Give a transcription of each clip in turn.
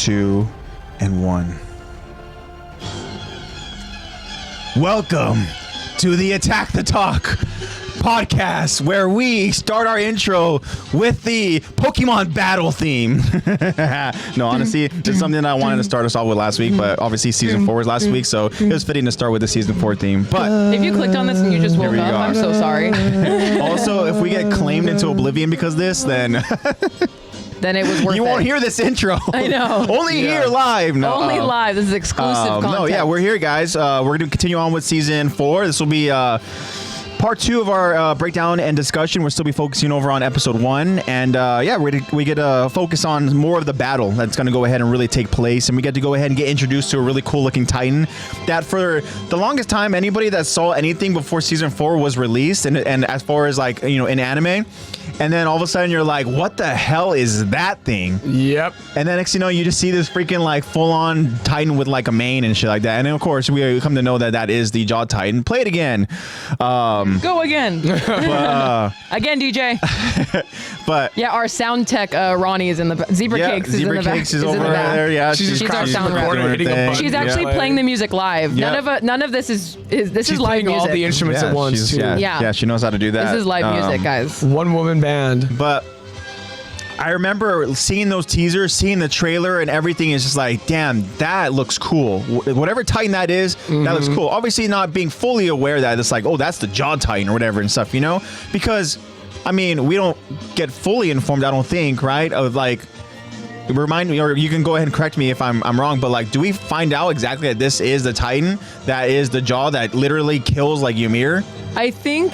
2, and 1. Welcome to the Attack the Talk podcast, where we start our intro with the Pokemon battle theme. No, honestly, it's something that I wanted to start us off with last week, but obviously season 4 was last week, so it was fitting to start with the season 4 theme. But if you clicked on this and you just woke up, I'm so sorry. Also, if we get claimed into oblivion because of this, then then it was worth it. You won't hear this intro. I know. Only here live. No, only live. This is exclusive content. No, yeah, we're here, guys. We're going to continue on with season 4. This will be part 2 of our breakdown and discussion. We'll still be focusing over on episode 1. And yeah, we get to focus on more of the battle that's going to go ahead and really take place. And we get to go ahead and get introduced to a really cool looking Titan that for the longest time, anybody that saw anything before season 4 was released. And as far as like, you know, in anime. And then all of a sudden you're like, what the hell is that thing? Yep. And then next thing you know, you just see this freaking like full-on Titan with like a mane and shit like that. And then of course we come to know that that is the Jaw Titan. Play it again. Go again. Again, DJ. But yeah, our sound tech Ronnie is in the Zebra Cakes is in the back. Is over there. Yeah, she's our sound recorder. She's actually playing the music live. Yep. None of this is this is live music. All the instruments at once too. Yeah, she knows how to do that. This is live music, guys. One woman band. But I remember seeing those teasers, seeing the trailer, and everything is just like, damn, that looks cool. Whatever Titan that is, that looks cool. Obviously not being fully aware that it's like, oh, that's the Jaw Titan or whatever and stuff, you know? Because, I mean, we don't get fully informed, I don't think, right? Of like, remind me, or you can go ahead and correct me if I'm wrong, but like, do we find out exactly that this is the Titan that is the Jaw that literally kills like Ymir? I think...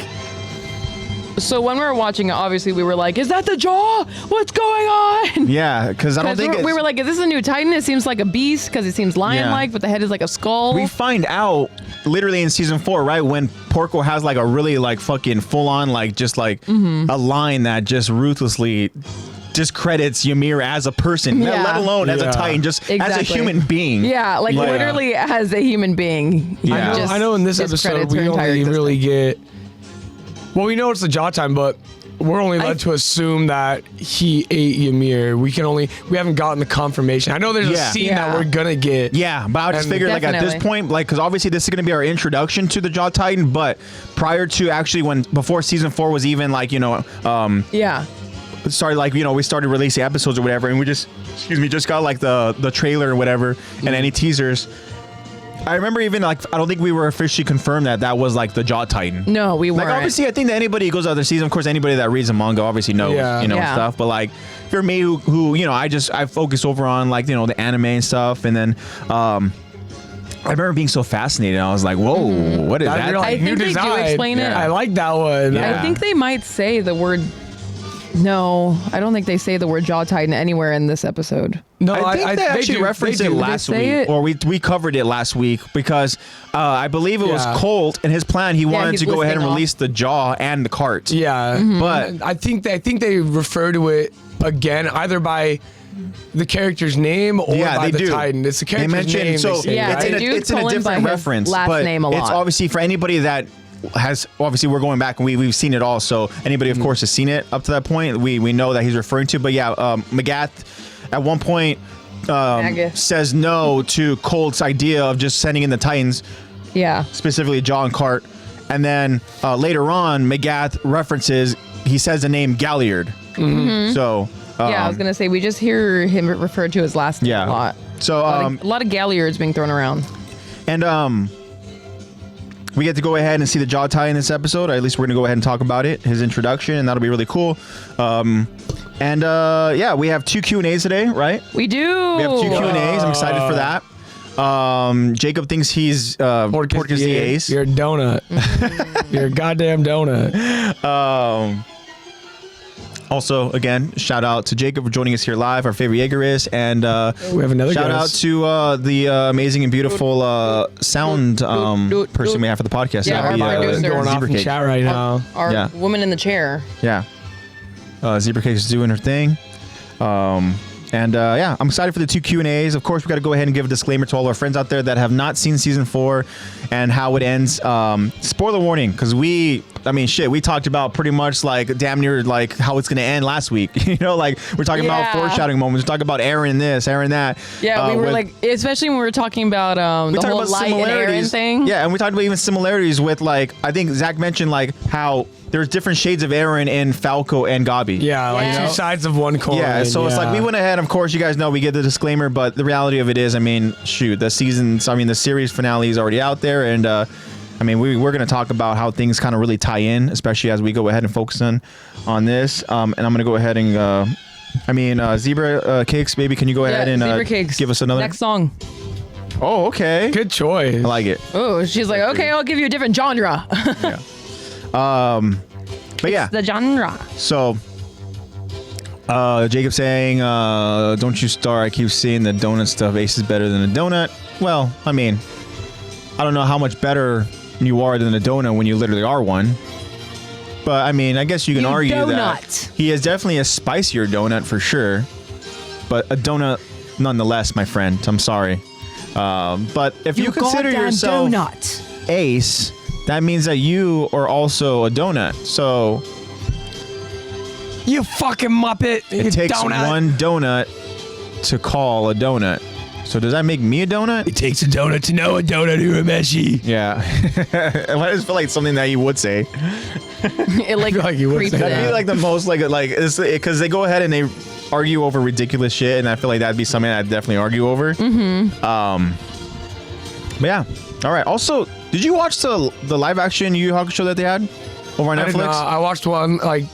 So when we were watching it, obviously we were like, "Is that the Jaw? What's going on?" Yeah, because I don't think we were like, "Is this a new Titan? It seems like a beast because it seems lion-like, but the head is like a skull." We find out literally in season 4, right, when Porco has like a really like fucking full-on like just like a line that just ruthlessly discredits Ymir as a person, let alone as a Titan, just as a human being. Yeah, like literally as a human being. Yeah. I know in this episode we only really get. Well, we know it's the Jaw Titan, but we're only led to assume that he ate Ymir. We haven't gotten the confirmation. I know there's a scene that we're gonna get. Yeah, but I just figured like at this point, like, because obviously this is gonna be our introduction to the Jaw Titan, but prior to actually before season 4 was even like, you know, sorry, like, you know, we started releasing episodes or whatever, and we just got like the trailer or whatever, and any teasers. I remember even like I don't think we were officially confirmed that was like the Jaw Titan. No, we weren't. Like obviously, I think that anybody who goes out of the season, of course, anybody that reads the manga obviously knows, you know, stuff. But like for me, who you know, I focus over on like, you know, the anime and stuff, and then I remember being so fascinated. I was like, whoa, what is that? I think they do explain it. I like that one. Yeah. I think they might say the word. No, I don't think they say the word Jaw Titan anywhere in this episode. No, I think they actually referenced it last week, or we covered it last week because I believe it was Colt and his plan. He wanted to go ahead and release the Jaw and the cart. Yeah, but I think they refer to it again either by the character's name or by the Titan. It's the character's name. So it's in a different reference, but it's obviously for anybody that has obviously we're going back and we've seen it all, so anybody of course has seen it up to that point, we know that he's referring to. But yeah, Magath at one point says no to Colt's idea of just sending in the Titans, specifically Jaw and Cart, and then later on Magath he says the name Galliard. So I was gonna say we just hear him referred to his last name a lot. So a lot of Galliards being thrown around, and we get to go ahead and see the Jaw Titan in this episode, or at least we're going to go ahead and talk about it, his introduction, and that'll be really cool. Yeah, we have 2 Q&As today, right? We do. We have 2 Q&As. I'm excited for that. Jacob thinks he's Porky's the ace. You're a donut. You're a goddamn donut. Also, again, shout out to Jacob for joining us here live, our favorite Jaegerist, and we have another shout out to the amazing and beautiful sound person we have for the podcast. Yeah, our producer. Going off in chat right now. Our woman in the chair. Yeah. Zebra Cake is doing her thing. And yeah, I'm excited for the 2 Q&As. Of course, we got to go ahead and give a disclaimer to all our friends out there that have not seen season 4 and how it ends. Spoiler warning, because we talked about pretty much like damn near like how it's going to end last week. Like we're talking about foreshadowing moments. We're talking about Aaron this, Aaron that. Yeah, we were like, especially when we were talking about the whole Light and Aaron thing. Yeah, and we talked about even similarities with like, I think Zach mentioned like how there's different shades of Aaron in Falco and Gabi. Yeah, like 2 sides of one coin. Yeah, so it's like we went ahead. Of course, you guys know we get the disclaimer, but the reality of it is, the series finale is already out there, and we're going to talk about how things kind of really tie in, especially as we go ahead and focus on this. And I'm going to go ahead and, Zebra Cakes, baby, can you go ahead and give us another next song? Oh, okay. Good choice. I like it. Oh, she's like, okay, I'll give you a different genre. Yeah. But yeah, the genre. So, Jacob saying, "Don't you start." I keep seeing the donut stuff. Ace is better than a donut. Well, I don't know how much better you are than a donut when you literally are one. But I guess you can argue that he is definitely a spicier donut for sure. But a donut, nonetheless, my friend. I'm sorry. But if you consider yourself Ace, that means that you are also a donut. So you fucking muppet. It takes one donut to call a donut. So does that make me a donut? It takes a donut to know a donut, Urameshi. Yeah. I just feel like something that you would say. It like creeps in. That'd be like the most like because they go ahead and they argue over ridiculous shit, and I feel like that'd be something I'd definitely argue over. But yeah. All right. Also, did you watch the live action Yu Yu Hakusho that they had over on Netflix? I watched one like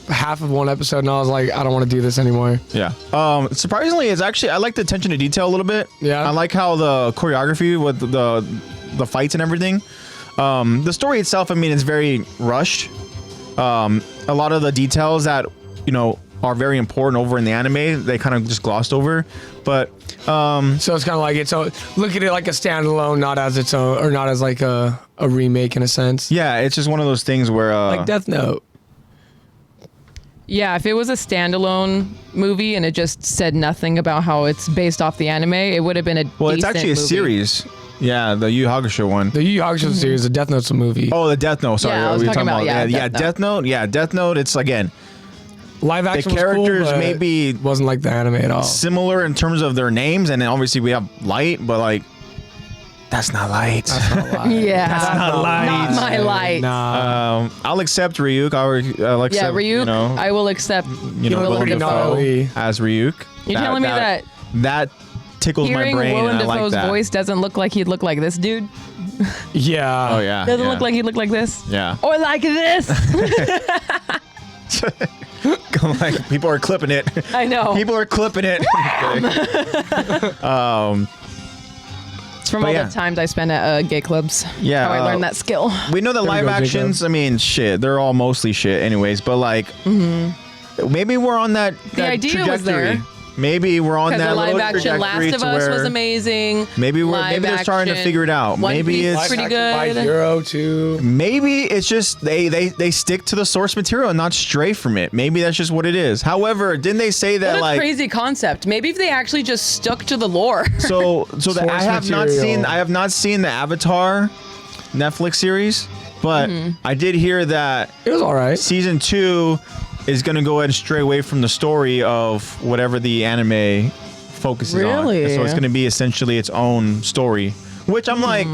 half of one episode, and I was like, I don't want to do this anymore. Yeah. Surprisingly, it's actually I like the attention to detail a little bit. Yeah. I like how the choreography with the fights and everything. The story itself, it's very rushed. A lot of the details that are very important over in the anime, they kind of just glossed over. But so it's kind of like look at it like a standalone, not as its own, or not as like a remake in a sense. Yeah, it's just one of those things where like Death Note. Yeah, if it was a standalone movie and it just said nothing about how it's based off the anime, it would have been a well, it's actually a movie. Series. Yeah, the Yu Yu Hakusho one. The Yu Yu Hakusho series, the Death Note's a movie. Oh, the Death Note. Sorry, I was talking about Death Note. Yeah, Death Note. It's again. Live action the characters was cool, maybe wasn't like the anime at all. Similar in terms of their names, and then obviously we have Light, but like that's not Light. That's not Light. Yeah, that's not Light. Not my Light. Nah. I'll accept Ryuk. I'll accept. Yeah, Ryuk. I will accept. Willem Dafoe as Ryuk. You're telling me that tickles my brain. Willem and I Dafoe's like that. voice doesn't look like he'd look like this dude. Yeah. Oh yeah. Doesn't look like he'd look like this. Yeah. Or like this. Like people are clipping it. I know. People are clipping it. It's from all the times I spent at gay clubs. Yeah. How I learned that skill. We know the live actions. Shit. They're all mostly shit, anyways. But like, maybe we're on that. The idea trajectory. was there. Maybe we're on that the live little action trajectory Last of to Us where was amazing. Maybe they're starting to figure it out. One Maybe Piece it's pretty good. Hero too. Maybe it's just they stick to the source material and not stray from it. Maybe that's just what it is. However, didn't they say that What a like crazy concept? Maybe if they actually just stuck to the lore. So I have not seen the Avatar Netflix series, but I did hear that it was all right. Season 2 is going to go ahead and stray away from the story of whatever the anime focuses on. Really? So it's going to be essentially its own story, which I'm like,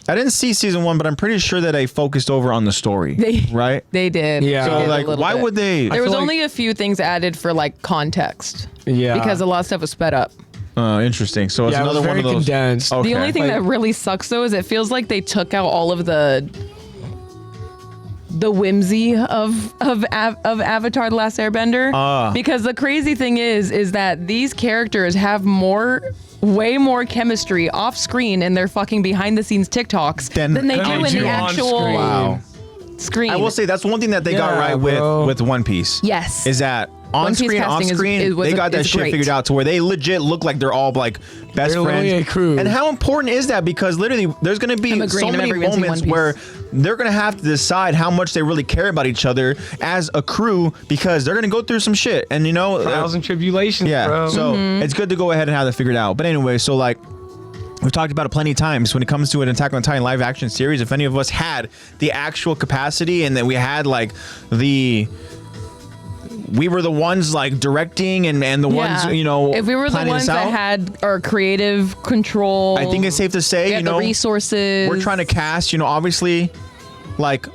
I didn't see season 1, but I'm pretty sure that they focused over on the story, right? They did. Yeah. So They did like, why would they? There was like- only a few things added for like context. Yeah. Because a lot of stuff was sped up. Interesting. So it's Yeah, it was another one very of those. condensed. Okay. The only thing Like- that really sucks though is it feels like they took out all of the whimsy of Avatar: The Last Airbender. Because the crazy thing is that these characters have way more chemistry off screen in their fucking behind the scenes TikToks than they do in the actual screen. I will say that's one thing that they got Yeah, right bro. with One Piece. Yes. Is that on One Piece screen, off casting screen, they got that is shit great. figured out to where they legit look like they're all like best They're literally friends. a crew. And how important is that? Because literally, there's going to be I'm agreeing. so I'm many never even seen moments One where they're going to have to decide how much they really care about each other as a crew, because they're going to go through some shit. And, you know, trials and tribulations, bro. So it's good to go ahead and have that figured out. But anyway, so like, we've talked about it plenty of times when it comes to an Attack on Titan live action series. If any of us had the actual capacity and that we had like we were the ones like directing and the ones, you know, if we were the ones that had our creative control, I think it's safe to say, you know, the resources. We're trying to cast, you know, obviously, like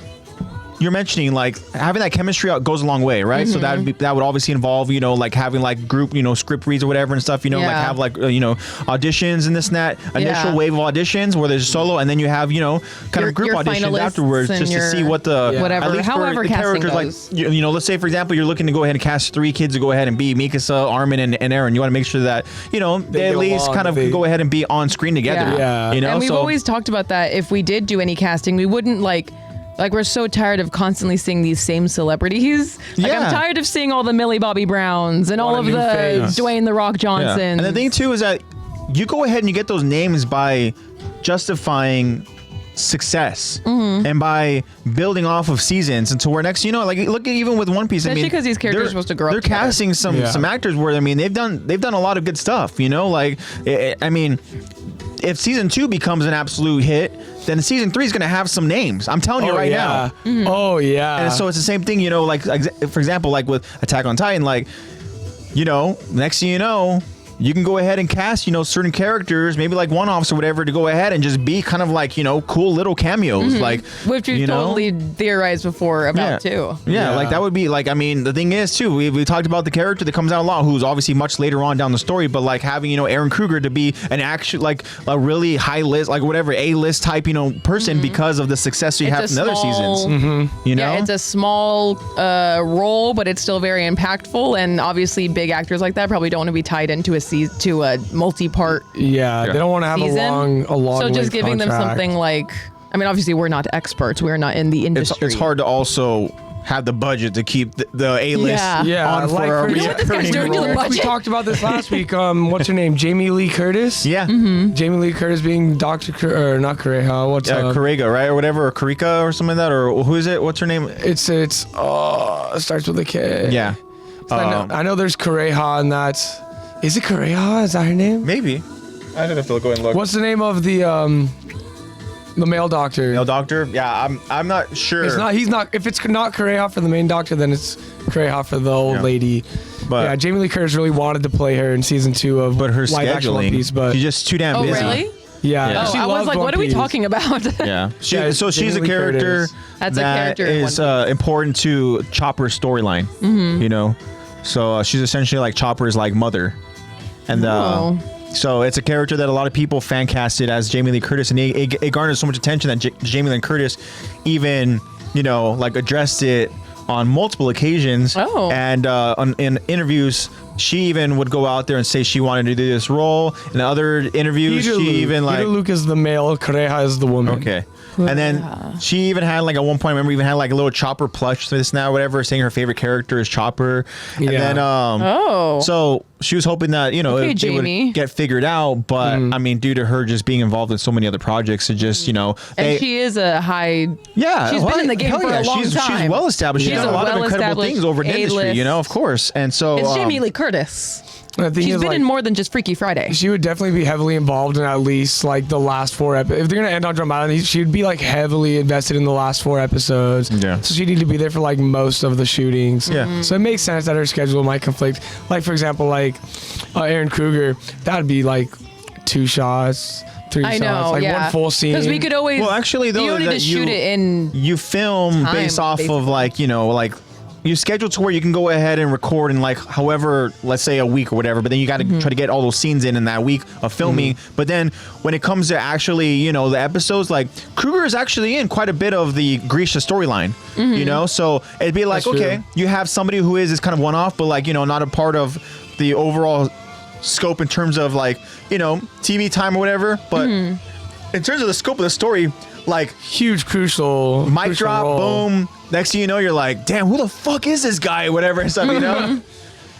you're mentioning, like having that chemistry goes a long way, right? So that would obviously involve, you know, like having like group, you know, script reads or whatever and stuff, you know, like have like you know, auditions and this and that, initial wave of auditions where there's a solo, and then you have, you know, kind of group auditions afterwards just to see what the whatever, at least however for the characters goes. like you know, let's say for example you're looking to go ahead and cast 3 kids to go ahead and be Mikasa, Armin, and Eren. You want to make sure that, you know, they at least kind of go ahead and be on screen together. You know, and we've always talked about that. If we did do any casting, we wouldn't like we're so tired of constantly seeing these same celebrities. Like I'm tired of seeing all the Millie Bobby Browns and all of the Dwayne The Rock Johnsons. And the thing too is that you go ahead and you get those names by justifying success and by building off of seasons until where next, you know, like look at even with One Piece. Especially because these characters are supposed to grow up. They're casting some actors where, I mean, they've done a lot of good stuff, you know, like I mean, if season 2 becomes an absolute hit, then season 3 is going to have some names. I'm telling you right now. Oh yeah. And so it's the same thing, you know, like for example, like with Attack on Titan, like, you know, next thing you know, you can go ahead and cast, you know, certain characters, maybe like one-offs or whatever, to go ahead and just be kind of like, you know, cool little cameos, like, which we've totally theorized before about too. Yeah, like that would be like, I mean, the thing is too, we talked about the character that comes out a lot, who's obviously much later on down the story, but like having, you know, Eren Kruger to be an actual, like a really high list, like whatever, A-list type, you know, person because of the success you have in other seasons. You know? Yeah, it's a small role, but it's still very impactful, and obviously big actors like that probably don't want to be tied into a multi-part they don't want to have season. a long so just giving contract. them something like, I mean, obviously we're not experts, we're not in the industry. It's hard to also have the budget to keep the A-list on like for you know what this guy's doing to the budget? We talked about this last week. What's her name? Jamie Lee Curtis. Yeah. Jamie Lee Curtis being Dr. or not Kureha. What's Kurega, right, or whatever, or Kurika or something like that, or who is it? What's her name? It starts with a K. Yeah. I know there's Kureha, and that's. Is it Kureha? Is that her name? Maybe. I don't have to go and look. What's the name of the male doctor? Male doctor? Yeah, I'm not sure. It's not. He's not. If it's not Kureha for the main doctor, then it's Kureha for the old lady. But yeah, Jamie Lee Curtis really wanted to play her in season 2 of live action One Piece, but she's just too damn busy. Oh, really? Yeah. Oh, I was like, what are we talking about? Yeah. So she's a character that is important to Chopper's storyline. You know, so she's essentially like Chopper's like mother. And so it's a character that a lot of people fan casted as Jamie Lee Curtis, and it garnered so much attention that Jamie Lee Curtis even, you know, like addressed it on multiple occasions. And in interviews, she even would go out there and say she wanted to do this role. In other interviews, Peter Luke is the male, Kureha is the woman. Okay. And then she even had like at one point, I remember, even had like a little Chopper plush, this now, whatever, saying her favorite character is Chopper. And then, so she was hoping that, you know, it would get figured out. But I mean, due to her just being involved in so many other projects, it just, you know. And she is a high. Yeah. She's been in the game for a long time. She's well established. She's done a lot of incredible things over in the industry, you know, of course. And so. It's Jamie Lee Curtis. She's been in more than just Freaky Friday. She would definitely be heavily involved in at least like the last 4 episodes. If they're gonna end on Drum Island, she would be like heavily invested in the last 4 episodes. Yeah. So she'd need to be there for like most of the shootings. Yeah. So it makes sense that her schedule might conflict. Like for example, like Eren Kruger, that'd be like 2 shots. 3 shots, like one full scene. Because we could always. Well, actually, though, you don't need to shoot it in. You film based off of like, you know, like. You schedule to where you can go ahead and record in like however, let's say a week or whatever, but then you got to try to get all those scenes in that week of filming. But then when it comes to actually, you know, the episodes, like Kruger is actually in quite a bit of the Grisha storyline, you know? So it'd be like, okay, you have somebody who is kind of one-off, but like, you know, not a part of the overall scope in terms of like, you know, TV time or whatever. But in terms of the scope of the story, like huge, crucial mic drop, role. Boom. Next thing you know, you're like, damn, who the fuck is this guy? Whatever and stuff, you know?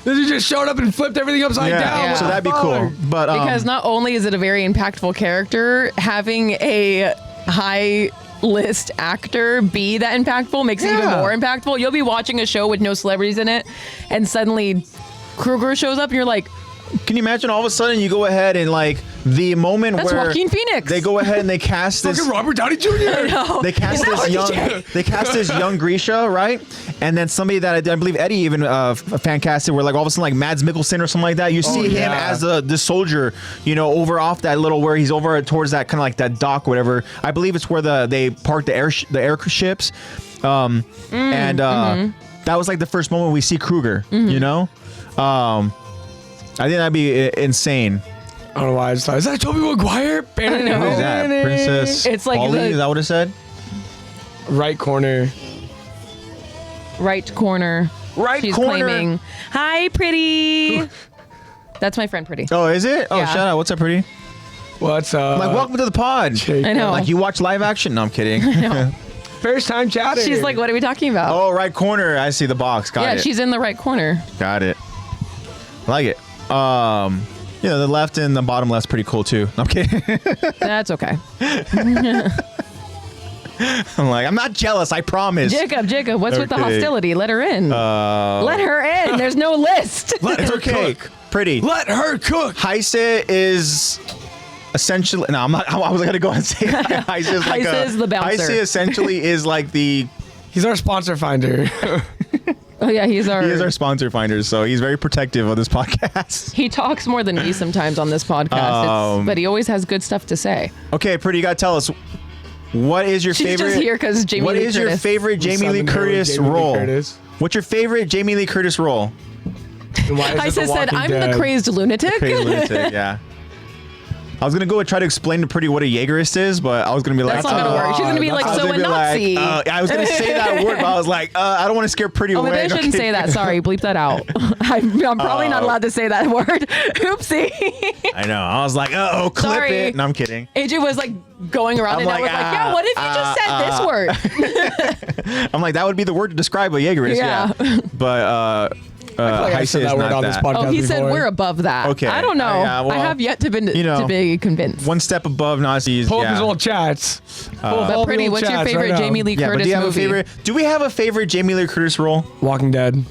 Then he just showed up and flipped everything upside down. Yeah. So that'd be cool. But because not only is it a very impactful character, having a high list actor be that impactful makes it even more impactful. You'll be watching a show with no celebrities in it, and suddenly Kruger shows up, and you're like, can you imagine all of a sudden you go ahead and like the moment that's where Joaquin Phoenix. They go ahead and they cast this Robert Downey Jr. I know. They cast this young Grisha, right? And then somebody that I believe Eddie even fan casted, where like all of a sudden like Mads Mikkelsen or something like that. You see him as the soldier, you know, over off that little where he's over towards that kind of like that dock, whatever. I believe it's where they park the airships, and that was like the first moment we see Kruger. You know. I think that'd be insane. I don't know why I just thought, is that Tobey Maguire? I know. Who's that? Princess It's like Polly? Is that what it said? Right corner. Right corner. She's claiming, hi, Pretty. That's my friend, Pretty. Oh, is it? Oh, Yeah. shout out. What's up, Pretty? What's up? I'm like, welcome to the pod. I know. Like, you watch live action? No, I'm kidding. I know. First time chatting. She's like, what are we talking about? Oh, right corner. I see the box. Got it. Yeah, she's in the right corner. Got it. I like it. You know, the left and the bottom left's pretty cool too. I'm kidding. That's okay. I'm like, I'm not jealous. I promise. Jacob, what's with the Okay. hostility? Let her in. Let her in. There's no list. It's okay. Pretty. let her cook. Heise is essentially. No, I'm not. I was gonna go and say Heise is like Heise is the bouncer. Heise essentially is like the. He's our sponsor finder. Oh yeah, he is our sponsor finder, so he's very protective of this podcast. He talks more than me sometimes on this podcast, but he always has good stuff to say. Okay, Pretty, you gotta tell us, what is your She's favorite? just here because Jamie What Lee is your Curtis. favorite Jamie Lee Curtis role? What's your favorite Jamie Lee Curtis role? Heise said, "I'm the crazed lunatic." Crazy lunatic, yeah. I was gonna go and try to explain to Pretty what a Jaegerist is, but I was gonna be like, That's not gonna work. She's gonna be like, I was so gonna a be Nazi. I was gonna say that word, but I was like, I don't want to scare Pretty Oh, away. maybe I shouldn't say that. Sorry, bleep that out. I'm probably not allowed to say that word. Oopsie. I know. I was like, clip Sorry. it. No, I'm kidding. AJ was like going around and I was like, yeah, what if you just said this word? I'm like, that would be the word to describe a Jaegerist. Yeah. But I said that word on this podcast. Oh, he said before. we're above that. Okay. I don't know. I have yet to be convinced. One step above Nazis. Pull up his old chats. But Pretty, what's your favorite Jamie Lee Yeah, but Curtis do you have movie? a favorite? Do we have a favorite Jamie Lee Curtis role? Walking Dead.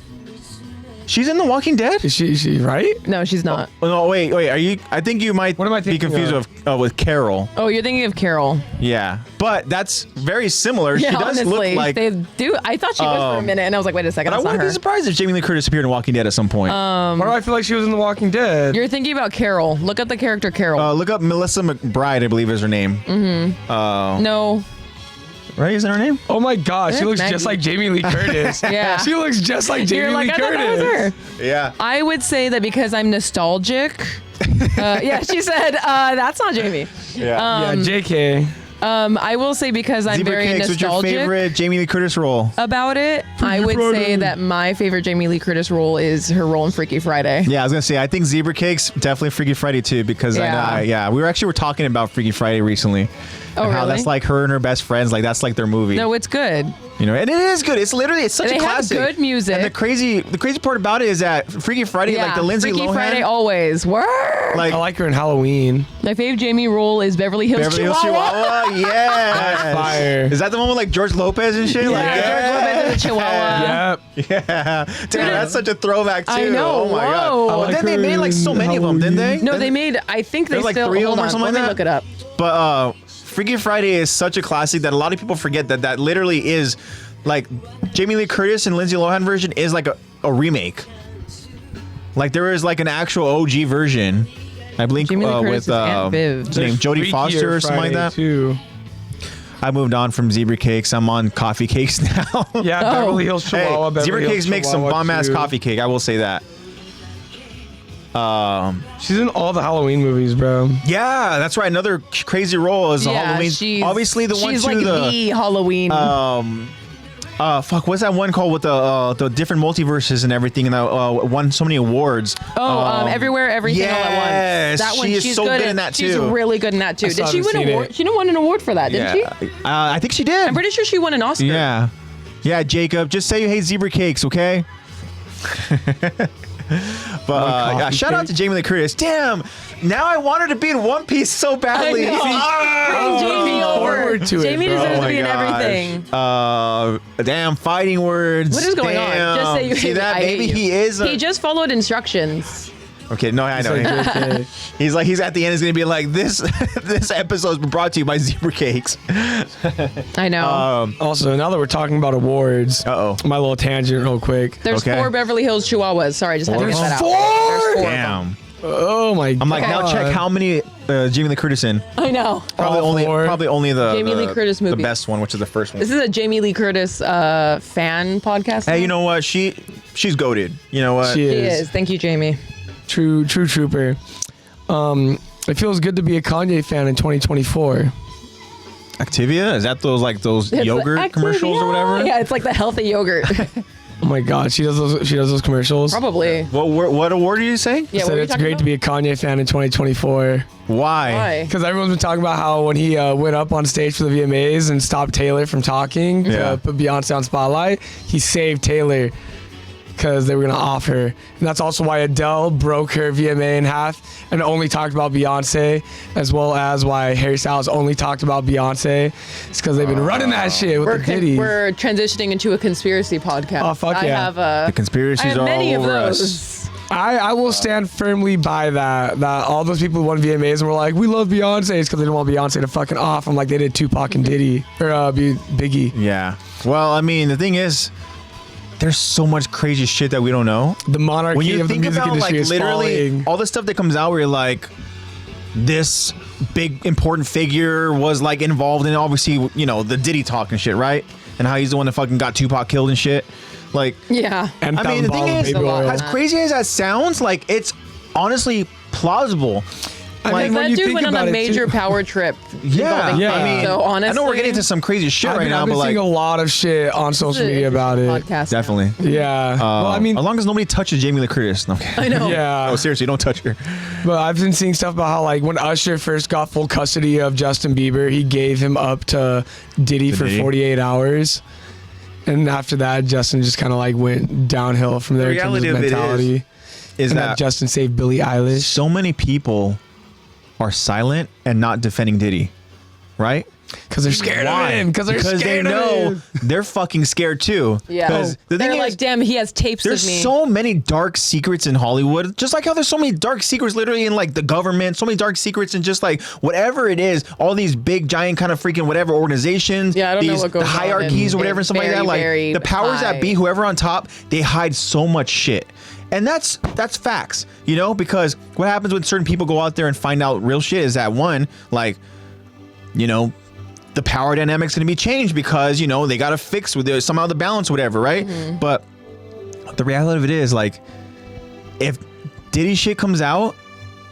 She's in The Walking Dead? Is she right? No, she's not. Oh, no, wait. Are you? I think you might What am I be thinking confused with Carol. Oh, you're thinking of Carol. Yeah, but that's very similar. Yeah, She does honestly, look like. they do. I thought she was for a minute, and I was like, wait a second, But I that's not wouldn't be her. surprised if Jamie Lee Curtis appeared in Walking Dead at some point. Why do I feel like she was in The Walking Dead? You're thinking about Carol. Look up the character Carol. Look up Melissa McBride, I believe is her name. No. Right? Is that her name? Oh my gosh, she looks Maggie. just like Jamie Lee Curtis. Yeah. She looks just like Jamie You're like, Lee I thought Curtis. that was her. Yeah. I would say that because I'm nostalgic. Yeah, she said, that's not Jamie. Yeah. Yeah, JK. I will say because I'm Zebra very Cakes, what's your nostalgic favorite Jamie Lee Curtis role? about it. I would say that my favorite Jamie Lee Curtis role is her role in Freaky Friday. Yeah, I was gonna say I think Zebra Cakes definitely Freaky Friday too because we were talking about Freaky Friday recently. Oh, and how really? that's like her and her best friends, like that's like their movie. No, it's good. You know, and it is good. It's such They a have classic. good music. And the crazy part about it is that Freaky Friday, like the Lindsay Freaky Lohan, Friday always. Word. like I like her in Halloween. My fave Jamie role is Beverly Hills Beverly Hills Chihuahua. Chihuahua. Yeah, Fire. Is that the one with like George Lopez and shit? Like, George Lopez and the Chihuahua. Yep. Yeah, damn, that's such a throwback too. I know, Oh my whoa. god. I But like then they her made like so in many of them, didn't they? No, they made. I think they There's like still. 3 of Hold them or on, something let like me that? look it up. But Freaky Friday is such a classic that a lot of people forget that literally is like Jamie Lee Curtis and Lindsay Lohan version is like a remake. Like there is like an actual OG version. I believe Jamie Lee Curtis with is Aunt Viv. what's her name, Jodie Foster or something like that. Too. I moved on from Zebra Cakes. I'm on Coffee Cakes now. Yeah, Oh. Beverly Hills Chihuahua. Hey, Beverly Zebra Hills Cakes makes some Chihuahua bomb ass too. coffee cake. I will say that. She's in all the Halloween movies, bro. Yeah, that's right. Another crazy role is Halloween. she's Obviously, the one she's to like the Halloween. fuck, what's that one called with the different multiverses and everything, and won so many awards? Everywhere, everything, all at yes, once. That one, she is she's so good at- in that She's too. really good in that too. I Did still she win haven't an seen award? it. She didn't win an award for that, did she? I think she did. I'm pretty sure she won an Oscar. Yeah, yeah, Jacob, just say you hate Zebra Cakes, okay? But shout out to Jamie Lee Curtis. Damn, now I want her to be in One Piece so badly. Bring Jamie over. Forward to Jamie it, bro. deserves Oh to my be in everything. Damn fighting words. What is going on? Just say you See hate that? me. I Maybe hate he you. is. He just followed instructions. Okay, no, I know. Okay. He's at the end. Is gonna be like this. This episode's been brought to you by Zebra Cakes. I know. Also, now that we're talking about awards, my little tangent real quick. There's 4 Beverly Hills Chihuahuas. Sorry, just had to get that out. Four? There's 4 of them. Damn. Oh my god. I'm like, now check how many Jamie Lee Curtis in. I know. Probably only the Jamie Lee Curtis the movie. best one, which is the first one. This is a Jamie Lee Curtis fan podcast. Hey, you know what? She's goated. You know what? She He is. is. Thank you, Jamie. True trooper. It feels good to be a Kanye fan in 2024. Activia? Is that those It's yogurt like commercials or Activia. whatever? Yeah, it's like the healthy yogurt. Oh my god, she does those commercials. Probably. What award did you say? Yeah, Said what were you it's talking great about? to be a Kanye fan in 2024. Why? Why? Because everyone's been talking about how when he went up on stage for the VMAs and stopped Taylor from talking to put Beyonce on Spotlight, he saved Taylor because they were going to off her. And that's also why Adele broke her VMA in half and only talked about Beyonce, as well as why Harry Styles only talked about Beyonce. It's because they've been running that shit with the ditties. We're transitioning into a conspiracy podcast. Oh, fuck I yeah. have The conspiracies are many all of over those. us. I will stand firmly by that all those people who won VMAs and were like, we love Beyonce, it's because they didn't want Beyonce to fucking off them like they did Tupac and Diddy, or Biggie. Yeah. Well, I mean, the thing is, there's so much crazy shit that we don't know. The monarchy When you of the think music about industry like is literally falling. all the stuff that comes out where you're like, this big important figure was like involved in obviously, you know, the Diddy talk and shit, right? And how he's the one that fucking got Tupac killed and shit. Like, Yeah. And I mean, the thing is, baby oil. as crazy as that sounds, like it's honestly plausible. I mean, when That you dude think went on about a it, major too. power trip. Yeah, involving Yeah. fame. I mean, so honestly, I know we're getting into some crazy shit right now, I've been but like, seeing a lot of shit on social media about it. podcast. definitely. Yeah. Well, I mean, as long as nobody touches Jamie Lee Curtis. No, I know. yeah. Oh, seriously, don't touch her. But I've been seeing stuff about how, like, when Usher first got full custody of Justin Bieber, he gave him up to Diddy for Diddy. 48 hours. And after that, Justin just kind of like went downhill from there. The in terms of reality of it mentality. Is And that Justin saved Billie Eilish. so many people are silent and not defending Diddy, right? Because they're scared Why? of him. Because they're they scared know of him. they're fucking scared too. Yeah. Because the They're thing like, is, damn, he has tapes there's of me. so many dark secrets in Hollywood, just like how there's so many dark secrets literally in like the government, so many dark secrets in just like whatever it is, all these big giant kind of freaking whatever organizations, Yeah, I don't know what goes the on hierarchies in- or whatever and stuff like that. very, Like very the powers high. that be, whoever on top, they hide so much shit. And that's facts, you know, because what happens when certain people go out there and find out real shit is that one, like, you know, the power dynamic's going to be changed because, you know, they got to fix with somehow the balance, whatever, right? Mm-hmm. But the reality of it is, like, if Diddy shit comes out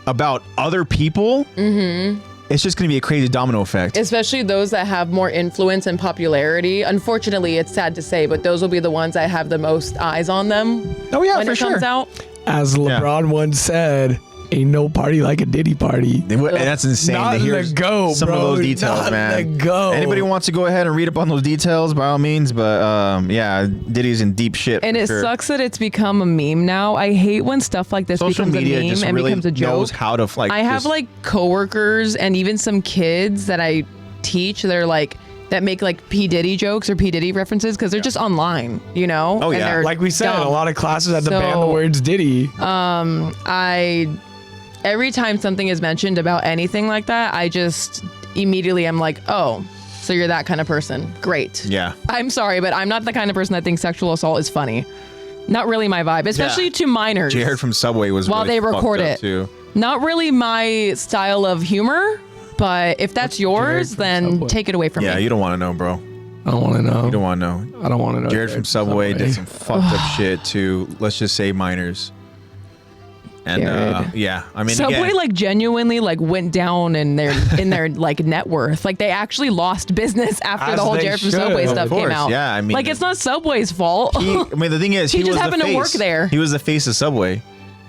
about other people, it's just going to be a crazy domino effect. Especially those that have more influence and popularity. Unfortunately, it's sad to say, but those will be the ones that have the most eyes on them. Oh, yeah, when for it comes sure. out. As LeBron once said, ain't no party like a Diddy party. And that's insane Not to hear the go, some bro. of those details, Not man. the go. Anybody wants to go ahead and read up on those details, by all means. But yeah, Diddy's in deep shit. And for it sure. sucks that it's become a meme now. I hate when stuff like this Social becomes media a meme just and really becomes a knows joke. how to like. I have just- like coworkers and even some kids that I teach. They're like that make like P Diddy jokes or P Diddy references because they're just online, you know. Oh, And yeah. they're Like we said, dumb. a lot of classes had to ban the So- words Diddy. Every time something is mentioned about anything like that, I just immediately am like, oh, so you're that kind of person. Great. Yeah. I'm sorry, but I'm not the kind of person that thinks sexual assault is funny. Not really my vibe, especially to minors. Jared from Subway was While really they record fucked up it. too. Not really my style of humor, but if that's yours, from then Subway? take it away from Yeah, me. you don't want to know, bro. I don't want to know. You don't want to know. I don't want to know. Jared from Subway did some fucked up shit to, let's just say, minors. And Jared. yeah, I mean, Subway again, like genuinely like went down in their like net worth. Like they actually lost business after As the whole they Jared from should. Subway Of stuff came course, out. yeah, I mean- like it's not Subway's fault. I mean, the thing is, He he just was the happened to face. work there. He was the face of Subway.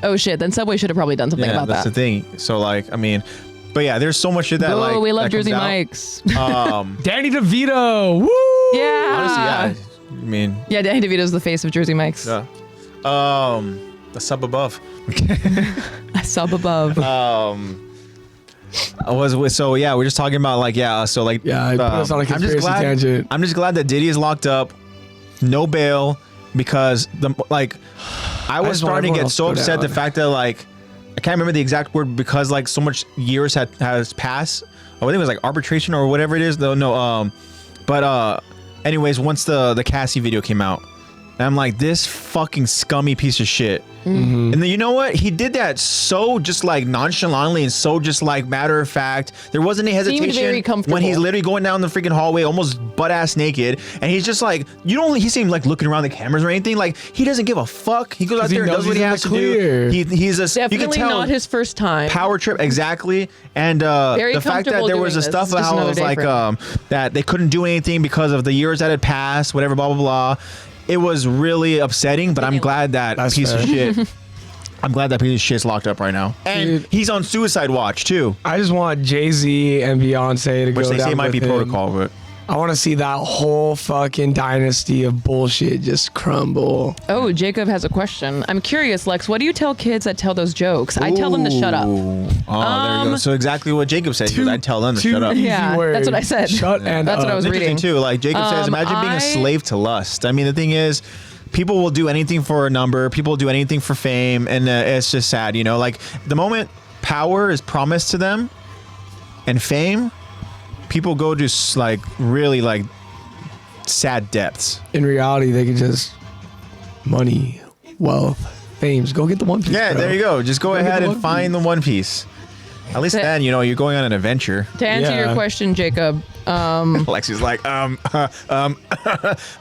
Oh shit! Then Subway should have probably done something Yeah, about that's that. the thing. So like, I mean, but yeah, there's so much shit that Oh, like we love that comes Jersey out. Mike's. Danny DeVito. Woo! Yeah. Honestly, yeah. I mean, Yeah, Danny DeVito's the face of Jersey Mike's. yeah. A sub above. A sub above. So yeah, we're just talking about like so like I put us on a conspiracy tangent. I'm just glad that Diddy is locked up, no bail, because I was starting to get so upset the fact that like I can't remember the exact word because like so much years has passed. I think it was like arbitration or whatever it is. But anyways, once the Cassie video came out, and I'm like, this fucking scummy piece of shit. Mm-hmm. And then you know what? He did that so just like nonchalantly and so just like matter of fact. There wasn't any hesitation very comfortable. when he's literally going down the freaking hallway, almost butt ass naked, and he's just like, he seemed like looking around the cameras or anything. Like he doesn't give a fuck. He goes out there and does what he has to do. He's definitely you can tell, not his first time. Power trip, exactly. And the fact that there was a stuff about how it was like that they couldn't do anything because of the years that had passed, whatever, blah blah blah. It was really upsetting, but I'm glad that piece of shit. I'm glad that piece of shit's locked up right now, and he's on suicide watch too. I just want Jay-Z and Beyonce to go down. Which they say might be him. protocol, but I want to see that whole fucking dynasty of bullshit just crumble. Oh, Jacob has a question. I'm curious, Lex. What do you tell kids that tell those jokes? I tell them to shut up. Oh, there you go. So exactly what Jacob said. I tell them to shut up. Yeah, that's what I said. Shut and that's what I was reading too. Like Jacob says, imagine being a slave to lust. I mean, the thing is, people will do anything for a number. People will do anything for fame, and it's just sad, you know. Like the moment power is promised to them, and fame, people go to like really like sad depths. In reality, they could just money, wealth, fame. Just go get the One Piece. Yeah, bro. there you go. Just go ahead and find the One Piece. At least then, you know, you're going on an adventure. To answer your question, Jacob. Lexi's like,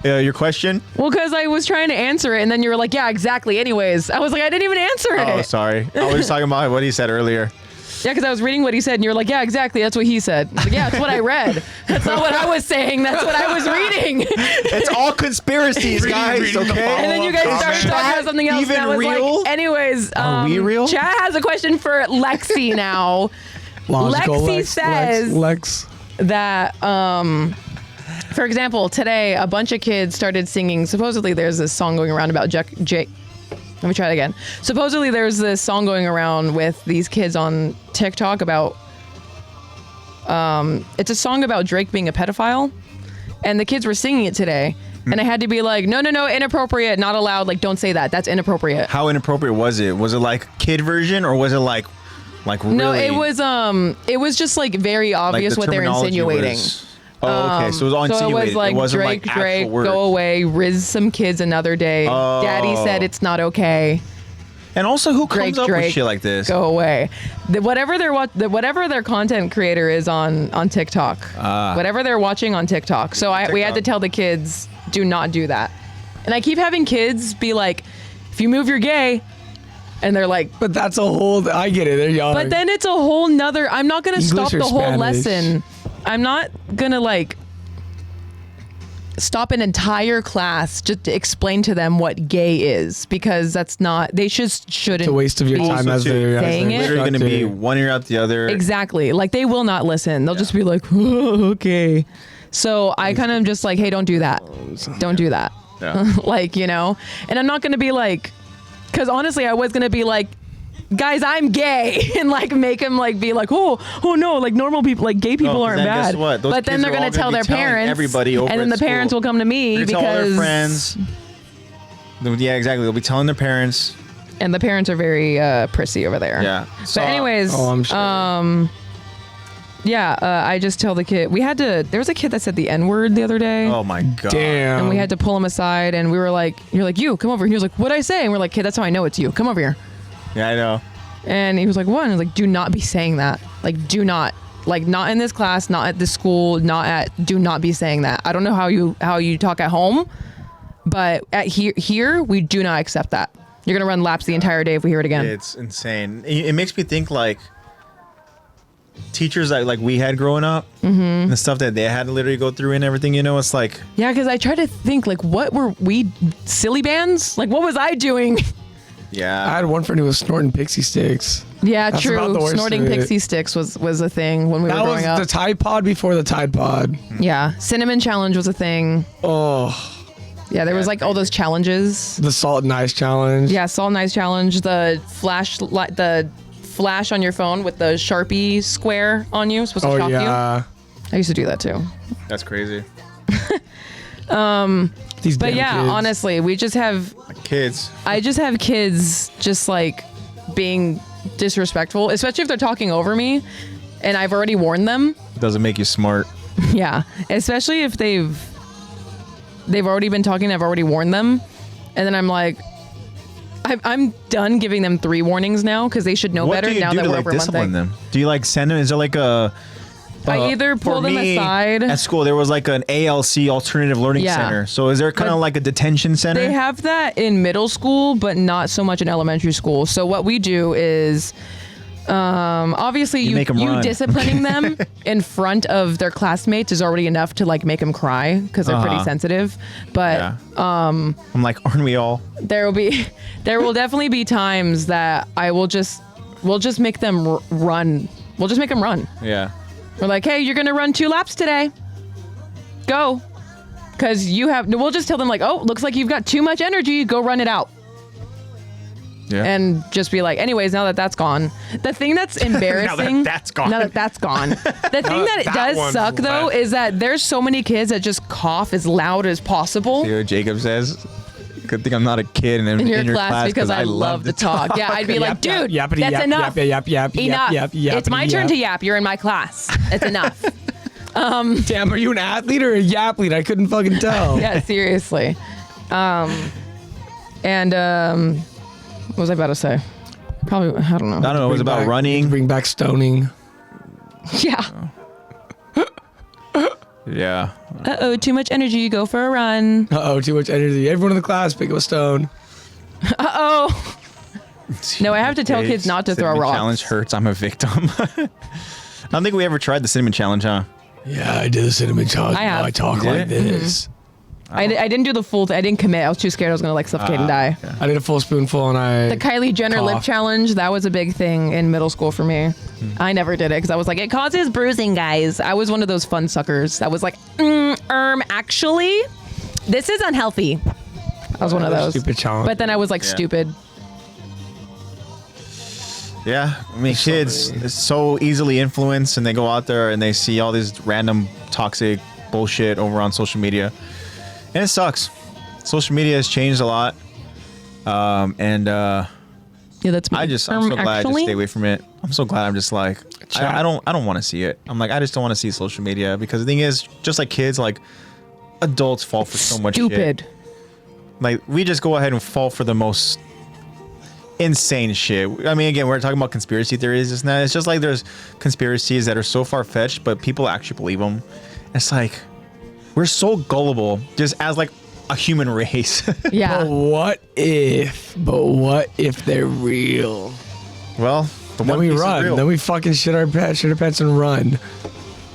your question? Well, because I was trying to answer it, and then you were like, yeah, exactly. Anyways, I was like, I didn't even answer it. Oh, sorry. I was just talking about what he said earlier. Yeah, because I was reading what he said, and you were like, yeah, exactly. That's what he said. I was like, yeah, that's what I read. That's not what I was saying. That's what I was reading. It's all conspiracies, guys, okay? And then you guys started talking about something else. Even and I was real? like, anyways, Are we real? Chad has a question for Lexi now. Lexi says that, for example, today a bunch of kids started singing. Supposedly, there's this song going around about Jake. Let me try it again. Supposedly, there's this song going around with these kids on TikTok about. It's a song about Drake being a pedophile, and the kids were singing it today. And I had to be like, no, inappropriate, not allowed. Like, don't say that. That's inappropriate. How inappropriate was it? Was it like kid version, or was it like really? No, it was just like very obvious what they're insinuating. Okay, so it was all insinuating. So it was like, wasn't Drake, like actual words. go away, riz some kids another day. Oh. Daddy said it's not okay. And also, who comes up Drake, with shit like this? Go away. Whatever their content creator is on TikTok, whatever they're watching on TikTok. So we had to tell the kids, do not do that. And I keep having kids be like, if you move, you're gay. And they're like, but that's a whole. I get it. They're young. But then it's a whole nother. I'm not gonna stop the whole lesson. I'm not gonna like stop an entire class just to explain to them what gay is, because that's not. They shouldn't. It's a waste of your time as they're saying it. They're going to be one ear out the other. Exactly. Like they will not listen. They'll just be like, oh, okay. So I kind of just like, hey, don't do that. Don't do that. Yeah. Like, you know. And I'm not gonna be like. Because honestly, I was going to be like, guys, I'm gay. And like make them like be like, oh no, like normal people, like gay people aren't bad. Guess what? Those but then they're going to tell their parents. Everybody over and then the parents will come to me because. Tell all their friends. Yeah, exactly. They'll be telling their parents. And the parents are very prissy over there. Yeah. But anyways, I'm sure. I just tell the kid, there was a kid that said the N-word the other day. Oh my God. Damn. And we had to pull him aside, and we were like, you're like, you, come over. And he was like, what'd I say? And we're like, kid, that's how I know it's you. Come over here. Yeah, I know. And he was like, what? And I was like, do not be saying that. Like, do not. Like, not in this class, not at this school, do not be saying that. I don't know how you talk at home, but at here, we do not accept that. You're going to run laps the entire day if we hear it again. It's insane. It makes me think like teachers that like we had growing up, and the stuff that they had to literally go through and everything, you know. It's like, yeah, because I try to think like, what were we, silly bands? Like, what was I doing? Yeah, I had one friend who was snorting pixie sticks. Yeah, That's true. about the worst Snorting of it. pixie sticks was a thing when we were growing up. That was the Tide Pod before the Tide Pod. Yeah, cinnamon challenge was a thing. Oh, Yeah, there was like all those challenges. The salt and ice challenge. Yeah, salt and ice challenge. The flash on your phone with the Sharpie square on you, supposed to shock you. I used to do that too. That's crazy. These But yeah, kids. honestly, we just have Kids. I just have kids just like being disrespectful, especially if they're talking over me and I've already warned them. Doesn't make you smart. Yeah, especially if they've already been talking, I've already warned them. And then I'm like, I'm done giving them 3 warnings now because they should know better now that we're over a month in. Them? Do you like send them? Is there like a... I either pull them aside. At school, there was like an ALC, Alternative Learning Center. So is there kind of like a detention center? They have that in middle school, but not so much in elementary school. So what we do is, obviously, you disciplining them in front of their classmates is already enough to like make them cry because they're pretty sensitive. But I'm like, aren't we all? There will definitely be times that we'll just make them run. We'll just make them run. Yeah. We're like, hey, you're going to run 2 laps today. Go. Because we'll just tell them like, oh, looks like you've got too much energy. Go run it out. Yeah. And just be like, anyways, now that that's gone. The thing that's embarrassing. Now that that's gone. The thing that does suck, though, is that there's so many kids that just cough as loud as possible. See what Jacob says? Good thing I'm not a kid in your class because I love to talk. Yeah, I'd be like, dude, that's enough. Enough. It's my turn to yap. You're in my class. It's enough. Damn, are you an athlete or a yap lead? I couldn't fucking tell. Yeah, seriously. What was I about to say? Probably, I don't know. I don't know. It was about running. Bring back stoning. Yeah. Yeah. Uh-oh, too much energy. Go for a run. Uh-oh, too much energy. Everyone in the class, pick up a stone. Uh-oh. No, I have to tell kids not to throw rocks. Challenge hurts. I'm a victim. I don't think we ever tried the cinnamon challenge, huh? Yeah, I did the cinnamon challenge. I have. I talk like this. I didn't do the full thing. I didn't commit. I was too scared I was going to like suffocate and die. Okay. I did a full spoonful and the Kylie Jenner lip challenge, that was a big thing in middle school for me. I never did it because I was like, it causes bruising, guys. I was one of those fun suckers. I was like, actually, this is unhealthy. I was one of those. Stupid challenge. But then I was like, stupid. Yeah, I mean, kids is so easily influenced, and they go out there and they see all this random toxic bullshit over on social media, and it sucks. Social media has changed a lot, yeah, that's me. I'm so glad I just stay away from it. I'm so glad I'm just like, I don't want to see it. I'm like, I just don't want to see social media because the thing is, just like kids, like adults fall for so much shit. Like we just go ahead and fall for the most insane shit. I mean, again, we're talking about conspiracy theories. It's just like there's conspiracies that are so far-fetched, but people actually believe them. It's like we're so gullible, just as like a human race. Yeah. But what if they're real? Well, then we run. Then we fucking shit our pants and run.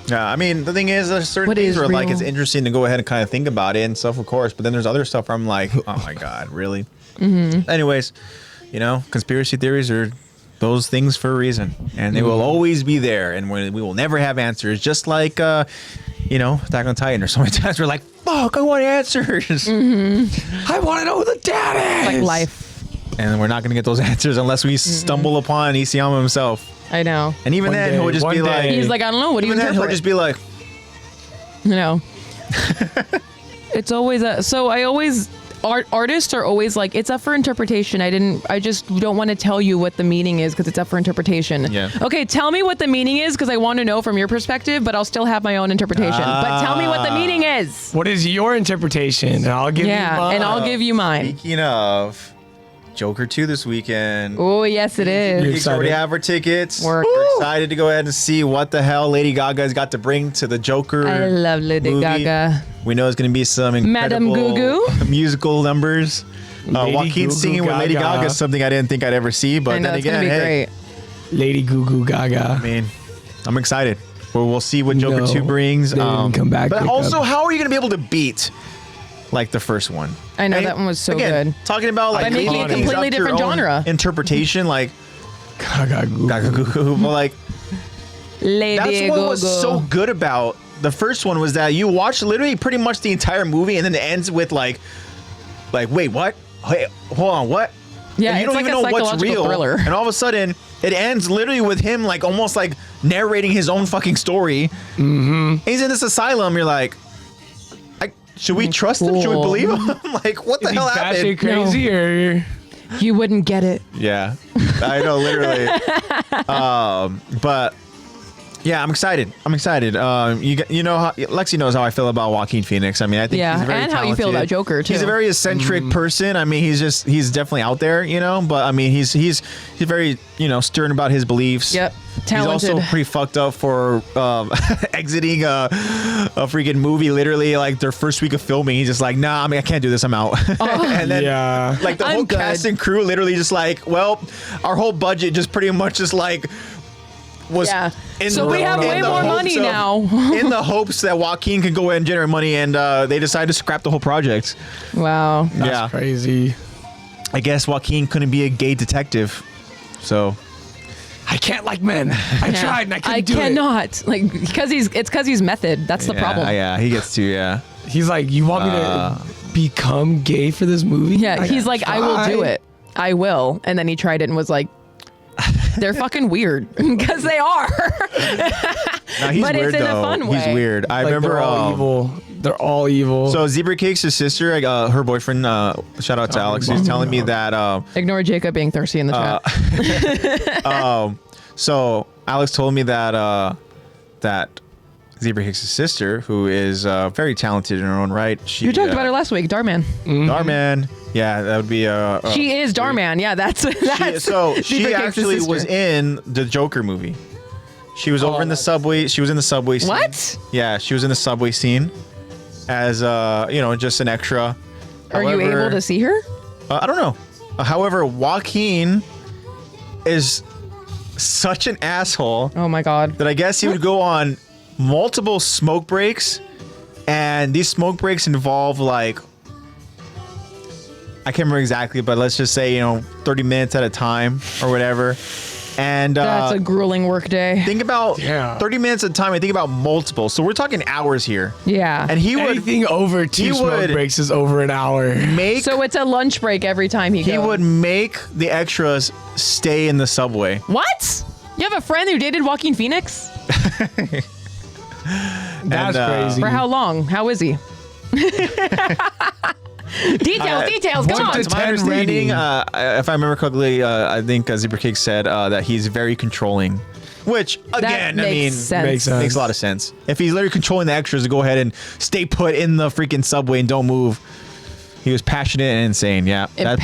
Yeah, I mean, the thing is, there's certain things where like it's interesting to go ahead and kind of think about it and stuff, of course. But then there's other stuff where I'm like, oh my god, really? Anyways. You know, conspiracy theories are those things for a reason, and they will always be there, and we will never have answers. Just like, you know, AttackOnTitan, or so many times we're like, "Fuck, I want answers. I want to know who the dad is." Like life, and we're not gonna get those answers unless we stumble upon Isayama himself. I know. And even then, he'll just be like, he's like, I don't know. What do you interpret? He'll just be like, you know, it's always artists are always like, it's up for interpretation. I just don't want to tell you what the meaning is because it's up for interpretation. Yeah. Okay, tell me what the meaning is because I want to know from your perspective, but I'll still have my own interpretation. But tell me what the meaning is. What is your interpretation? And I'll give you mine. And I'll give you mine. Speaking of Joker 2 this weekend. Oh, yes, it is. We already have our tickets. We're excited to go ahead and see what the hell Lady Gaga's got to bring to the Joker. I love Lady Gaga. We know it's going to be some incredible Madame Gugu musical numbers. Joaquin singing with Lady Gaga is something I didn't think I'd ever see, but then again, hey, Lady Gugu Gaga. I mean, I'm excited. We'll see what Joker 2 brings. They didn't come back. But also, how are you going to be able to beat like the first one? I know, that one was so good. Talking about like making a completely different genre interpretation, like Gaga Gugu, like Lady that's what was so good about the first one was that you watch literally pretty much the entire movie and then it ends with like like, wait, what? Hey, hold on, what? Yeah, and you don't it's even like know a what's psychological real. thriller. And all of a sudden, it ends literally with him like almost like narrating his own fucking story. Mm-hmm. He's in this asylum. You're like, should we trust him? Should we believe him? Like, what the hell happened? Crazy or You wouldn't get it. Yeah, I know, literally. But yeah, I'm excited. You know, how, Lexi knows how I feel about Joaquin Phoenix. I mean, I think he's very and how you feel talented. about Joker too. He's a very eccentric person. I mean, he's definitely out there, you know. But I mean, he's very, you know, stern about his beliefs. Yep, talented. He's also pretty fucked up for exiting a freaking movie literally like their first week of filming. He's just like, nah, I mean, I can't do this. I'm out. And then like the whole cast and crew literally just like, well, our whole budget just pretty much just like was so we have way more money now. In the hopes that Joaquin could go ahead and generate money, and they decided to scrap the whole project. Wow. That's crazy. I guess Joaquin couldn't be a gay detective, so I can't like men. I tried and I couldn't do it. I cannot. Like, because he's method. That's the problem. Yeah, he gets to, He's like, you want me to become gay for this movie? Yeah, he's like, I will do it. I will. And then he tried it and was like, they're fucking weird. Because they are. No, he's but weird, it's in though. a fun way. He's weird. I remember they're all evil. They're all evil. So Zebra Cake's sister, her boyfriend, shout out to Alex, he's telling me that ignore Jacob being thirsty in the chat. So Alex told me that that Zebra Cake's sister, who is very talented in her own right, You talked about her last week, Darman. Darman. Yeah, that would be she is Darman. Yeah, that's she actually was in the Joker movie. She was over in the subway. She was in the subway scene. What? Yeah, she was in the subway scene as you know, just an extra. Are you able to see her? I don't know. However, Joaquin is such an asshole. Oh my god. That I guess he would go on multiple smoke breaks, and these smoke breaks involve like, I can't remember exactly, but let's just say, you know, 30 minutes at a time or whatever. And that's a grueling work day. Think about 30 minutes at a time. I think about multiple. So we're talking hours here. Yeah. And he would anything over 2 smoke breaks is over an hour. So it's a lunch break every time he goes. He would make the extras stay in the subway. What? You have a friend who dated Joaquin Phoenix? That's crazy. For how long? How is he? Details, come on. To my understanding, if I remember correctly, I think Zebra Cake said that he's very controlling. Which, again, I mean, makes a lot of sense. If he's literally controlling the extras to go ahead and stay put in the freaking subway and don't move. He was passionate and insane. Yeah, that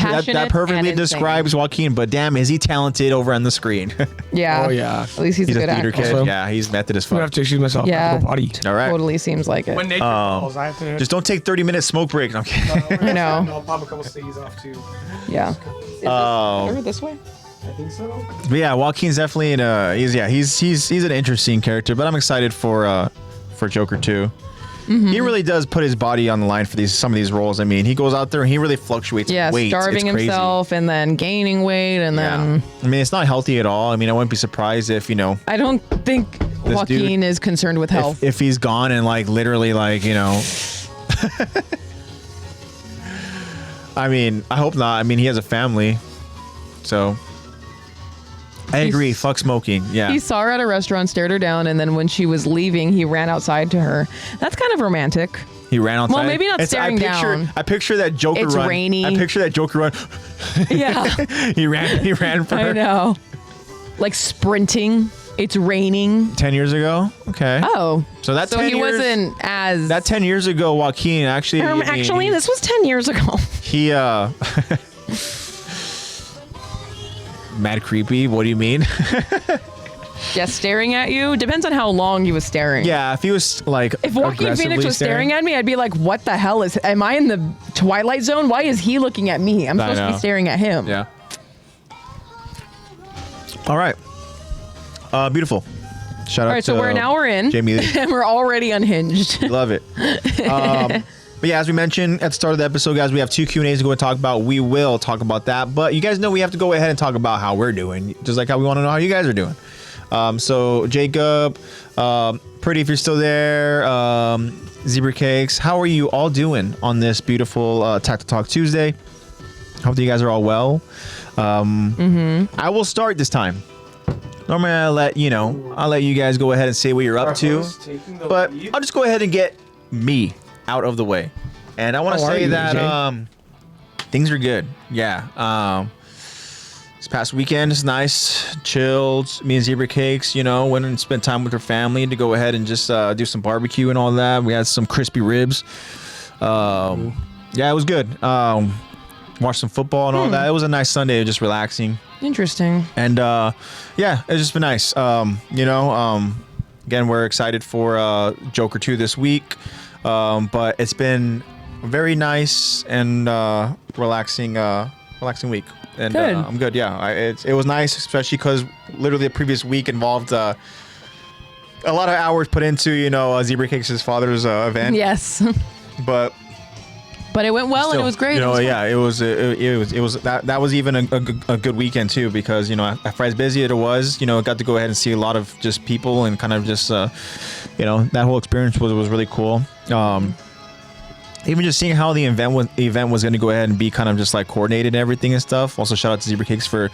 perfectly describes Joaquin. But damn, is he talented over on the screen? Yeah. Oh yeah. At least he's a good theater actor. kid. Also, yeah, he's method as fuck. I have to excuse myself. Yeah. I have to go potty. All right. Totally seems like it. When nature calls, I have to. Just don't take 30-minute smoke break. No, I'm kidding. I know. I'll pop a couple stickies off too. Yeah. Over this way? I think so. But yeah, Joaquin's definitely he's an interesting character. But I'm excited for Joker 2. Mm-hmm. He really does put his body on the line for some of these roles. I mean, he goes out there and he really fluctuates weight. Starving himself and then gaining weight and then. I mean, it's not healthy at all. I mean, I wouldn't be surprised if, you know. I don't think Joaquin is concerned with health. If he's gone and like literally like, you know. I mean, I hope not. I mean, he has a family, so. I agree. Fuck smoking. Yeah. He saw her at a restaurant, stared her down, and then when she was leaving, he ran outside to her. That's kind of romantic. He ran outside. Well, maybe not staring down. I picture that Joker it's run. Rainy. I picture that Joker run. Yeah. He ran for her. I know. Like sprinting. It's raining. 10 years ago. Okay. Oh. So that 10 he years, wasn't as. That 10 years ago, Joaquin actually. Actually, this was 10 years ago. He mad creepy. What do you mean? Yeah, staring at you. Depends on how long he was staring. Yeah, if he was like. If Joaquin Phoenix was staring at me, I'd be like, what the hell am I in the Twilight Zone? Why is he looking at me? I'm supposed to be staring at him. Yeah. All right. Beautiful. Shout out to All right, so we're an hour in. Jamie. And we're already unhinged. Love it. But yeah, as we mentioned at the start of the episode, guys, we have 2 Q&As to go and talk about. We will talk about that. But you guys know we have to go ahead and talk about how we're doing, just like how we want to know how you guys are doing. So Jacob, Pretty, if you're still there, Zebra Cakes. How are you all doing on this beautiful Tactical Talk Tuesday? Hope that you guys are all well. I will start this time. Normally I'll let you guys go ahead and say what you're up to, but I'll just go ahead and get me out of the way. And I want to say that things are good. Yeah. This past weekend is nice, chilled. Me and Zebra Cakes, went and spent time with her family to go ahead and just do some barbecue and all that. We had some crispy ribs. Yeah, it was good. Watched some football and all that. It was a nice Sunday, just relaxing. Interesting. And yeah, it's just been nice. Again, we're excited for Joker 2 this week. But it's been very nice and relaxing week. And I'm good. Yeah, it was nice, especially because literally the previous week involved a lot of hours put into Zebra Cakes' father's event. Yes. But it went well, and it was great. It was that was even a good weekend too, because as far as busy it was, got to go ahead and see a lot of just people and kind of just that whole experience was really cool. Even just seeing how the event was going to go ahead and be kind of just like coordinated and everything and stuff. Also, shout out to Zebra Cakes for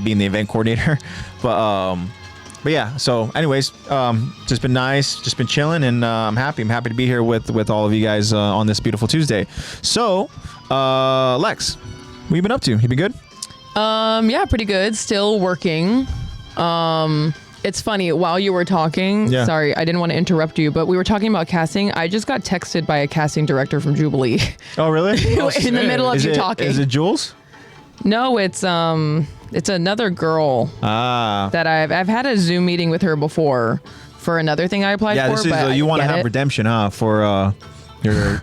being the event coordinator. But yeah, so anyways, just been nice, just been chilling, and I'm happy to be here with all of you guys on this beautiful Tuesday. So, Lex, what you been up to? You been good? Yeah, pretty good. Still working. It's funny, while you were talking, sorry, I didn't want to interrupt you, but we were talking about casting. I just got texted by a casting director from Jubilee. Oh, really? In the middle of you talking. Is it Jules? No, it's another girl that I've had a Zoom meeting with her before for another thing I applied for. Yeah, this is you want to have redemption, for your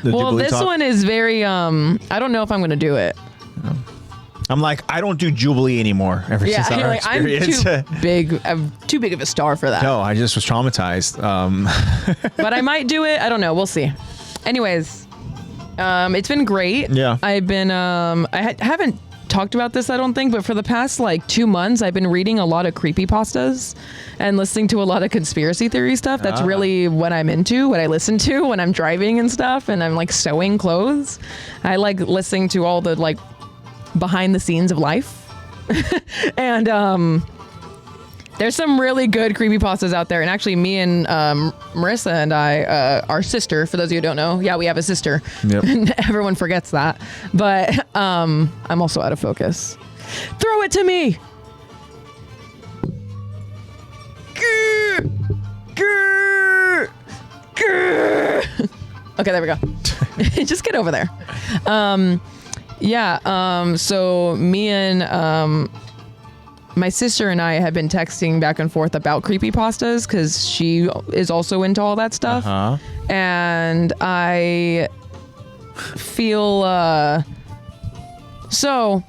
Jubilee this talk? one is very I don't know if I'm going to do it. I'm like, I don't do Jubilee anymore ever since our experience. I'm too big of a star for that. No, I just was traumatized. But I might do it. I don't know. We'll see. Anyways, it's been great. Yeah. I've been I haven't talked about this, I don't think, but for the past 2 months I've been reading a lot of creepypastas and listening to a lot of conspiracy theory stuff. That's really what I'm into, what I listen to when I'm driving and stuff, and I'm sewing clothes. I like listening to all the behind the scenes of life. And there's some really good creepypastas out there. And actually me and Marissa and I, our sister, for those of you who don't know, we have a sister. Yep. Everyone forgets that. But I'm also out of focus. Throw it to me. Okay, there we go. Just get over there. So me and my sister and I have been texting back and forth about creepypastas because she is also into all that stuff. And I feel so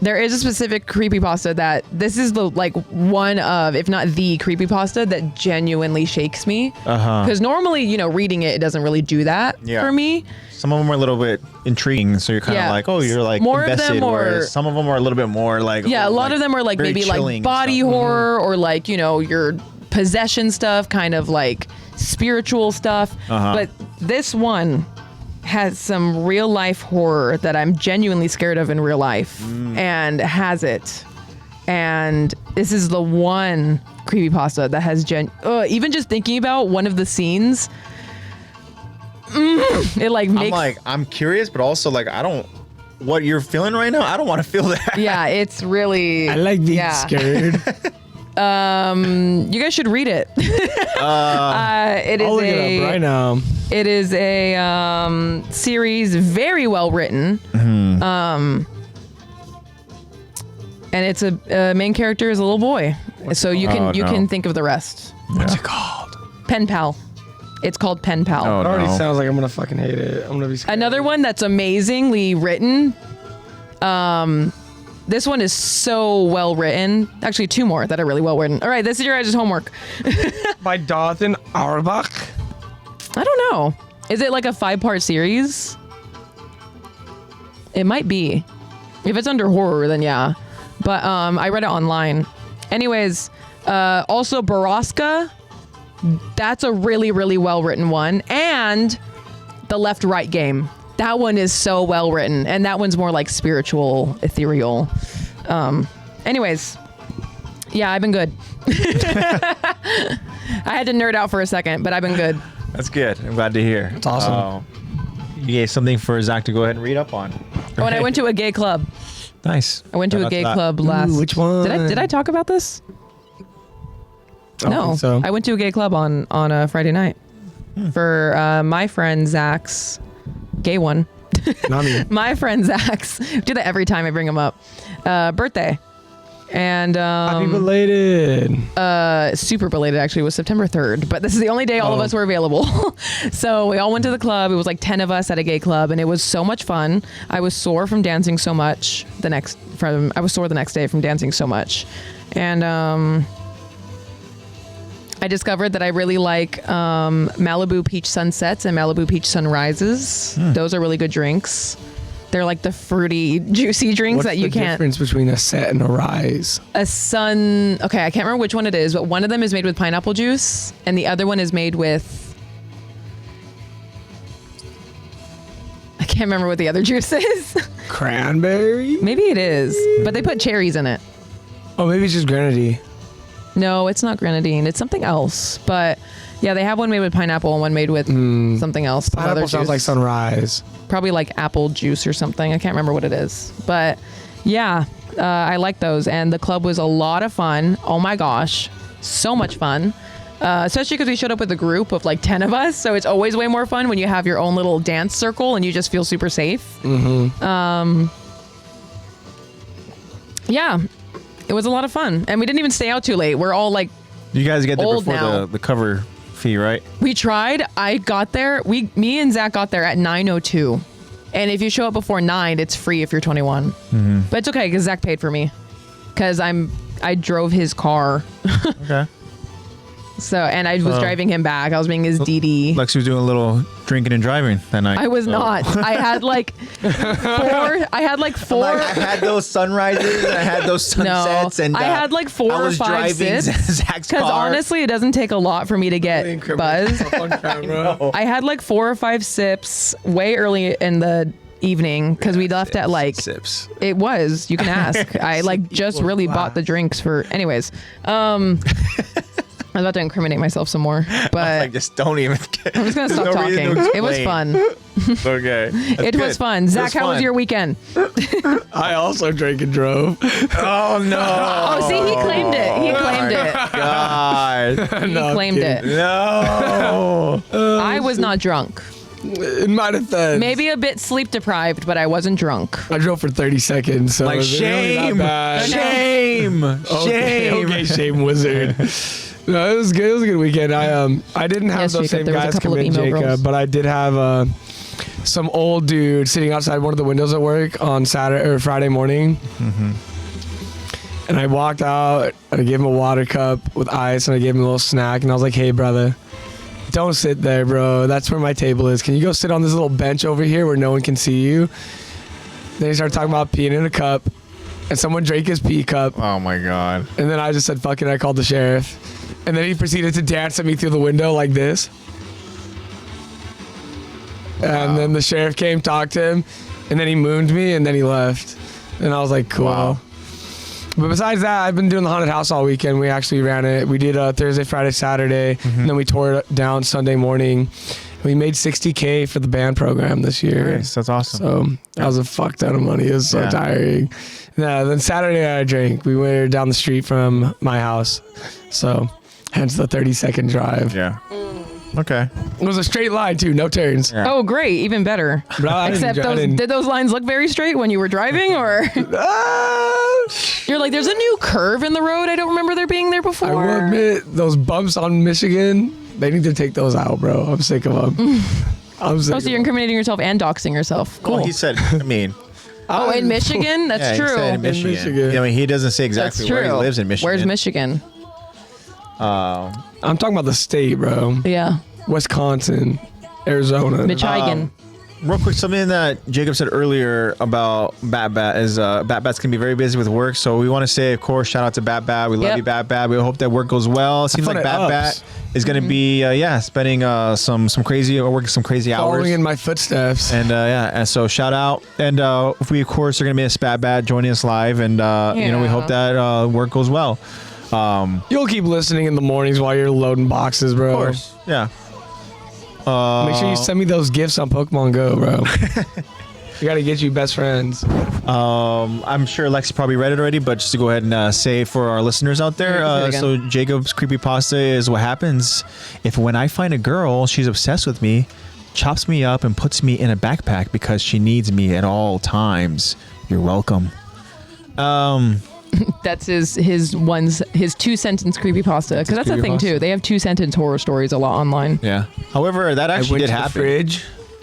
there is a specific creepypasta that this is the one of, if not the creepypasta that genuinely shakes me. Because normally, reading it doesn't really do that for me. Some of them are a little bit intriguing, so you're kind of you're more invested. Some of them are a little bit more a lot of them are maybe body horror or your possession stuff, kind of spiritual stuff. But this one has some real life horror that I'm genuinely scared of in real life, and has it. And this is the one creepypasta that has even just thinking about one of the scenes. It makes I'm curious, but also I don't, what you're feeling right now, I don't want to feel that. Yeah, it's really, I like being scared. You guys should read it. It is I'll look it up right now. It is a series, very well written. And it's a main character is a little boy, so you can think of the rest. What's it called? Pen Pal. It's called Pen Pal. Oh, it already sounds like I'm gonna fucking hate it. I'm gonna be scared. Another one that's amazingly written. This one is so well written. Actually, two more that are really well written. All right, this is your guys' homework. By Jonathan Auerbach. I don't know. Is it a 5-part series? It might be. If it's under horror, then yeah. But I read it online. Anyways, also Baraska. That's a really, really well written one. And the left-right game. That one is so well written, and that one's more like spiritual, ethereal. Anyways, yeah, I've been good. I had to nerd out for a second, but I've been good. That's good. I'm glad to hear. That's awesome. You gave something for Zach to go ahead and read up on. Oh, and I went to a gay club. Nice. I went to a gay club last. Ooh, which one? Did I talk about this? I don't think so. I went to a gay club on a Friday night for my friend Zach's gay one. Not me. My friend Zach's. Do that every time I bring him up. Birthday. And Happy belated. super belated actually. It was September 3rd, but this is the only day all of us were available. So we all went to the club. It was like 10 of us at a gay club, and it was so much fun. I was sore from dancing so much I was sore the next day from dancing so much. And I discovered that I really like Malibu Peach Sunsets and Malibu Peach Sunrises. Those are really good drinks. They're like the fruity, juicy drinks that you can't. What's the difference between a set and a rise? Okay, I can't remember which one it is, but one of them is made with pineapple juice, and the other one is made with. I can't remember what the other juice is. Cranberry? Maybe it is, but they put cherries in it. Oh, maybe it's just grenadine. No, it's not grenadine. It's something else. But yeah, they have one made with pineapple and one made with something else. Pineapple sounds like sunrise. Probably like apple juice or something. I can't remember what it is. But yeah, I like those. And the club was a lot of fun. Oh my gosh. So much fun. Especially because we showed up with a group of like 10 of us. So it's always way more fun when you have your own little dance circle and you just feel super safe. Yeah. It was a lot of fun. And we didn't even stay out too late. We're all like You guys get there old before now. the cover fee, right? We tried. I got there. Me and Zach got there at 9:02. And if you show up before 9, it's free if you're 21. But it's okay because Zach paid for me. Because I drove his car. Okay. So, and I was driving him back. I was being his DD. Lexi was doing a little drinking and driving that night. I was not. I had like four. I had those sunrises and I had those sunsets. And I had like 4 or 5 sips. Zach's car. Because honestly, it doesn't take a lot for me to get buzzed. I had like 4 or 5 sips way early in the evening because we left at like sips. It was. You can ask. I like just really bought the drinks for. Anyways, I was about to incriminate myself some more, but like, just don't even. I'm just gonna stop talking. It was fun. Okay. It was fun. Zach, how was your weekend? I also drank and drove. Oh no! Oh, see, he claimed it. He claimed it. God. He claimed it. No. I was not drunk. In my defense, Maybe a bit sleep deprived, but I wasn't drunk. I drove for 30 seconds. So Like it was really shame. not bad. Shame. Okay, shame wizard. No, it was good. It was a good weekend. I didn't have Yes, those Jacob, same there was a guys couple come of in, emo Jacob, girls. but I did have some old dude sitting outside one of the windows at work on Saturday or Friday morning. And I walked out and I gave him a water cup with ice and I gave him a little snack and I was like, "Hey, brother, don't sit there, bro. That's where my table is. Can you go sit on this little bench over here where no one can see you?" Then he started talking about peeing in a cup, and someone drank his pee cup. Oh my God. And then I just said, "Fuck it," I called the sheriff. And then he proceeded to dance at me through the window like this. And then the sheriff came, talked to him, and then he mooned me, and then he left. And I was like, cool. Wow. But besides that, I've been doing the haunted house all weekend. We actually ran it. We did Thursday, Friday, Saturday, and then we tore it down Sunday morning. We made $60K for the band program this year. Nice. That's awesome. So that was a fuck ton of money. It was so tiring. Then Saturday night I drank. We were down the street from my house. So hence the 30-second drive. Yeah. Okay. It was a straight line too, no turns. Yeah. Oh, great. Even better. But I Except did those lines look very straight when you were driving, or you're like, there's a new curve in the road. I don't remember there being there before. I will admit, those bumps on Michigan, they need to take those out, bro. I'm sick of them. I'm sick. Oh, so you're incriminating yourself and doxing yourself. Cool. Well, he said, I mean. Oh, in Michigan? That's Yeah, he true. said in Michigan. Yeah, I mean, he doesn't say exactly That's true. where he lives in Michigan. Where's Michigan? I'm talking about the state, bro. Yeah. Wisconsin, Arizona. Michigan. real quick, something that Jacob said earlier about Bat is Bat's gonna be very busy with work. So we want to say, of course, shout out to Bat. We love you, Bat. We hope that work goes well. It seems like Bat is gonna be spending some crazy or working some crazy hours, following in my footsteps. And and so shout out. And we of course are gonna miss Bat joining us live, and we hope that work goes well. You'll keep listening in the mornings while you're loading boxes, bro. Of course, yeah. Make sure you send me those gifts on Pokemon Go, bro. We gotta get you best friends. I'm sure Lexi probably read it already, but just to go ahead and say for our listeners out there, so Jacob's creepypasta is what happens if when I find a girl, she's obsessed with me, chops me up and puts me in a backpack because she needs me at all times. You're welcome. That's his 2-sentence creepypasta, because that's the thing too. They have 2-sentence horror stories a lot online. Yeah. However, that actually did happen. Fridge.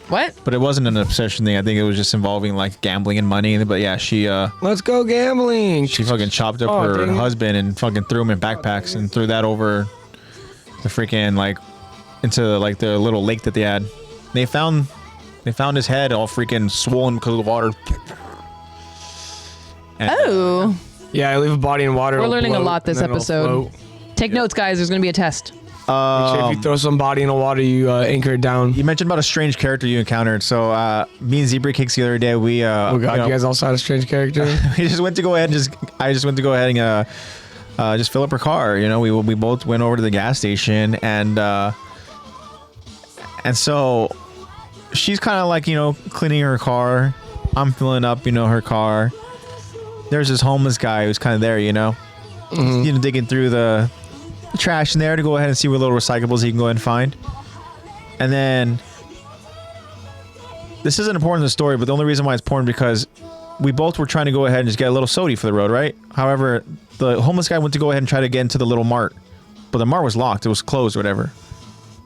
What? But it wasn't an obsession thing. I think it was just involving like gambling and money. But yeah, she let's go gambling. She fucking chopped up her husband and fucking threw him in backpacks and threw that over the freaking like into like the little lake that they had. They found his head all freaking swollen because of the water. And, yeah, I leave a body in water. We're learning a lot this episode. Take notes, guys. There's going to be a test. Make sure if you throw some body in the water, you anchor it down. You mentioned about a strange character you encountered. So me and Zebra Cakes the other day, we oh god, you guys also had a strange character. We just went to go ahead and I just went to go ahead and just fill up her car. You know, we both went over to the gas station and so she's kind of like, you know, cleaning her car. I'm filling up, you know, her car. There's this homeless guy who's kind of there, you know, you know, digging through the trash in there to go ahead and see what little recyclables he can go ahead and find. And then this isn't important to the story, but the only reason why it's important because we both were trying to go ahead and just get a little soda for the road, right? However, the homeless guy went to go ahead and try to get into the little mart, but the mart was locked. It was closed or whatever.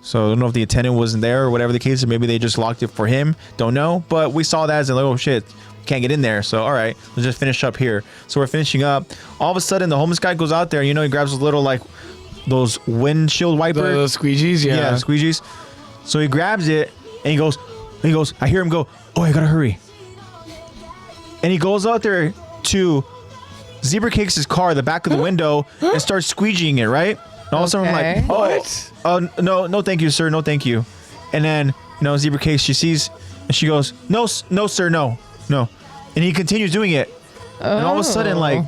So I don't know if the attendant wasn't there or whatever the case is. Maybe they just locked it for him. Don't know. But we saw that as like, oh shit, can't get in there. So all right, let's just finish up here. So we're finishing up. All of a sudden, the homeless guy goes out there. You know, he grabs a little like those windshield wiper, the squeegees, yeah, squeegees. So he grabs it and he goes. I hear him go, oh, I gotta hurry. And he goes out there to Zebra Cakes' car, the back of the window, and starts squeegeeing it, right? And all of a sudden, I'm like, what? No, thank you, sir. No, thank you. And then, you know, Zebra Cakes, she sees, and she goes, no, sir, no. And he continues doing it. And all of a sudden, like,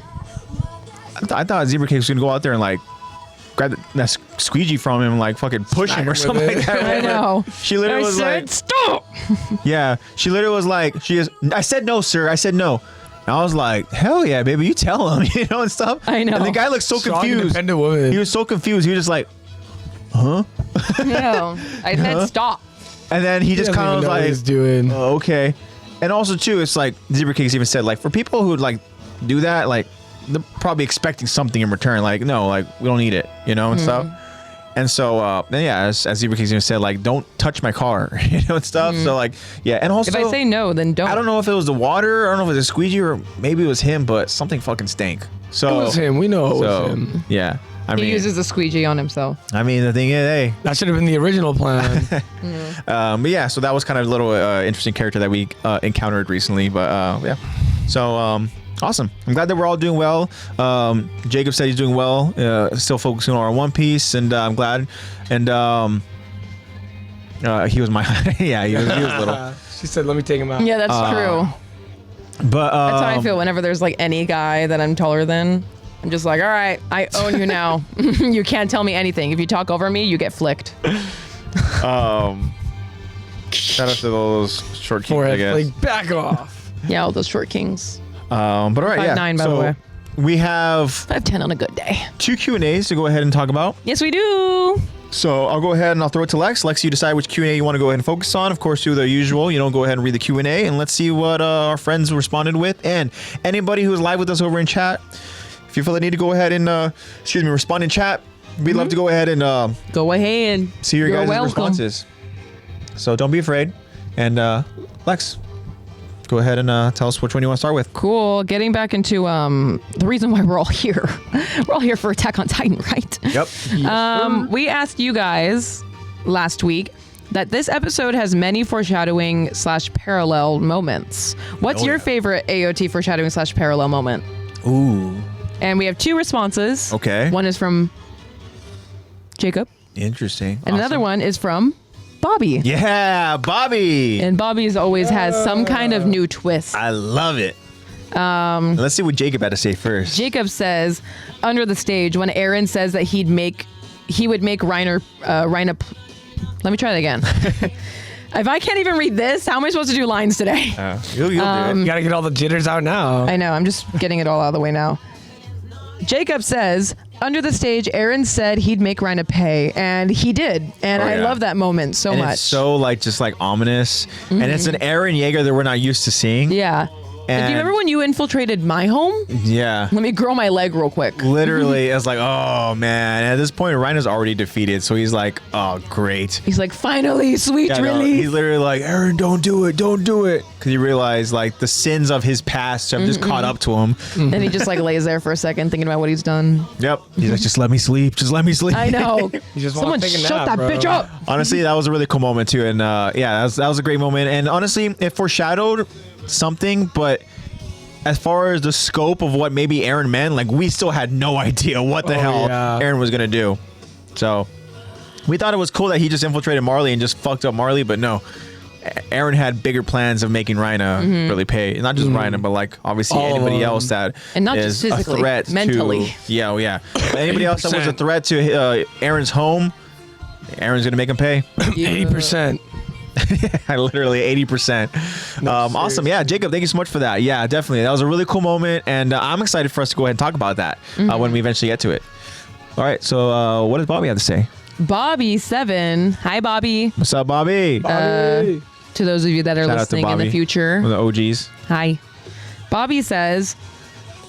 I thought Zebra Cakes was going to go out there and, like, grab that squeegee from him and, like, fucking push him or something like that. I know. She literally was like, stop. Yeah. She literally was like, I said no, sir. I said no. And I was like, hell yeah, baby, you tell him, you know, and stuff. I know. And the guy looked so confused. Independent woman. He was so confused. He was just like, huh? No. I said stop. And then he just kind of was like, he's doing. Oh, okay. And also, too, it's like, Zebra Cakes even said, like, for people who would, like, do that, like, they're probably expecting something in return. Like, no, like, we don't need it, you know, and stuff. And so, then yeah, as Zebra Cakes even said, like, don't touch my car, you know, and stuff. So, like, yeah. And also, if I say no, then don't. I don't know if it was the water, I don't know if it was a squeegee, or maybe it was him, but something fucking stank. So it was him. We know it was him. Yeah. He uses a squeegee on himself. I mean, the thing is, hey. That should have been the original plan. But yeah, so that was kind of a little interesting character that we encountered recently. But yeah. So, awesome. I'm glad that we're all doing well. Jacob said he's doing well. Still focusing on our One Piece, and I'm glad. And he was my yeah, he was little. She said, "Let me take him out." Yeah, that's true. But that's how I feel whenever there's like any guy that I'm taller than. I'm just like, all right, I own you now. You can't tell me anything. If you talk over me, you get flicked. Shout out to those short kings, I guess. Like, back off. Yeah, all those short kings. But all right, 5'9", by the way. We have 5'10" on a good day. 2 Q&As to go ahead and talk about. Yes, we do. So I'll go ahead and I'll throw it to Lex. Lex, you decide which Q&A you want to go ahead and focus on. Of course, do the usual. You don't go ahead and read the Q&A, and let's see what our friends responded with. And anybody who's live with us over in chat, if you feel the need to go ahead and respond in chat, we'd love to go ahead and go ahead. See your guys' responses. So don't be afraid. And Lex, go ahead and tell us which one you want to start with. Cool. Getting back into the reason why we're all here. We're all here for Attack on Titan, right? Yep. We asked you guys last week that this episode has many foreshadowing / parallel moments. What's your favorite AOT foreshadowing / parallel moment? Ooh. And we have 2 responses. Okay. One is from Jacob. Interesting. And another one is from Bobby. Yeah, Bobby. And Bobby's always has some kind of new twist. I love it. Let's see what Jacob had to say first. Jacob says, under the stage, when Aaron says that he would make Reiner. Let me try that again. If I can't even read this, how am I supposed to do lines today? You'll do it. You gotta get all the jitters out now. I know. I'm just getting it all out of the way now. Jacob says, under the stage, Aaron said he'd make Reiner pay, and he did. And I love that moment so much. It's so just ominous, and it's an Aaron Yeager that we're not used to seeing. Yeah. And do you remember when you infiltrated my home? Yeah. Let me grow my leg real quick. Literally, it's like, oh man. And at this point, Reiner's already defeated, so he's like, oh great. He's like, finally, sweet relief. He's literally like, Aaron, don't do it, because he realized the sins of his past have just caught up to him. And he just lays there for a second thinking about what he's done. Yep. He's like, just let me sleep. I know. You just Someone shut that bitch up. Honestly, that was a really cool moment too, and that was a great moment. And honestly, it foreshadowed something, but as far as the scope of what maybe Aaron meant, we still had no idea what the hell Aaron was gonna do. So we thought it was cool that he just infiltrated Marley and just fucked up Marley, but no. Aaron had bigger plans of making Reiner really pay. Not just Reiner, but obviously anybody else that and not is just physically, a threat mentally. Anybody else that was a threat to Aaron's home, Aaron's gonna make him pay. 80%. Literally 80%. Awesome. Yeah, Jacob, thank you so much for that. Yeah, definitely. That was a really cool moment, and I'm excited for us to go ahead and talk about that when we eventually get to it. All right, so what does Bobby have to say? Bobby7. Hi, Bobby. What's up, Bobby? To those of you that are listening in the future. The OGs. Hi. Bobby says,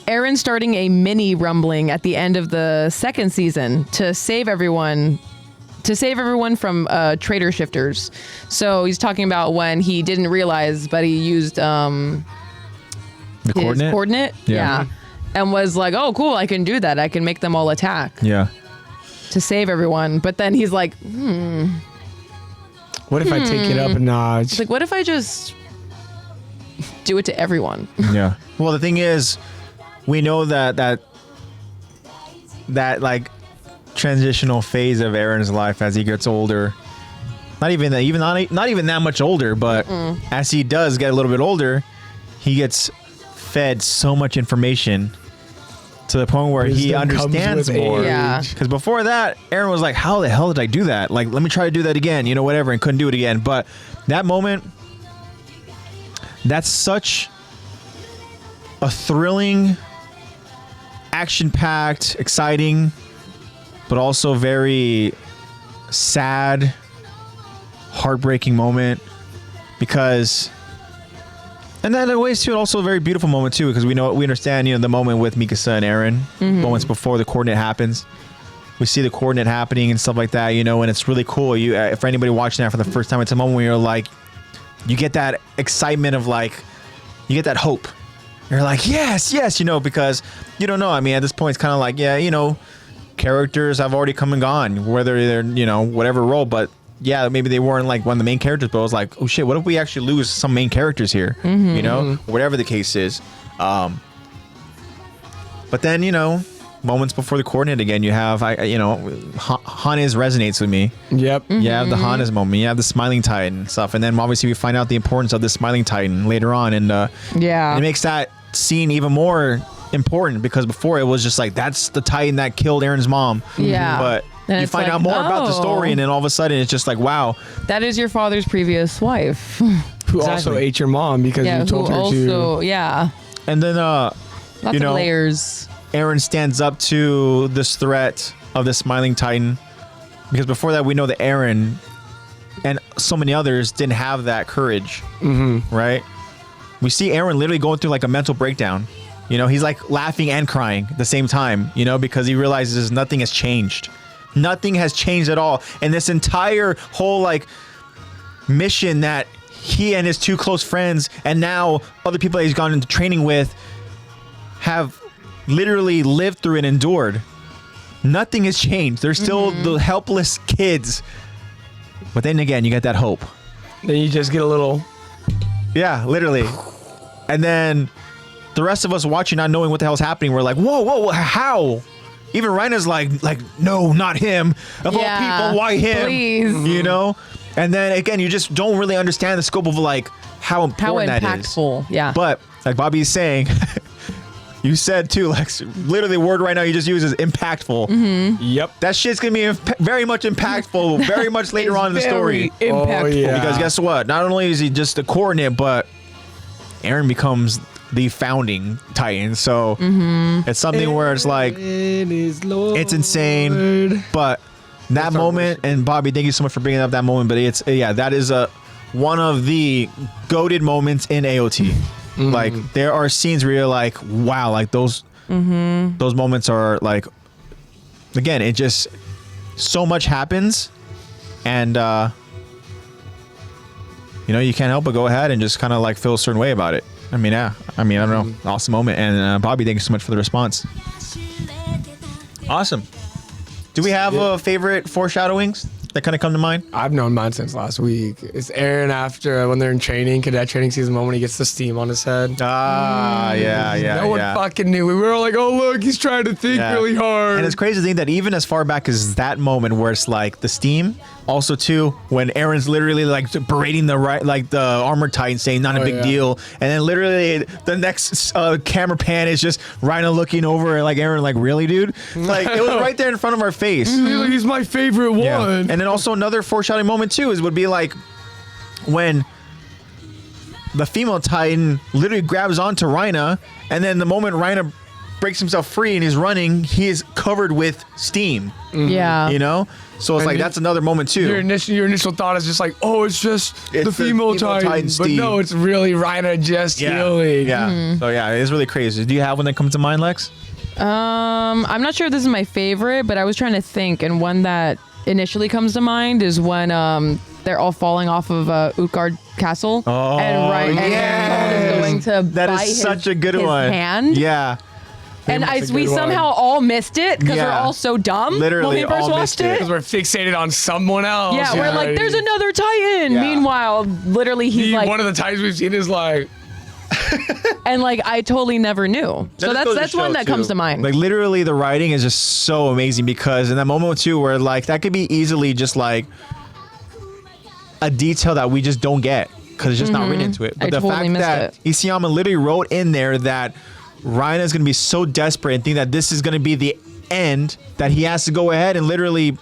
Aaron starting a mini rumbling at the end of the 2nd season to save everyone from traitor shifters. So he's talking about when he didn't realize, but he used the his coordinate. Yeah. And was like, oh, cool, I can do that. I can make them all attack. Yeah. To save everyone. But then he's like, What if I take it up a notch? It's like, what if I just do it to everyone? Yeah. Well, the thing is, we know that transitional phase of Aaron's life as he gets older. Not even that much older, but as he does get a little bit older, he gets fed so much information to the point where he understands more. Yeah. Because before that, Aaron was like, how the hell did I do that? Let me try to do that again, whatever, and couldn't do it again. But that moment, that's such a thrilling, action-packed, exciting, but also very sad, heartbreaking moment, because, and then in ways too, also a very beautiful moment too, because we understand the moment with Mikasa and Aaron, moments before the coordinate happens. We see the coordinate happening and stuff like that, and it's really cool. For anybody watching that for the first time, it's a moment where you're you get that excitement of you get that hope. You're like, yes, because you don't know. I mean, at this point, it's kind of characters have already come and gone, whether they're whatever role, but maybe they weren't one of the main characters, but it was like, oh shit, what if we actually lose some main characters here, whatever the case is. But then moments before the coordinate again, you have Hannes resonates with me. Yep. You have the Hannes moment, you have the Smiling Titan stuff, and then obviously we find out the importance of the Smiling Titan later on, and it makes that scene even more important, because before it was just that's the Titan that killed Aaron's mom. Yeah. But you find out more about the story, and then all of a sudden it's just wow. That is your father's previous wife. Who also ate your mom because you told her to. Yeah. And then lots of layers. Aaron stands up to this threat of the Smiling Titan, because before that we know that Aaron and so many others didn't have that courage. Right? We see Aaron literally going through a mental breakdown. He's laughing and crying at the same time, because he realizes nothing has changed. Nothing has changed at all. And this entire whole mission that he and his 2 close friends and now other people that he's gone into training with have literally lived through and endured. Nothing has changed. They're still the helpless kids But then again, you get that hope. Then you just get a little. Yeah, literally. And then the rest of us watching, not knowing what the hell's happening, we're like, whoa, how? Even Reina's like, no, not him. Of all people, why him? Please. You know? And then again, you just don't really understand the scope of like how important that is. How impactful, yeah. But like Bobby's saying, you said too, like literally the word right now you just use is impactful. Mm-hmm. Yep. That shit's gonna be very much impactful, very much later on in the story. Impactful. Oh, yeah. Because guess what? Not only is he just the coordinate, but Eren becomes the founding Titan. So it's something where it's like it's insane. But that moment, and Bobby, thank you so much for bringing up that moment. But it's that is one of the goated moments in AOT. Like there are scenes where you're like, wow, like those moments are like, again, it just so much happens, and you can't help but go ahead and just kind of like feel a certain way about it. I don't know, awesome moment. And Bobby, thank you so much for the response. Awesome. Do we have favorite foreshadowings that kind of come to mind? I've known mine since last week. It's Eren after when they're in training, cadet training season 1, when he gets the steam on his head. Yeah. No one fucking knew. We were all like, oh, look, he's trying to think really hard. And it's crazy to think that even as far back as that moment where it's like the steam, also too, when Eren's literally like berating the armored Titan, saying not a big deal. And then literally the next camera pan is just Reina looking over and like Eren, like, really, dude? Like it was right there in front of our face. He's my favorite one. Yeah. And then also another foreshadowing moment too would be like when the female Titan literally grabs onto Reina, and then the moment Reina breaks himself free and he's running, he is covered with steam. Yeah. You know? So it's like that's another moment too. Your initial thought is just like, oh, it's just the female Titan. But steam. no, it's really Reina just healing. Yeah. So yeah, it's really crazy. Do you have one that comes to mind, Lex? I'm not sure if this is my favorite, but I was trying to think, and one that initially comes to mind is when they're all falling off of Utgard Castle. Oh, and Eren is going to bite such a good his one. hand. Yeah. And we somehow all missed it because we're all so dumb. Literally, when we first all watched missed it. Because we're fixated on someone else. Yeah, we're like, there's another Titan. Yeah. Meanwhile, literally, he's like, one of the Titans we've seen is like, and like I totally never knew. So that's one that comes to mind. Like literally, the writing is just so amazing because in that moment too, where like that could be easily just like a detail that we just don't get because it's just not written into it. But the fact that Isayama literally wrote in there that Reina is going to be so desperate and think that this is going to be the end that he has to go ahead and literally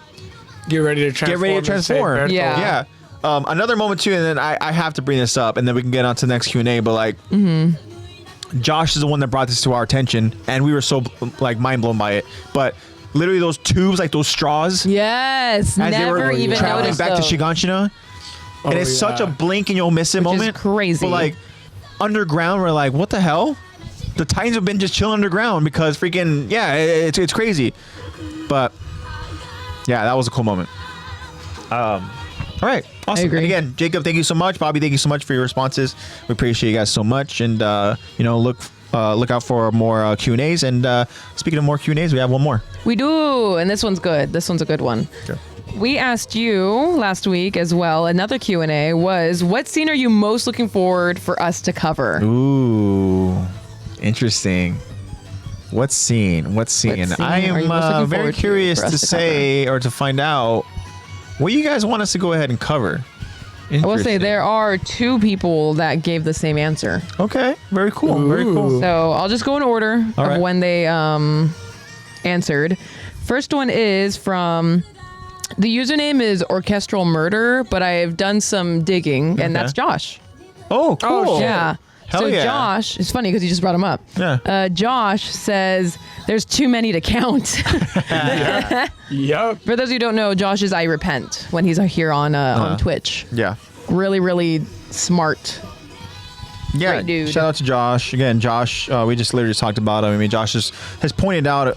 get ready to transform. Yeah. Another moment too, and then I have to bring this up, and then we can get on to the next Q&A. But like, Josh is the one that brought this to our attention, and we were so like mind blown by it. But literally, those tubes, like those straws. Yes, as never they were even traveling noticed back to Shiganshina, and it's such a blink and you'll miss it moment. Is crazy. But like underground, we're like, what the hell? The Titans have been just chilling underground because freaking it's crazy. But yeah, that was a cool moment. All right, awesome. And again, Jacob, thank you so much. Bobby, thank you so much for your responses. We appreciate you guys so much, and look out for more Q&As. And speaking of more Q&As, we have one more. We do, and this one's good. This one's a good one. Sure. We asked you last week as well. Another Q&A was, what scene are you most looking forward for us to cover? Ooh. Interesting. What scene? I am very curious to say or to find out what you guys want us to go ahead and cover. I will say there are 2 people that gave the same answer. Okay. Very cool. Ooh. Very cool. So I'll just go in order of when they answered. First one is from, the username is Orchestral Murder, but I've done some digging, and that's Josh. Oh, cool. Oh, yeah. Hell yeah. Josh, it's funny because you just brought him up. Yeah. Josh says there's too many to count. Yep. For those who don't know, Josh is I Repent when he's here on Twitch. Yeah. Really, really smart. Yeah. Great dude. Shout out to Josh. Again, Josh, we just literally talked about him. I mean, Josh has pointed out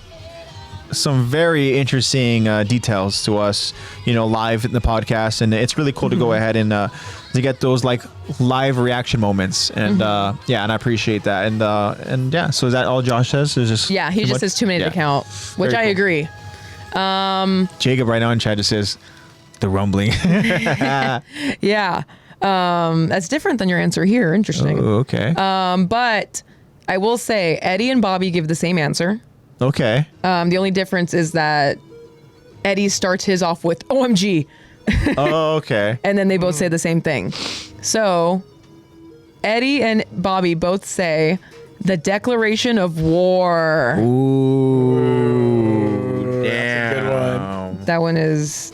some very interesting details to us, live in the podcast, and it's really cool to go ahead and to get those like live reaction moments, and and I appreciate that, and yeah. So is that all Josh says? Is just he just says too many to count, which I agree. Jacob right now in chat just says, The rumbling. Yeah. That's different than your answer here. Interesting. Oh, okay. But I will say Eddie and Bobby give the same answer. Okay. The only difference is that Eddie starts his off with OMG. Oh, okay. And then they both say the same thing. So Eddie and Bobby both say the declaration of war. Ooh. Damn. That's a good one.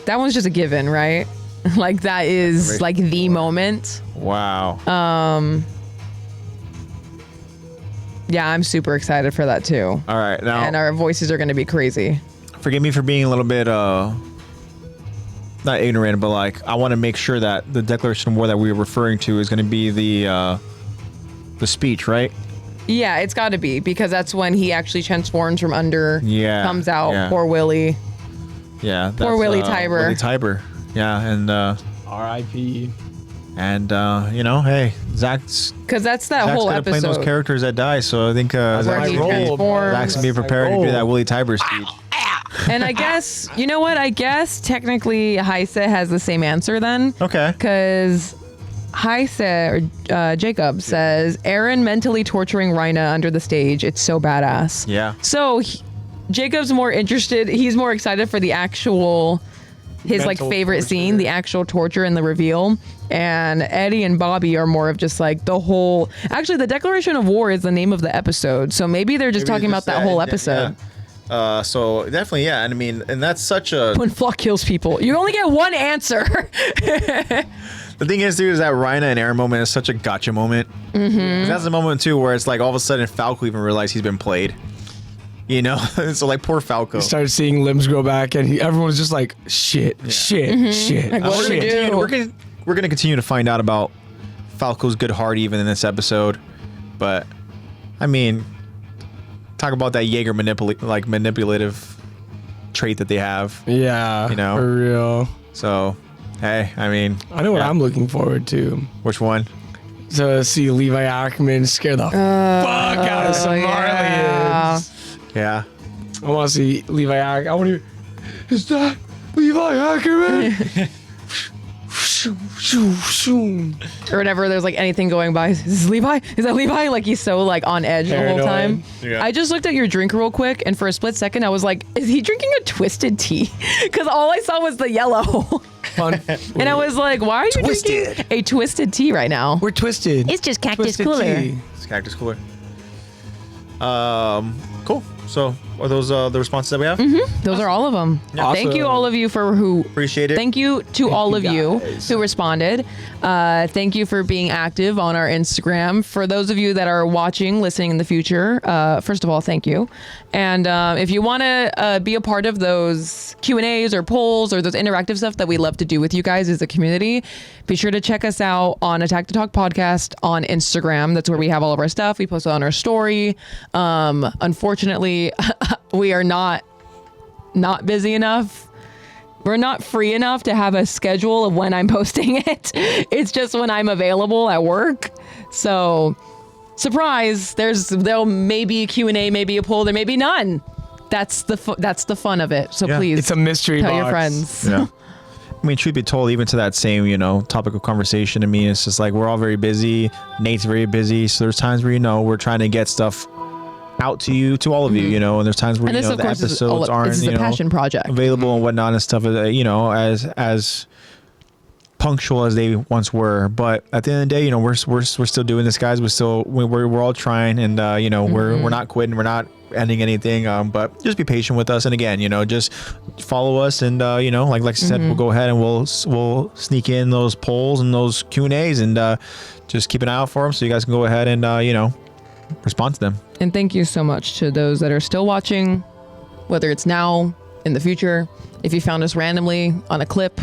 That one's just a given, right? Like that is like the moment. Wow. Yeah, I'm super excited for that too. All right. Now, And our voices are going to be crazy. forgive me for being a little bit not ignorant, but like I want to make sure that the declaration of war that we were referring to is going to be the speech, right? Yeah, it's got to be because that's when he actually transforms from under. Yeah, Comes out. yeah. Poor Willie. Yeah. Poor Willie Tiber. Willie Tiber. Yeah, and R.I.P. and you know, hey, Zach's Because that's that whole gonna play episode. those characters that die, so I think where Zach's he gonna transforms. be prepared to do that Willie Tiber speech. And I guess, you know what? I guess technically Heise has the same answer then. Okay. Because Heise, or Jacob, says, Aaron mentally torturing Rhina under the stage. It's so badass. Yeah. So Jacob's more interested. He's more excited for the actual, his like Mental favorite torture. scene, the actual torture and the reveal. And Eddie and Bobby are more of just like the whole. Actually, the Declaration of War is the name of the episode. So maybe they're just talking about that whole episode. Yeah. So definitely, yeah. And I mean, and that's such a. When Flock kills people, you only get one answer. The thing is, dude, is that Rhina and Aaron moment is such a gotcha moment. Mm-hmm. That's the moment too where it's like all of a sudden Falco even realized he's been played. You know, so like poor Falco. He started seeing limbs grow back, and everyone was just like, shit. Like, what do we do? We're gonna continue to find out about Falco's good heart even in this episode, but I mean, talk about that Jaeger manipulative trait that they have. Yeah, You know? for real. So, hey, I mean, I know what yeah. I'm looking forward to. Which one? To see Levi Ackerman scare the fuck out of some yeah. aliens. Yeah. I want to see Levi Ackerman. I want to hear, is that Levi Ackerman? Or whenever there's like anything going by, is this Levi? Is that Levi? Like he's so like on edge the whole Paranoid. time. Yeah. I just looked at your drink real quick, and for a split second, I was like, is he drinking a twisted tea? Because all I saw was the yellow. Fun. And I was like, why are you drinking a twisted tea right now? We're twisted. It's just Cactus Twisted Cooler. tea. It's Cactus Cooler. Cool. So, are those the responses that we have? Those are all of them. Awesome. Thank you all of you for who. Appreciate it. Thank you to all of you guys. who responded. Thank you for being active on our Instagram. For those of you that are watching, listening in the future, first of all, thank you. And if you want to be a part of those Q&As or polls or those interactive stuff that we love to do with you guys as a community, be sure to check us out on Attack to Talk podcast on Instagram. That's where we have all of our stuff. We post it on our story. Unfortunately, we are not busy enough. We're not free enough to have a schedule of when I'm posting it. It's just when I'm available at work. So, surprise, there'll maybe a Q&A, maybe a poll, there may be none. That's the fun of it. So Yeah. please It's a mystery tell box. your friends. Yeah. I mean, truth be told, even to that same, topic of conversation, I mean, it's just like we're all very busy. Nate's very busy. So there's times where, we're trying to get stuff out to you, to all of you, and there's times where, And this, the of course, episodes aren't, this is a passion project. available and whatnot and stuff, as punctual as they once were. But at the end of the day, we're still doing this, guys. We're all trying, and we're not quitting. We're not ending anything. But just be patient with us. And again, just follow us, and like I said, we'll go ahead and we'll sneak in those polls and those Q&As, and just keep an eye out for them, so you guys can go ahead and respond to them. And thank you so much to those that are still watching, whether it's now, in the future. If you found us randomly on a clip,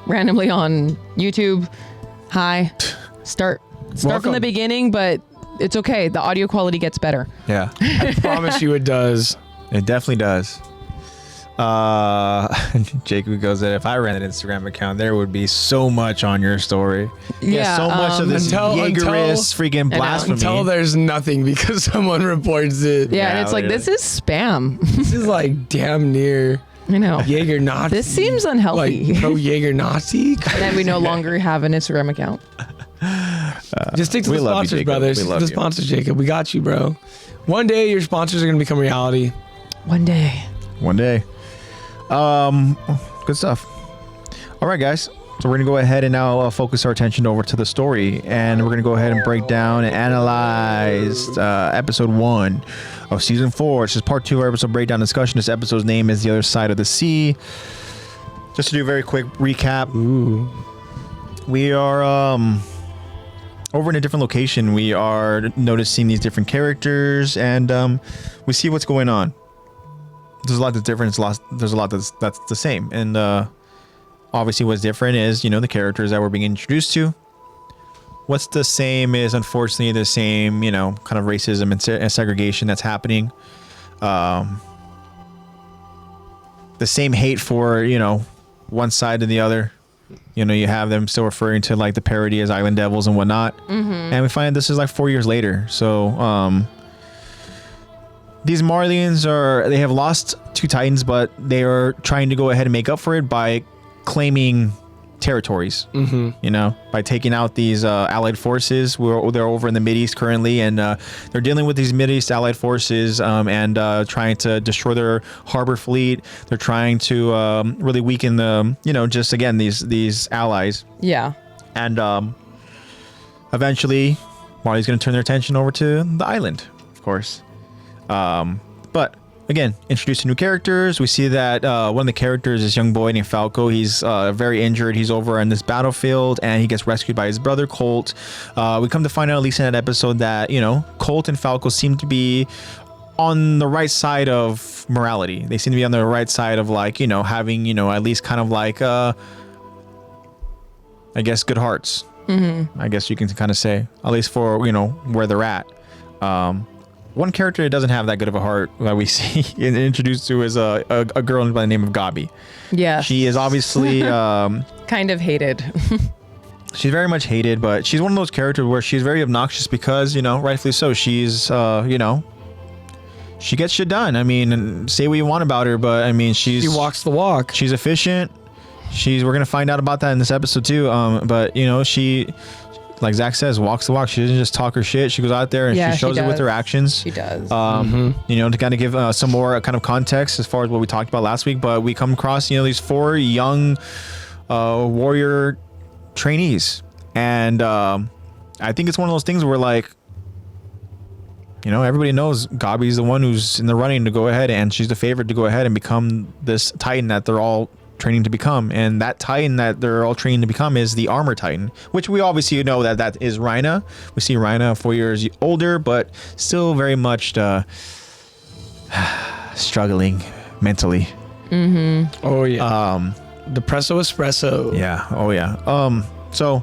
randomly on YouTube, hi. Start from Welcome. the beginning, but it's okay. The audio quality gets better. Yeah, I promise you it does. it definitely does. Jacob goes that if I ran an Instagram account, there would be so much on your story. Yeah, so much of this until- Jaegerist freaking know. blasphemy. Until there's nothing because someone reports it. Yeah, Yeah, and it's like, literally. this is spam. This is like damn near. I know. Jaeger Nazi. This seems unhealthy. Like pro Jaeger Nazi. And then we no longer have an Instagram account. Just stick to the sponsors, brothers. Stick to the sponsors, Jacob. We got you, bro. One day your sponsors are gonna become reality. One day. Good stuff. All right, guys. So we're gonna go ahead and now focus our attention over to the story, and we're gonna go ahead and break down and analyze episode 1 of season 4. It's just part 2 of our episode breakdown discussion. This episode's name is The Other Side of the Sea. Just to do a very quick recap. Ooh. We are over in a different location. We are noticing these different characters, and we see what's going on. There's a lot that's different. There's a lot that's the same, and obviously what's different is, the characters that we're being introduced to. What's the same is unfortunately the same, kind of racism and segregation that's happening. The same hate for, one side and the other. You have them still referring to like the parody as Island Devils and whatnot. And we find this is like 4 years later. So these Marlians they have lost 2 Titans, but they are trying to go ahead and make up for it by claiming territories, by taking out these allied forces. They're over in the Mideast currently, and they're dealing with these Mideast allied forces and trying to destroy their harbor fleet. They're trying to really weaken the, just again, these allies. Yeah. And eventually, Marley's going to turn their attention over to the island, of course. But again, introducing new characters. We see that one of the characters is young boy named Falco. He's very injured. He's over on this battlefield, and he gets rescued by his brother Colt. We come to find out, at least in that episode, that Colt and Falco seem to be on the right side of morality. They seem to be on the right side of having at least kind of like I guess good hearts. I guess you can kind of say, at least for where they're at. One character that doesn't have that good of a heart that we see introduced to is a girl by the name of Gabi. Yeah. She is obviously kind of hated. She's very much hated, but she's one of those characters where she's very obnoxious because, rightfully so. She's, she gets shit done. I mean, say what you want about her, but I mean, she walks the walk. She's efficient. We're going to find out about that in this episode too. But she, like Zach says, walks the walk. She doesn't just talk her shit. She goes out there and she shows it with her actions. She does. To kind of give some more kind of context as far as what we talked about last week. But we come across, these 4 young warrior trainees. And I think it's one of those things where everybody knows Gabi's the one who's in the running to go ahead, and she's the favorite to go ahead and become this Titan that they're all training to become. And that Titan that they're all training to become is the Armor Titan, which we obviously know that is Rhaina. We see Rhaina 4 years older, but still very much struggling mentally. Oh yeah. Depresso espresso. Yeah. Oh yeah. So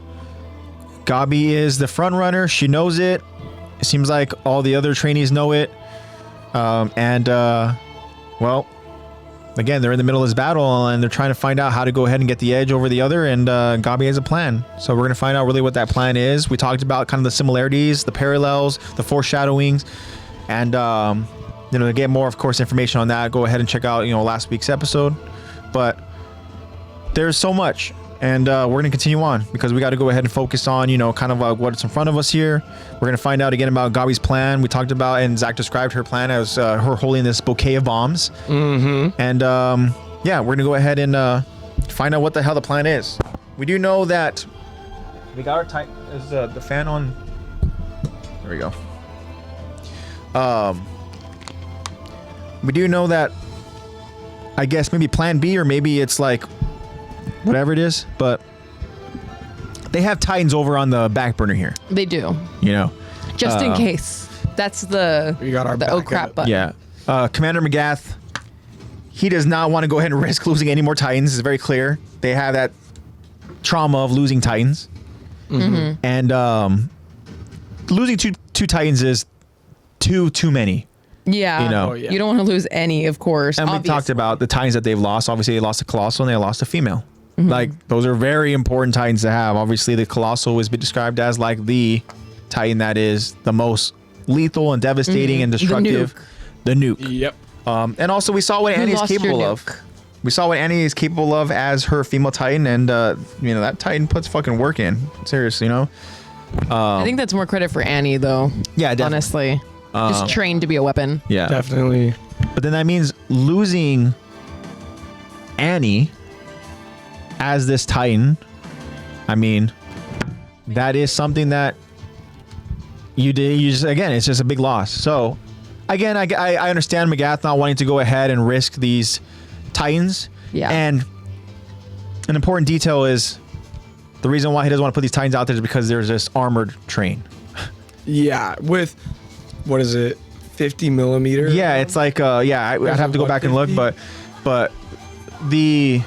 Gabi is the front runner. She knows it. It seems like all the other trainees know it. Again, they're in the middle of this battle, and they're trying to find out how to go ahead and get the edge over the other, and Gabi has a plan. So we're going to find out really what that plan is. We talked about kind of the similarities, the parallels, the foreshadowings, and to get more, of course, information on that, go ahead and check out, last week's episode. But there's so much, and we're going to continue on because we got to go ahead and focus on, kind of what's in front of us here. We're going to find out again about Gabi's plan. We talked about, and Zach described her plan as her holding this bouquet of bombs. And we're going to go ahead and find out what the hell the plan is. We do know that we got our tight. Is the fan on? There we go. We do know that, I guess maybe plan B, or maybe it's like whatever it is, but they have Titans over on the back burner here. They do. Just in case. That's we got our the oh crap button. Yeah. Commander McGath, he does not want to go ahead and risk losing any more Titans. It's very clear. They have that trauma of losing Titans. And losing two Titans is too many. Yeah. You don't want to lose any, of course. And obviously. we talked about the Titans that they've lost. Obviously, they lost a Colossal and they lost a female. Those are very important Titans to have. Obviously, the Colossal has been described as like the Titan that is the most lethal and devastating and destructive. The nuke. Yep. And also we saw what Annie's capable of. We saw what Annie is capable of as her female Titan, and that Titan puts fucking work in. Seriously, I think that's more credit for Annie, though. Yeah, definitely. Honestly, just trained to be a weapon. Yeah, definitely. But then that means losing Annie as this Titan. I mean, that is something that you did. You just, again, it's just a big loss. So, again, I understand Magath not wanting to go ahead and risk these Titans. Yeah. And an important detail is the reason why he doesn't want to put these Titans out there is because there's this armored train. Yeah, with what is it, 50 millimeter? Yeah, it's like I'd have to go back and look, but the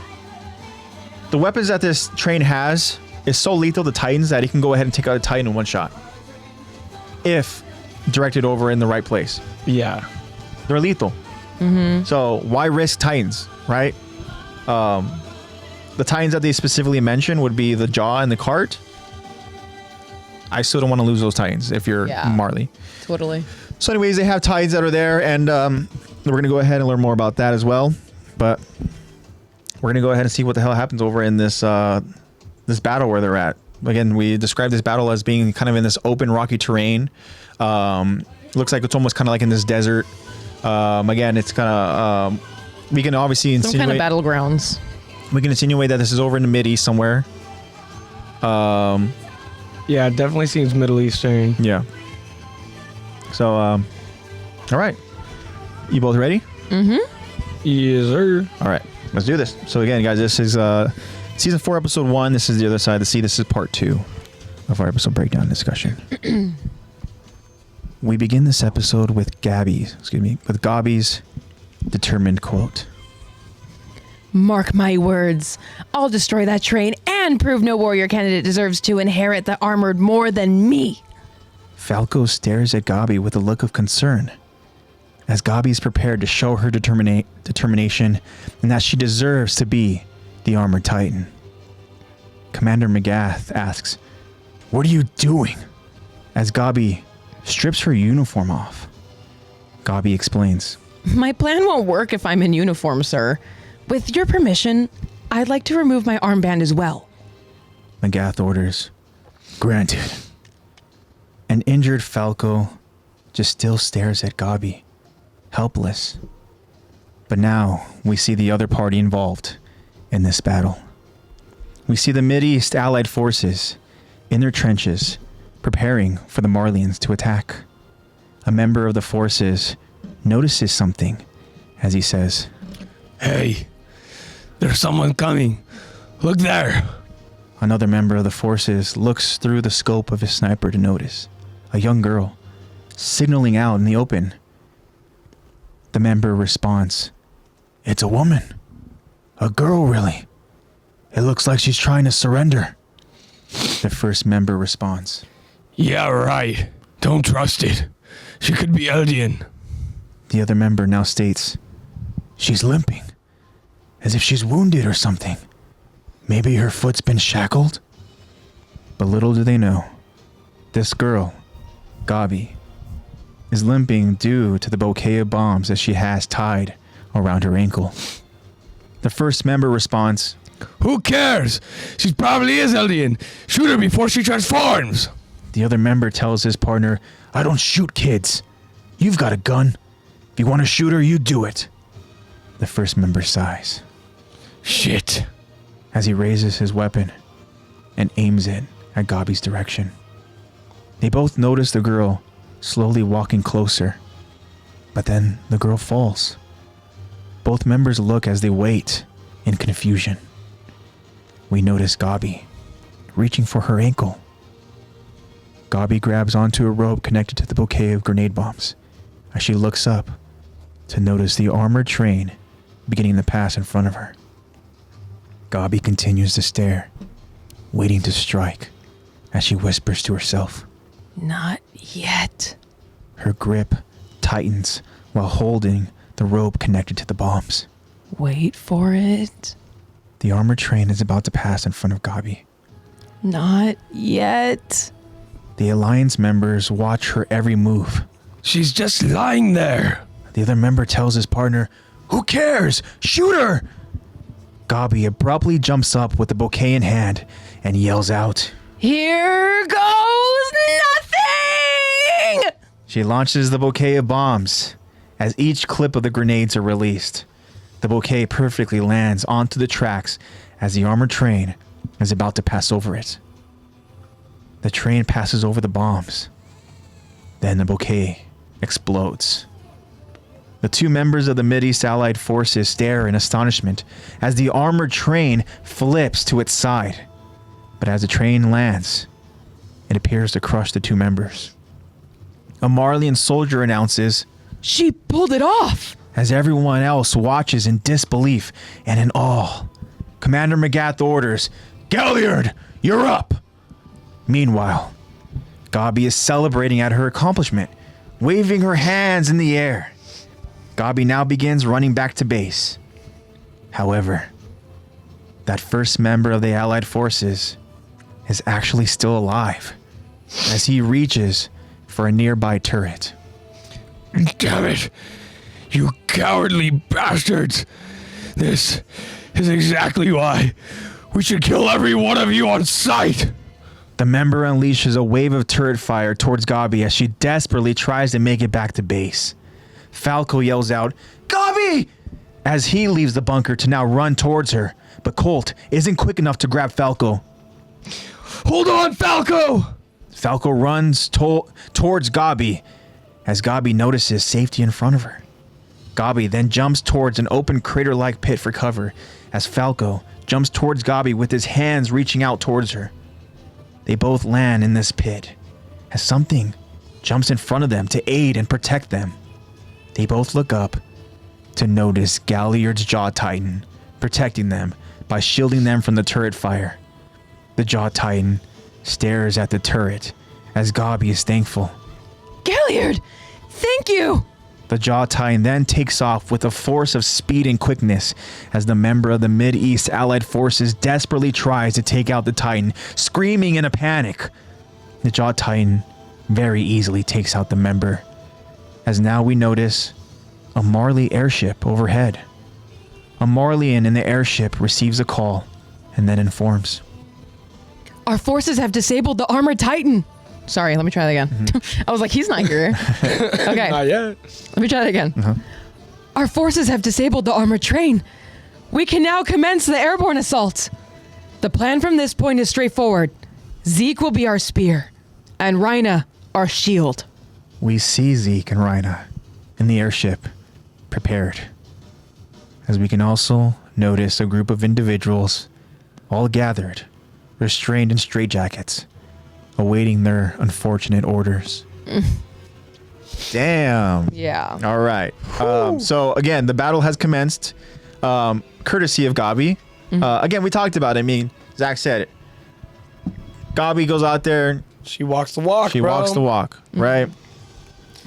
weapons that this train has is so lethal to Titans that he can go ahead and take out a Titan in one shot if directed over in the right place. Yeah, they're lethal. Mm-hmm. So why risk Titans, right? The Titans that they specifically mentioned would be the jaw and the cart. I still don't want to lose those Titans if you're Marley. Totally. So anyways, they have Titans that are there, and we're going to go ahead and learn more about that as well. But we're going to go ahead and see what the hell happens over in this this battle where they're at. Again, we described this battle as being kind of in this open rocky terrain. Looks like it's almost kind of like in this desert. Again, it's kind of we can obviously insinuate some kind of battlegrounds. We can insinuate that this is over in the Mid-East somewhere. Yeah, it definitely seems Middle Eastern. Yeah. So, all right. You both ready? Mm-hmm. Yes, sir. All right, let's do this. So again, guys, this is season 4, episode 1. This is the other side of the sea. This is part 2 of our episode breakdown discussion. We begin this episode with Gabi's determined quote. Mark my words. I'll destroy that train and prove no warrior candidate deserves to inherit the armored more than me. Falco stares at Gabi with a look of concern as Gabi is prepared to show her determination and that she deserves to be the armored Titan. Commander Magath asks, "What are you doing?" as Gabi strips her uniform off. Gabi explains, My plan won't work if I'm in uniform, sir. With your permission, I'd like to remove my armband as well. Magath orders, "Granted." An injured Falco just still stares at Gabi, helpless. But now we see the other party involved in this battle. We see the Mideast allied forces in their trenches preparing for the Marlians to attack. A member of the forces notices something as he says, "Hey, there's someone coming. Look there." Another member of the forces looks through the scope of his sniper to notice a young girl signaling out in the open. The member responds, "It's a woman. A girl, really. It looks like she's trying to surrender." The first member responds, "Yeah, right. Don't trust it. She could be Eldian." The other member now states, "She's limping, as if she's wounded or something. Maybe her foot's been shackled?" But little do they know, this girl, Gabi, is limping due to the bouquet of bombs that she has tied around her ankle. The first member responds, "Who cares? She probably is Eldian. Shoot her before she transforms." The other member tells his partner, "I don't shoot kids. You've got a gun. If you want to shoot her, you do it." The first member sighs. "Shit," as he raises his weapon and aims it at Gabi's direction. They both notice the girl slowly walking closer, but then the girl falls. Both members look as they wait in confusion. We notice Gabi reaching for her ankle. Gabi grabs onto a rope connected to the bouquet of grenade bombs as she looks up to notice the armored train beginning to pass in front of her. Gabi continues to stare, waiting to strike as she whispers to herself, Not yet. Her grip tightens while holding the rope connected to the bombs. Wait for it. The armored train is about to pass in front of Gabi. Not yet. The Alliance members watch her every move. "She's just lying there." The other member tells his partner, "Who cares? Shoot her!" Gabi abruptly jumps up with the bouquet in hand and yells out, "Here goes nothing!" She launches the bouquet of bombs. As each clip of the grenades are released, the bouquet perfectly lands onto the tracks as the armored train is about to pass over it. The train passes over the bombs. Then the bouquet explodes. The two members of the Mideast Allied forces stare in astonishment as the armored train flips to its side. But as the train lands, it appears to crush the two members. A Marleyan soldier announces, "She pulled it off!" As everyone else watches in disbelief and in awe. Commander Magath orders, "Galliard, you're up!" Meanwhile, Gabi is celebrating at her accomplishment, waving her hands in the air. Gabi now begins running back to base. However, that first member of the Allied forces is actually still alive as he reaches for a nearby turret. Damn it, you cowardly bastards. This is exactly why we should kill every one of you on sight. The member unleashes a wave of turret fire towards Gabi as she desperately tries to make it back to base. Falco yells out, "Gabi!" as he leaves the bunker to now run towards her, but Colt isn't quick enough to grab Falco. Hold on, Falco! Falco runs towards Gabi as Gabi notices safety in front of her. Gabi then jumps towards an open crater-like pit for cover as Falco jumps towards Gabi with his hands reaching out towards her. They both land in this pit as something jumps in front of them to aid and protect them. They both look up to notice Galliard's Jaw Titan protecting them by shielding them from the turret fire. The Jaw Titan stares at the turret as Gabi is thankful. "Galliard, thank you!" The Jaw Titan then takes off with a force of speed and quickness as the member of the Mideast Allied forces desperately tries to take out the Titan, screaming in a panic. The Jaw Titan very easily takes out the member, as now we notice a Marley airship overhead. A Marleyan in the airship receives a call and then informs, "Our forces have disabled the armored Titan." Sorry, let me try that again. Mm-hmm. I was like, he's not here. Okay. Not yet. Let me try that again. "Our forces have disabled the armored train. We can now commence the airborne assault. The plan from this point is straightforward. Zeke will be our spear, and Rhina our shield." We see Zeke and Rhina in the airship, prepared. As we can also notice a group of individuals all gathered, restrained in straitjackets, awaiting their unfortunate orders. Damn. Yeah. All right. So again, the battle has commenced, courtesy of Gabi. Again, we talked about it. I mean, Zach said it. Gabi goes out there. She walks the walk, She bro. walks the walk, right?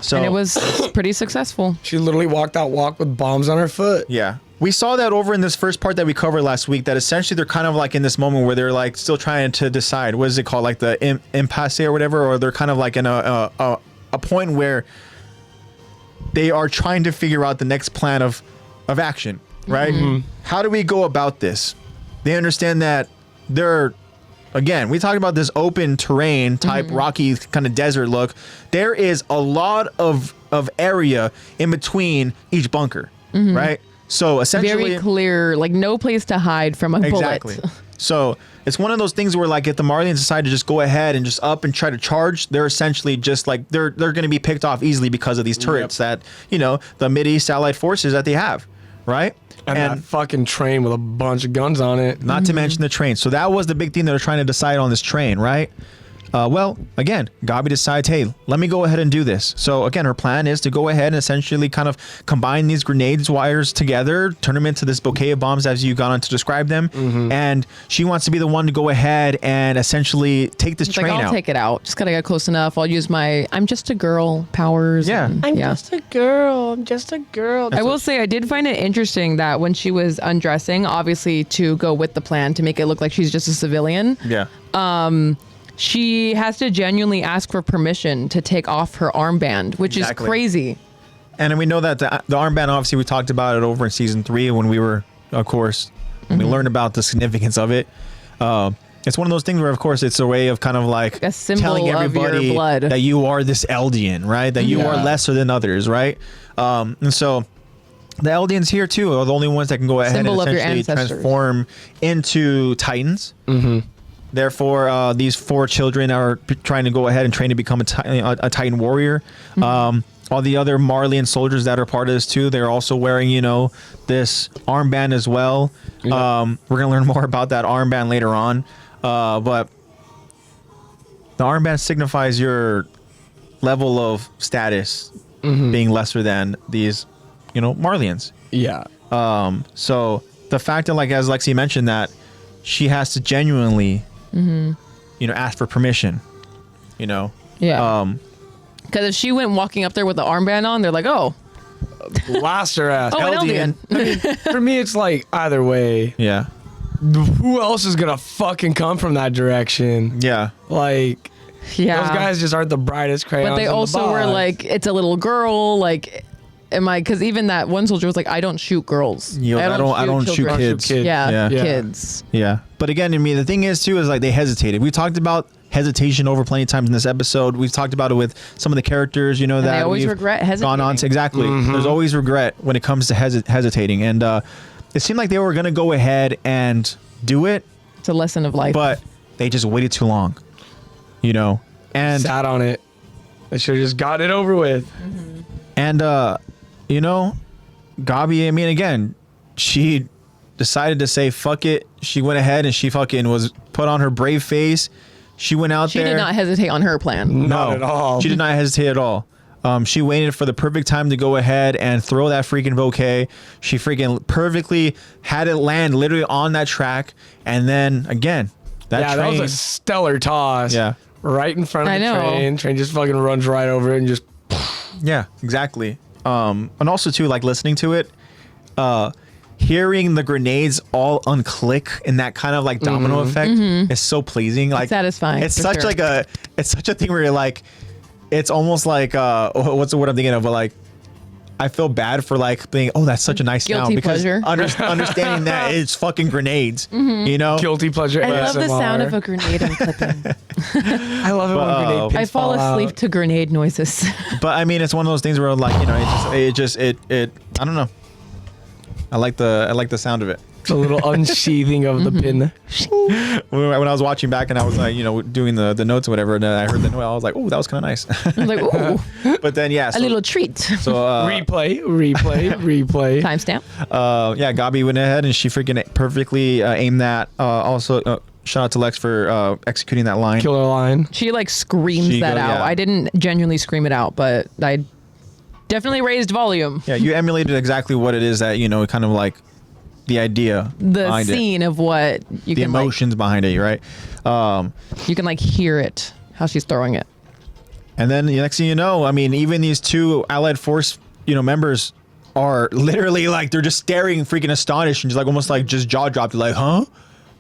So, And it was pretty successful. She literally walked that walk with bombs on her foot. yeah. We saw that over in this first part that we covered last week, that essentially they're kind of like in this moment where they're like still trying to decide, what is it called? Like the impasse or whatever, or they're kind of like in a point where they are trying to figure out the next plan of action, right? How do we go about this? They understand that they're, again, we talked about this open terrain type, rocky kind of desert look. There is a lot of area in between each bunker, right? So essentially, Very clear, like no place to hide from a exactly. bullet. So it's one of those things where, like, if the Marlians decide to just go ahead and just up and try to charge, they're essentially just like they're going to be picked off easily because of these turrets that, you know, the Mideast Allied forces that they have, right? And that fucking train with a bunch of guns on it. Not to mention the train. So that was the big thing that they're trying to decide on this train, right? Well, again, Gabi decides, hey, let me go ahead and do this. So again, her plan is to go ahead and essentially kind of combine these grenades wires together, turn them into this bouquet of bombs as you got on to describe them. And she wants to be the one to go ahead and essentially take this train I'll out. take it out. Just gotta get close enough. I'll use my I'm just a girl powers. Yeah. I'm just a girl. I'm just a girl. I will say I did find it interesting that when she was undressing, obviously to go with the plan to make it look like she's just a civilian, Yeah. she has to genuinely ask for permission to take off her armband, which Exactly. is crazy. And we know that the armband, obviously, we talked about it over in season 3 when we were, of course, We learn about the significance of it. It's one of those things where, of course, it's a way of kind of like a symbol telling everybody of your blood. that you are this Eldian, right? That you are lesser than others, right? And so the Eldians here too are the only ones that can go ahead Symbol and essentially transform into Titans. Therefore, these 4 children are trying to go ahead and train to become a Titan warrior. All the other Marleyan soldiers that are part of this too, they're also wearing, this armband as well. We're gonna learn more about that armband later on. But the armband signifies your level of status being lesser than these, Marleyans. Yeah. So the fact that, like, as Lexi mentioned, that she has to genuinely, ask for permission, Yeah. Because if she went walking up there with the armband on, they're like, oh. Blast her ass. Oh, an Eldian. For me, it's like either way. Yeah. Who else is gonna fucking come from that direction? Yeah. Like, those guys just aren't the brightest crayons. But they also were like, it's a little girl. Like, because even that one soldier was like, I don't shoot girls. I don't shoot kids. Yeah, kids. Yeah. But again, the thing is too, is like they hesitated. We talked about hesitation over plenty of times in this episode. We've talked about it with some of the characters, that they always regret hesitating. Gone on to, exactly. There's always regret when it comes to hesitating. And it seemed like they were going to go ahead and do it. It's a lesson of life. But they just waited too long, and sat on it. They should have just got it over with. And, Gabi, again, she decided to say, fuck it. She went ahead and she fucking was put on her brave face. She went out there. She did not hesitate on her plan. Not at all. She did not hesitate at all. She waited for the perfect time to go ahead and throw that freaking bouquet. She freaking perfectly had it land literally on that track. And then again, that was a stellar toss. Yeah. Right in front of the train. Train just fucking runs right over it and just. Yeah, exactly. And also too, like listening to it, hearing the grenades all unclick in that kind of like domino effect is so pleasing. Like, it's satisfying. It's such it's such a thing where you're like, it's almost like what's the word I'm thinking of? But like, I feel bad for like being, oh, that's such a nice Guilty sound, because pleasure. Understanding that it's fucking grenades, Guilty pleasure. I love the sound of a grenade unclipping. I love it when grenade pins I fall asleep out. to grenade noises. But it's one of those things where like, it I don't know. I like the sound of it. It's a little unsheathing of the pin. When I was watching back and I was like, doing the notes or whatever, and I heard the note, I was like, oh, that was kind of nice. I was like, ooh. But then, yeah. A little treat. So replay. Timestamp. Gabi went ahead and she freaking perfectly aimed that. Also, shout out to Lex for executing that line. Killer line. She like screams that out. Yeah. I didn't genuinely scream it out, but I definitely raised volume. Yeah, you emulated exactly what it is that, kind of like the idea, the scene of what you the can emotions behind it, right? You can like hear it, how she's throwing it. And then the next thing you know, even these 2 Allied Force, members are literally like, they're just staring, freaking astonished, and just like almost like just jaw dropped, like, huh?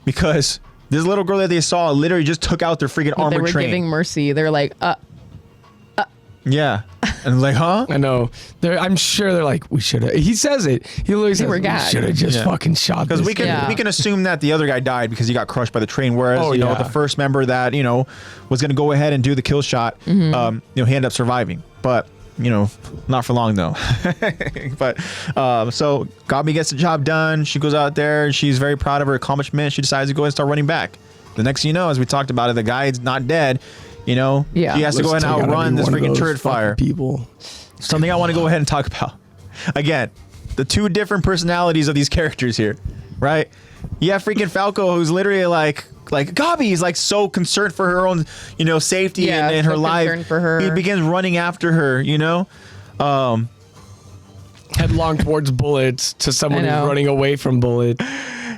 Because this little girl that they saw literally just took out their freaking armored train. They were giving mercy. They're like, Yeah. And like, huh? I know. I'm sure they're like, we should have. He says it. He literally says, we should have just fucking shot this. Because we can assume that the other guy died because he got crushed by the train. Whereas, the first member that, was going to go ahead and do the kill shot, he ended up surviving. But, not for long though. But so Gabi gets the job done. She goes out there. She's very proud of her accomplishment. She decides to go and start running back. The next thing you know, as we talked about it, the guy's not dead. She has to go ahead and outrun this freaking turret fire. People. Something I want to go ahead and talk about. Again, the 2 different personalities of these characters here, right? You have freaking Falco, who's literally like Gabi is like so concerned for her own, safety and her life. For her. He begins running after her, Headlong towards bullets to someone who's running away from bullets.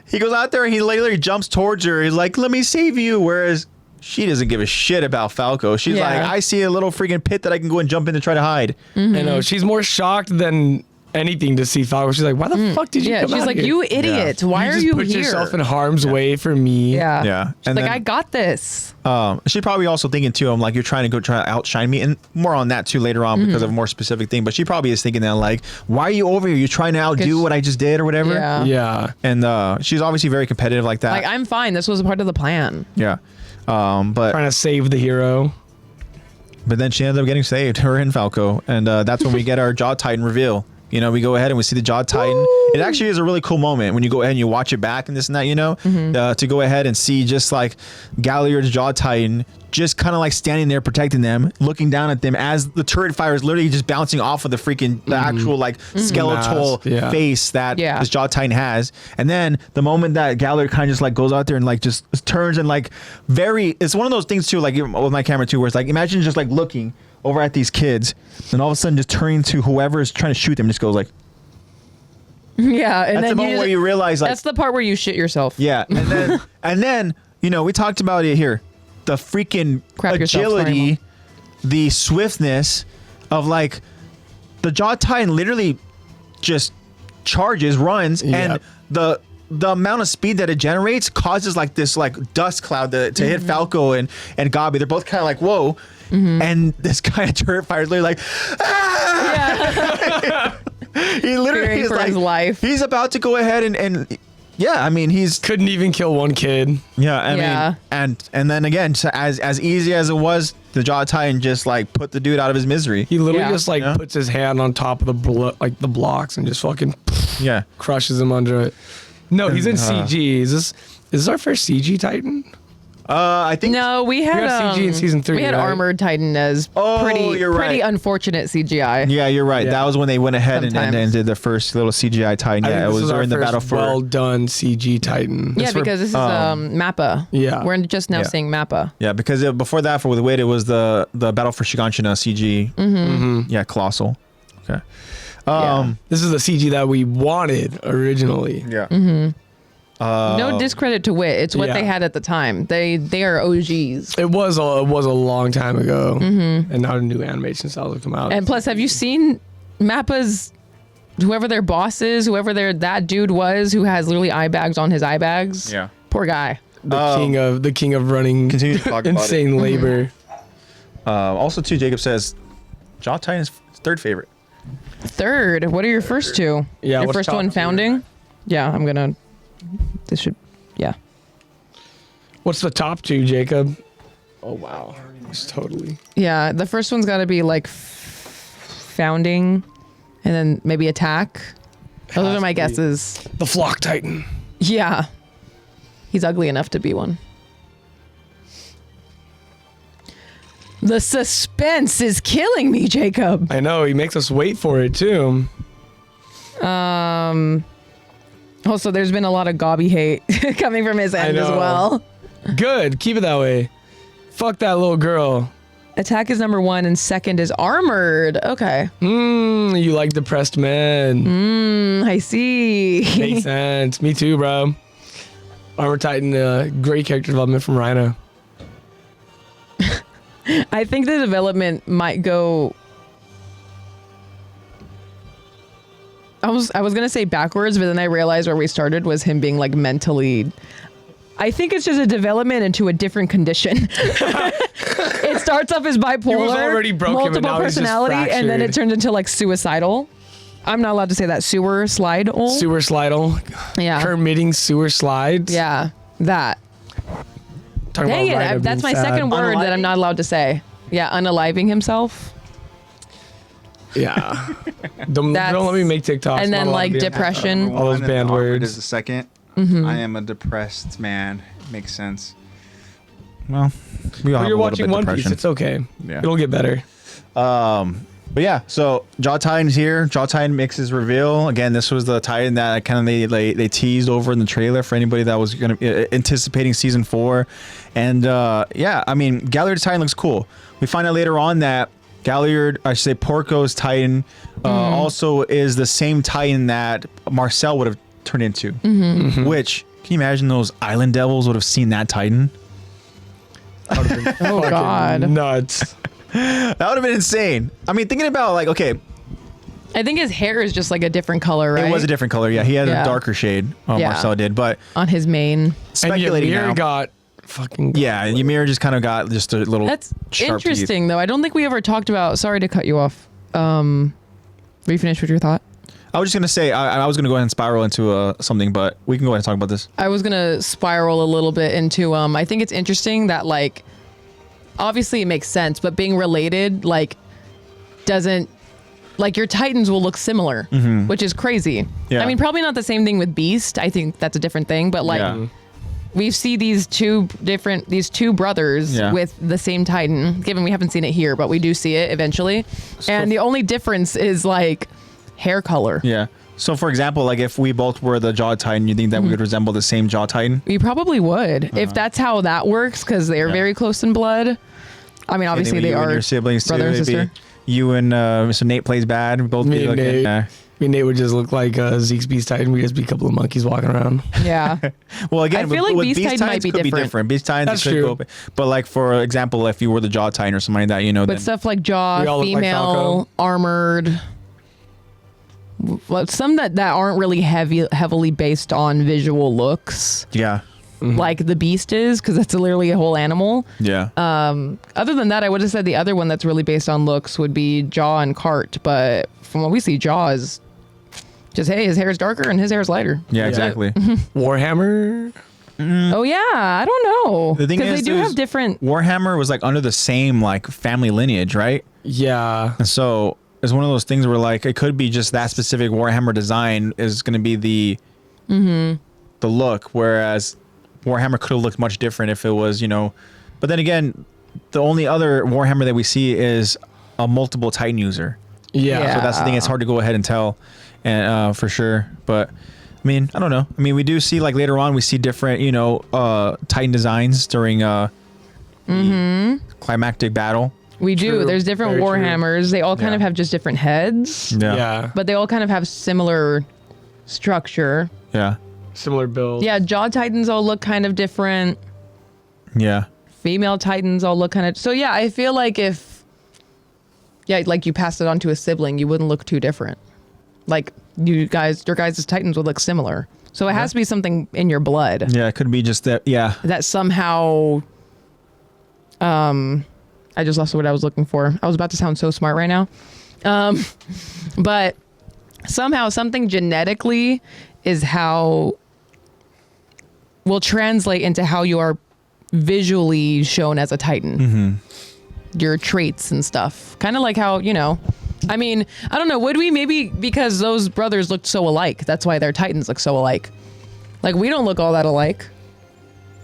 He goes out there and he literally jumps towards her. He's like, let me save you. Whereas she doesn't give a shit about Falco. She's like, I see a little freaking pit that I can go and jump in to try to hide. I know. She's more shocked than anything to see Falco. She's like, why the fuck did you come she's out like, here? you idiot. Why are you put here? yourself in harm's way for me. Yeah. Yeah. She's And like, then- I got this. She probably also thinking too, I'm like, you're trying to try to outshine me, and more on that too later on because of a more specific thing. But she probably is thinking that like, why are you over here? You're trying to outdo what I just did or whatever. Yeah. Yeah. And she's obviously very competitive like that. Like, I'm fine. This was a part of the plan. Yeah. But Trying to save the hero. then she ended up getting saved, her and Falco, and that's when we get our Jaw Titan reveal. You know, we go ahead and we see the Jaw Titan. Woo! It actually is a really cool moment when you go ahead and you watch it back and this and that, you know, to go ahead and see just like Galliard's Jaw Titan just kind of like standing there protecting them, looking down at them as the turret fire is literally just bouncing off of the actual like skeletal face that this Jaw Titan has. And then the moment that Galliard kind of just like goes out there and like just turns and like it's one of those things too, like with my camera too, where it's like, imagine just like looking over at these kids and all of a sudden just turning to whoever is trying to shoot them, just goes like, yeah. And that's then the moment where you realize like, that's the part where you shit yourself. yeah. And then, you know, we talked about it here. The freaking Crap yourself, agility, the swiftness of like the Jaw Titan literally just charges, runs, and the amount of speed that it generates causes like this like dust cloud to hit Falco and Gabi. They're both kind of like, whoa. And this guy at turret fire is literally like, ah! He literally is for like, his life. He's about to go ahead and yeah, I mean, he's couldn't even kill one kid. Yeah, I mean, and then again, so as easy as it was, the Jaw Titan just like put the dude out of his misery. He literally just like puts his hand on top of the blocks and just fucking crushes him under it. No, he's in CG. Is this our first CG Titan? I think no, we had CG in season 3. We had Armored Titan as pretty unfortunate CGI. Yeah, you're right. That was when they went ahead and did the first little CGI Titan. Yeah, it was during the battle for well done CG Titan. Yeah, because this is Mappa. Yeah, we're just now seeing Mappa. Yeah, because before that, for the wait, it was the battle for Shiganshina CG. Yeah, colossal. Okay. This is the CG that we wanted originally. Yeah. No discredit to Wit. It's what they had at the time. They are OGs. It was a long time ago, and now new animation styles have come out. And plus, have you seen Mappa's? Whoever their boss is, whoever that dude was, who has literally eye bags on his eye bags. Yeah. Poor guy. The king of running. Continue to talk about insane labor. Also, too, Jacob says, Jaw Titan is third favorite. Third. What are your first two? Yeah. Your first one, Founding. Yeah, I'm gonna. This should, What's the top two, Jacob? Oh wow, it's totally. Yeah, the first one's got to be like Founding, and then maybe Attack. Those are my guesses. The Flock Titan. Yeah, he's ugly enough to be one. The suspense is killing me, Jacob. I know, he makes us wait for it too. Also, there's been a lot of Gabi hate coming from his end as well. Good. Keep it that way. Fuck that little girl. Attack is number 1 and second is Armored. Okay. You like depressed men. I see. Makes sense. Me too, bro. Armored Titan, great character development from Rhino. I think the development might go... I was gonna say backwards, but then I realized where we started was him being like mentally. I think it's just a development into a different condition. It starts off as bipolar, He was already broken, multiple but now he's just personality, and then it fractured. turns into like suicidal. I'm not allowed to say that. Sewer slidal. Sewer slidal. Yeah. Permitting sewer slides. Yeah, that. Talking Dang about Rhino it! That's my being sad. second word that I'm not allowed to say. Yeah, unaliving himself. Yeah. Don't let me make TikToks. And then like depression. All those banned words. Is the second. I am a depressed man. Makes sense. Well, we all have You're a little watching bit One depression. Piece. It's okay. Yeah. It'll get better. But yeah, so Jaw Titan's here. Jaw Titan makes his reveal. Again, this was the Titan that kind of they teased over in the trailer for anybody that was going to anticipating season 4. And yeah, I mean, Galliard's Titan looks cool. We find out later on that Galliard, I should say Porco's Titan, also is the same Titan that Marcel would have turned into. Which, can you imagine those Island Devils would have seen that Titan? Oh God. Nuts. That would have been insane. I mean, thinking about like, okay, I think his hair is just like a different color, right? It was a different color. Yeah, he had a darker shade. Yeah. Marcel did, but on his mane. Speculating and now. got fucking. Yeah, Ymir just kind of got just a little. That's sharp interesting, teeth. though. I don't think we ever talked about. Sorry to cut you off. Were you finished with your thought? I was just gonna say I was gonna go ahead and spiral into something, but we can go ahead and talk about this. I was gonna spiral a little bit into. I think it's interesting that like, obviously it makes sense, but being related like doesn't. Like your Titans will look similar, which is crazy. Yeah. I mean, probably not the same thing with Beast. I think that's a different thing. But like, we see these two brothers with the same Titan. Given we haven't seen it here, but we do see it eventually. And the only difference is like hair color. Yeah. So for example, like if we both were the Jaw Titan, you think that we would resemble the same Jaw Titan? We probably would if that's how that works, because they're very close in blood. I mean, obviously they are your siblings brother and sister. You and Mr. NatePlaysBad both Me be and looking. Nate. Me and Nate would just look like Zeke's Beast Titan. We'd just be a couple of monkeys walking around. Yeah. Well, again, I feel like with Beast Titan might be could different. Beast Titans That's could true. go open. But like for example, if you were the Jaw Titan or something like that, But then, stuff like We all Jaw, look like female, Falco. armored. Well, some that aren't really heavily based on visual looks, yeah, like the Beast is, because that's literally a whole animal. yeah. Other than that, I would have said the other one that's really based on looks would be Jaw and Cart. But from what we see, Jaw is just, hey, his hair is darker and his hair is lighter. Yeah, exactly. Warhammer. Oh yeah, I don't know. The thing Because is, they do is have different. Warhammer was like under the same like family lineage, right? Yeah. And so it's one of those things where like it could be just that specific Warhammer design is going to be the look, whereas Warhammer could have looked much different if it was, But then again, the only other Warhammer that we see is a multiple Titan user. Yeah. So that's the thing. It's hard to go ahead and tell, and for sure. But I mean, I don't know. I mean, we do see like later on we see different, Titan designs during climactic battle. We do. True. There's different Very true. Warhammers. They all kind of have just different heads, Yeah. but they all kind of have similar structure. Yeah. Similar build. Yeah, Jaw Titans all look kind of different. Yeah. Female Titans all look kind of. So yeah, I feel like like you passed it on to a sibling, you wouldn't look too different. Like your guys' Titans would look similar. So it has to be something in your blood Yeah. It could be just that. Yeah. that somehow. I just lost what I was looking for. I was about to sound so smart right now. But somehow something genetically is how will translate into how you are visually shown as a Titan. Your traits and stuff. Kind of like how, I mean, I don't know. Would we maybe because those brothers looked so alike? That's why their Titans look so alike. Like we don't look all that alike.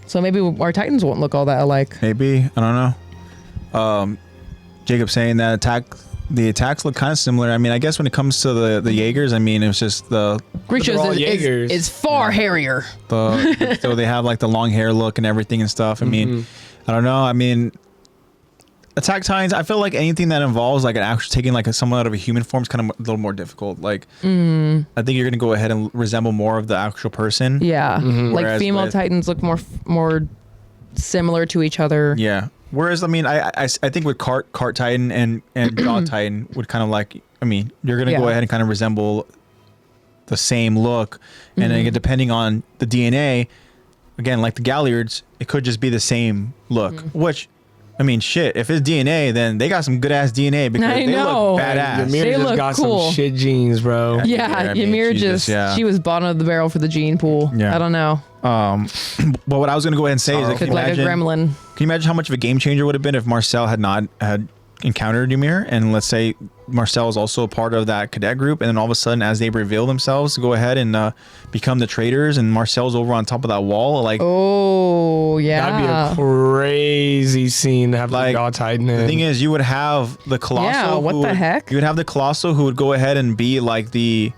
So maybe our Titans won't look all that alike. Maybe. I don't know. Jacob saying that the attacks look kind of similar. I mean, I guess when it comes to the Jaegers, I mean, it's just Grisha's Jaegers. is far hairier. so they have like the long hair look and everything and stuff. I mean, I don't know. I mean, Attack Titans, I feel like anything that involves like an actual taking like someone out of a human form is kind of a little more difficult. Like, I think you're gonna go ahead and resemble more of the actual person. Yeah, like Whereas female with- Titans look more similar to each other. Yeah. Whereas, I mean, I think with Cart Titan and Jaw Titan would kind of like, I mean, you're gonna go ahead and kind of resemble the same look, and then again, depending on the DNA, again, like the Galliards, it could just be the same look. Which, I mean, shit, if it's DNA, then they got some good ass DNA because I they know. look badass. Ymir They just look got cool. some shit genes, bro. Yeah, I mean, Ymir Jesus, she was bottom of the barrel for the gene pool. Yeah. I don't know. But what I was gonna go ahead and say is, that, Could like a gremlin. Can you imagine how much of a game changer would have been if Marcel had not had encountered Ymir, and let's say Marcel is also a part of that cadet group, and then all of a sudden, as they reveal themselves, go ahead and become the traitors, and Marcel's over on top of that wall, like. Oh yeah. That'd be a crazy scene to have like Jaw Titan in. The thing is, you would have the Colossal. Yeah, what the heck? You would have the Colossal who would go ahead and be like the,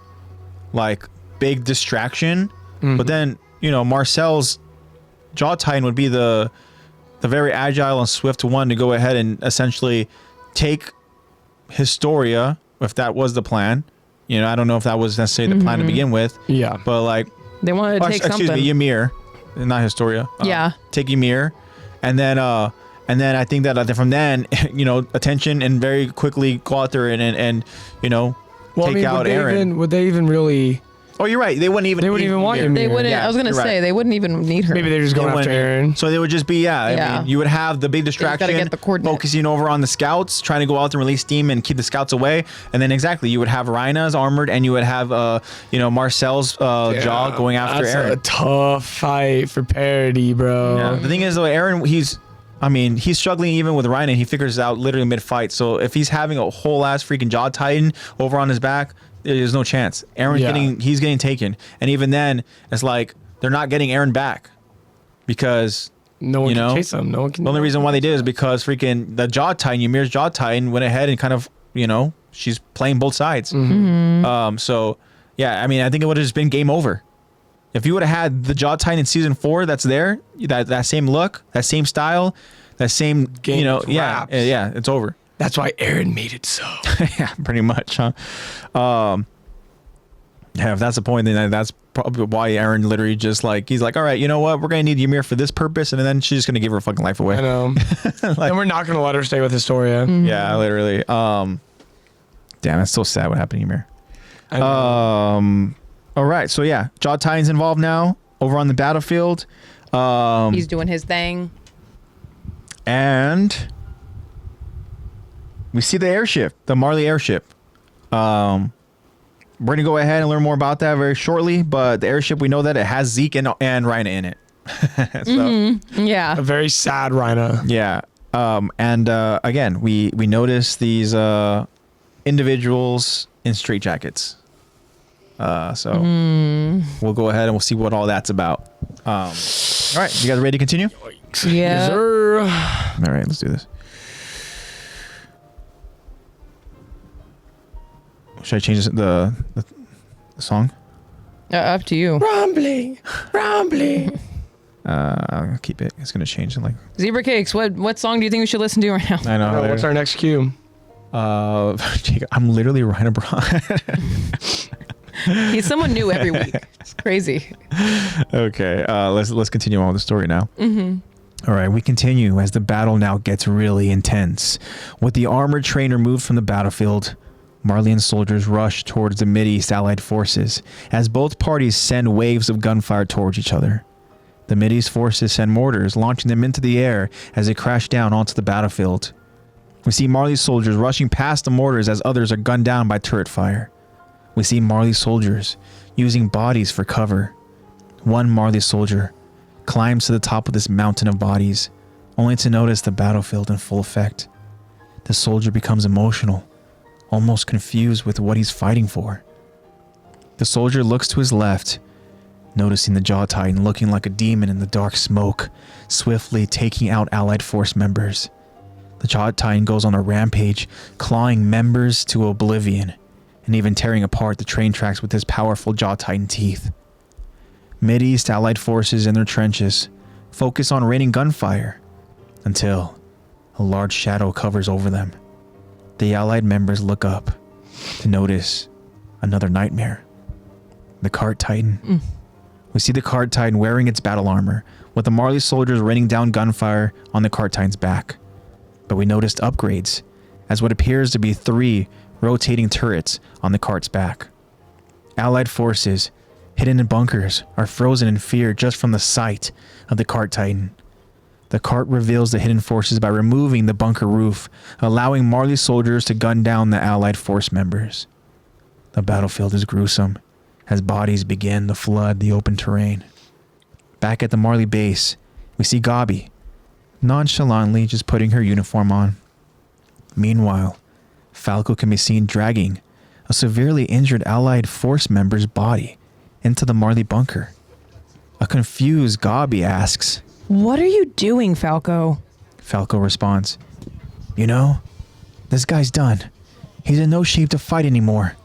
big distraction, but then Marcel's Jaw Titan would be the very agile and swift one to go ahead and essentially take Historia, if that was the plan. I don't know if that was necessarily the plan to begin with. Yeah. But like, They wanted to take excuse something. me, Ymir, not Historia. Yeah. Take Ymir, and then I think that from then, attention and very quickly go out there and take out Eren. Would they even really? Oh, you're right. They wouldn't even want Ymir. They wouldn't. Yeah, I was gonna say they wouldn't even need her. Maybe they're just going after Eren. So they would just be I mean, you would have the big distraction, get the coordinates. focusing over on the scouts, trying to go out and release steam and keep the scouts away, and then you would have Rhina's armored, and you would have Marcel's jaw going after Eren. That's a tough fight for parity, bro. Yeah. The thing is, though, Eren, he's struggling even with Rhina. He figures it out literally mid-fight. So if he's having a whole ass freaking jaw titan over on his back, there's no chance. Eren's getting taken, and even then, it's like they're not getting Eren back because no one can chase him. No one can. The only reason why they did is because freaking the jaw titan, Ymir's jaw titan, went ahead and kind of she's playing both sides. So yeah, I mean, I think it would have just been game over. If you would have had the jaw titan in season 4, that's there, that same look, that same style, that same game, yeah, it's over. That's why Eren made it so. Yeah, pretty much, huh? Yeah, if that's the point, then that's probably why Eren literally just he's like, all right, you know what? We're gonna need Ymir for this purpose, and then she's just gonna give her fucking life away. I know. And we're not gonna let her stay with Historia. Yeah, literally. Damn, it's so sad what happened to Ymir. I know. All right, so yeah, Jaw Titan's involved now over on the battlefield. He's doing his thing. And we see the airship, the Marley airship. We're going to go ahead and learn more about that very shortly, but the airship, we know that it has Zeke and Rhina in it. Yeah. A very sad Rhina. Yeah. And again, we notice these individuals in straitjackets. So we'll go ahead and we'll see what all that's about. All right, you guys ready to continue? Yeah. Yes, sir. All right, let's do this. Should I change the song? Up to you. Rumbling. I'll keep it. It's gonna change in Zebra Cakes, what song do you think we should listen to right now? I know. Bro, what's our next cue? I'm literally Rhina Braun. He's someone new every week. It's crazy. Okay, let's continue on with the story now. All right, we continue as the battle now gets really intense. With the armored train removed from the battlefield, Marleyan soldiers rush towards the Mideast Allied forces as both parties send waves of gunfire towards each other. The Mideast forces send mortars, launching them into the air as they crash down onto the battlefield. We see Marley soldiers rushing past the mortars as others are gunned down by turret fire. We see Marley soldiers using bodies for cover. One Marley soldier climbs to the top of this mountain of bodies, only to notice the battlefield in full effect. The soldier becomes emotional, almost confused with what he's fighting for. The soldier looks to his left, noticing the Jaw Titan looking like a demon in the dark smoke, swiftly taking out Allied force members. The Jaw Titan goes on a rampage, clawing members to oblivion, and even tearing apart the train tracks with his powerful Jaw Titan teeth. Mideast Allied forces in their trenches focus on raining gunfire until a large shadow covers over them. The Allied members look up to notice another nightmare. The Cart Titan. We see the Cart Titan wearing its battle armor, with the Marley soldiers raining down gunfire on the Cart Titan's back. But we noticed upgrades, as what appears to be 3 rotating turrets on the cart's back. Allied forces, hidden in bunkers, are frozen in fear just from the sight of the Cart Titan. The cart reveals the hidden forces by removing the bunker roof, allowing Marley soldiers to gun down the Allied force members. The battlefield is gruesome, as bodies begin to flood the open terrain. Back at the Marley base, we see Gabi, nonchalantly just putting her uniform on. Meanwhile, Falco can be seen dragging a severely injured Allied force member's body into the Marley bunker. A confused Gabi asks, "What are you doing, Falco?" Falco responds, "You know, this guy's done. He's in no shape to fight anymore.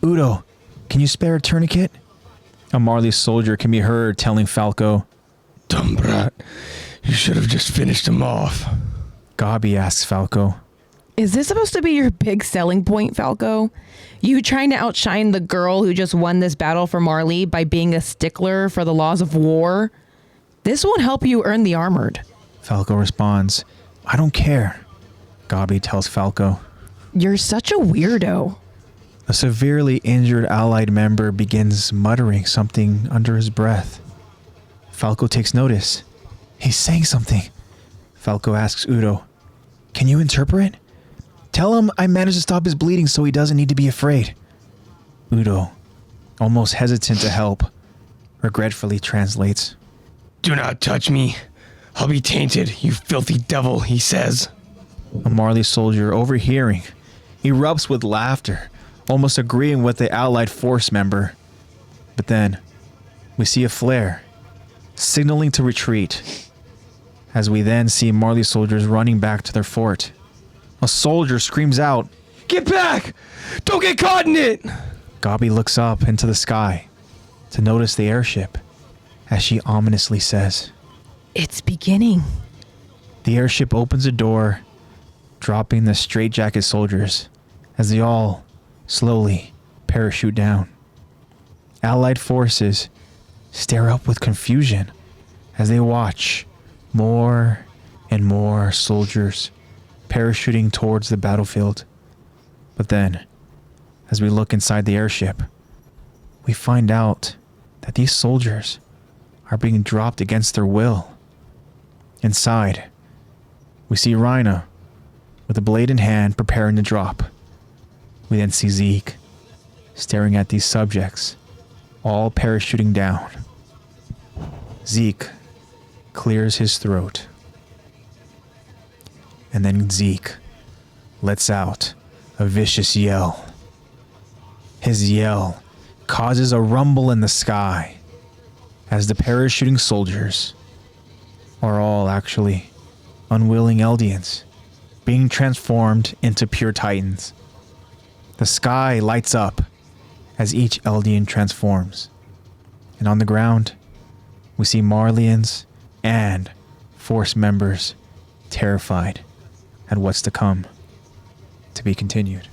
Udo, can you spare a tourniquet?" A Marley soldier can be heard telling Falco, "Dumb brat, you should have just finished him off." Gabi asks Falco, "Is this supposed to be your big selling point, Falco? You trying to outshine the girl who just won this battle for Marley by being a stickler for the laws of war? This won't help you earn the armored." Falco responds, "I don't care." Gabi tells Falco, "You're such a weirdo." A severely injured allied member begins muttering something under his breath. Falco takes notice. He's saying something. Falco asks Udo, "Can you interpret? Tell him I managed to stop his bleeding so he doesn't need to be afraid." Udo, almost hesitant to help, regretfully translates. "Do not touch me. I'll be tainted, you filthy devil," he says. A Marley soldier, overhearing, erupts with laughter, almost agreeing with the allied force member. But then, we see a flare, signaling to retreat, as we then see Marley soldiers running back to their fort. A soldier screams out, "Get back! Don't get caught in it!" Gabi looks up into the sky to notice the airship, as she ominously says, It's beginning. The airship opens a door, dropping the straitjacket soldiers as they all slowly parachute down. Allied forces stare up with confusion as they watch more and more soldiers parachuting towards the battlefield. But then, as we look inside the airship, we find out that these soldiers are being dropped against their will. Inside, we see Rhina with a blade in hand preparing to drop. We then see Zeke staring at these subjects, all parachuting down. Zeke clears his throat. And then Zeke lets out a vicious yell. His yell causes a rumble in the sky as the parachuting soldiers are all actually unwilling Eldians being transformed into pure Titans. The sky lights up as each Eldian transforms. And on the ground, we see Marlians and Force members terrified at what's to come. To be continued.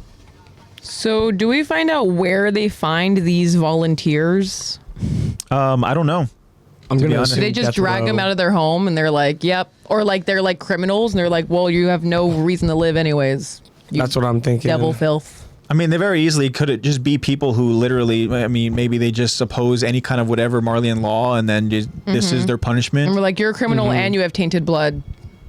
So, do we find out where they find these volunteers? I don't know. I'm gonna honest. assume They just death drag row. them out of their home and they're like, yep. Or like they're like criminals and they're like, well, you have no reason to live anyways. You That's what I'm thinking. devil filth. I mean, they very easily could it just be people who literally, I mean, maybe they just oppose any kind of whatever Marlian law and then just, this is their punishment. And we're like, you're a criminal and you have tainted blood.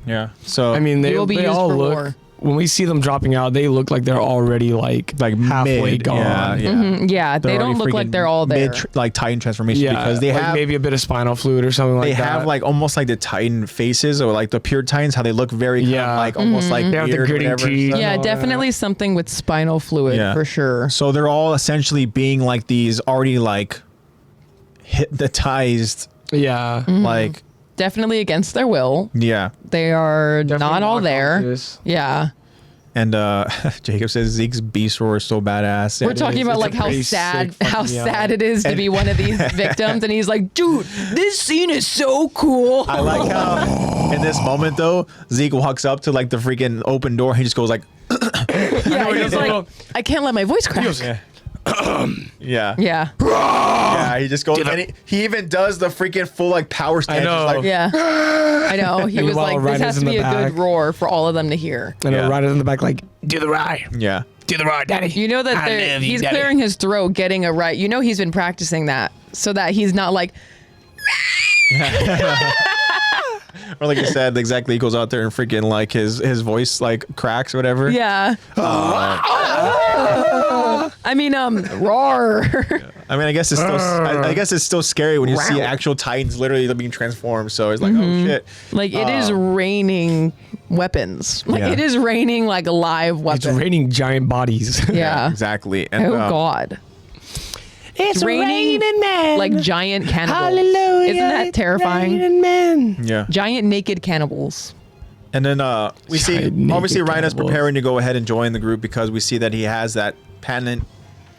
Yeah. So, I mean, You will be they used all for look. war. When we see them dropping out, they look like they're already like halfway mid, gone. Yeah, yeah. Yeah, They're they don't already look like freaking they're all there. Like Titan transformation Yeah, because they like have maybe a bit of spinal fluid or something like they that. have like almost like the Titan faces or like the pure Titans, how they look very kind of Yeah. like almost like They have the weird, gritting whatever. teeth. Yeah, all definitely something with spinal fluid Yeah. for sure. So they're all essentially being like these already like hypnotized, Yeah. like Definitely against their will. yeah. They are Definitely not all there. conscious. Yeah. And Jacob says Zeke's beast roar is so badass. We're talking about It's a like how pretty sad sick how fucking yell. sad it is to be one of these victims and he's like, dude, this scene is so cool. I like how in this moment though, Zeke walks up to like the freaking open door. He just goes like, Yeah, he's like, I can't let my voice crack. yeah. Yeah. Yeah, he just goes and he even does the freaking full like power stance. know. Just like, Yeah. I know. He was Meanwhile, like, this Ryder's has to in be the a good back. roar for all of them to hear. And Yeah. a rider in the back like, do the ride. yeah. Do the ride, daddy. You know that I they're- love you, he's daddy. clearing his throat, getting a right. You know he's been practicing that so that he's not like, Or like you said, exactly. He goes out there and freaking like his voice like cracks or whatever. yeah. I mean, roar. I mean, I guess it's still I guess it's still scary when you see Wow. actual Titans literally being transformed. So it's like, oh shit. Like it is raining weapons. Like Yeah. it is raining like live It's weapons. raining giant bodies. Yeah. Exactly. And Oh God. It's raining man. Like giant cannibals. Hallelujah. Isn't that it's terrifying? raining man. yeah. Giant naked cannibals. And then we see Giant obviously naked Rhina's cannibals. preparing to go ahead and join the group because we see that he has that pendant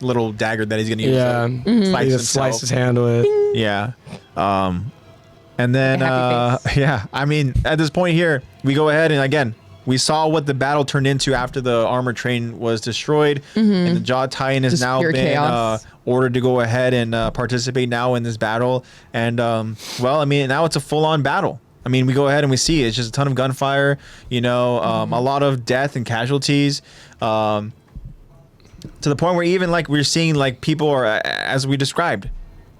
little dagger that he's gonna use Yeah. to slice He himself. just sliced his hand with. Yeah. And then Happy face. yeah, I mean at this point here, we go ahead and again we saw what the battle turned into after the armor train was destroyed, and the Jaw Titan has Just now pure been chaos. ordered to go ahead and participate now in this battle. And well, I mean now it's a full-on battle. I mean, we go ahead and we see it's just a ton of gunfire, you know, a lot of death and casualties. to the point where even like we're seeing like people are, as we described,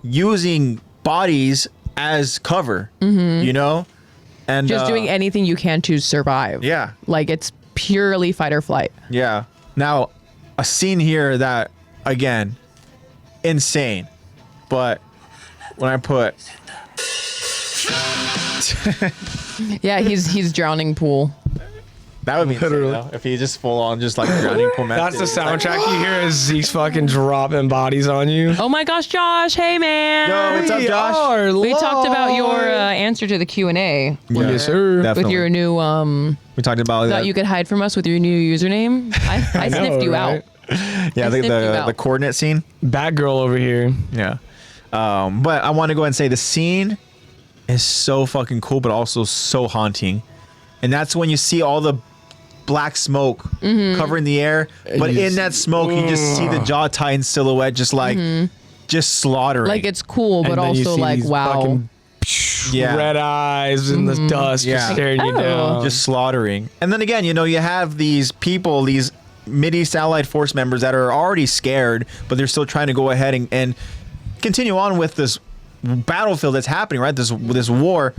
using bodies as cover, you know, and Just doing anything you can to survive. Yeah. Like it's purely fight or flight. Yeah. Now, a scene here that, again, insane. But when I put... Yeah, he's drowning pool. That would be insane, though, if he just full on just like drowning pool method. That's the soundtrack you hear is Zeke's fucking dropping bodies on you. Oh my gosh, Josh! Hey man. Yo, what's up, Josh? We talked about your answer to the Q&A. Yes, sir. Definitely. With your new We talked about thought that. you could hide from us with your new username. I know, sniffed you right? out. Yeah, I sniffed you the out. coordinate scene. Bad girl over here. Yeah. But I want to go ahead and say the scene is so fucking cool, but also so haunting. And that's when you see all the black smoke covering the air. But in that smoke, you just see the Jaw Titan silhouette just like, just slaughtering. Like it's cool, but And then you also see like these wow. fucking Yeah. red eyes in the dust Yeah. just staring you Oh. down. just slaughtering. And then again, you know, you have these people, these Mideast Allied Force members that are already scared, but they're still trying to go ahead and continue on with this battlefield that's happening, right? This war.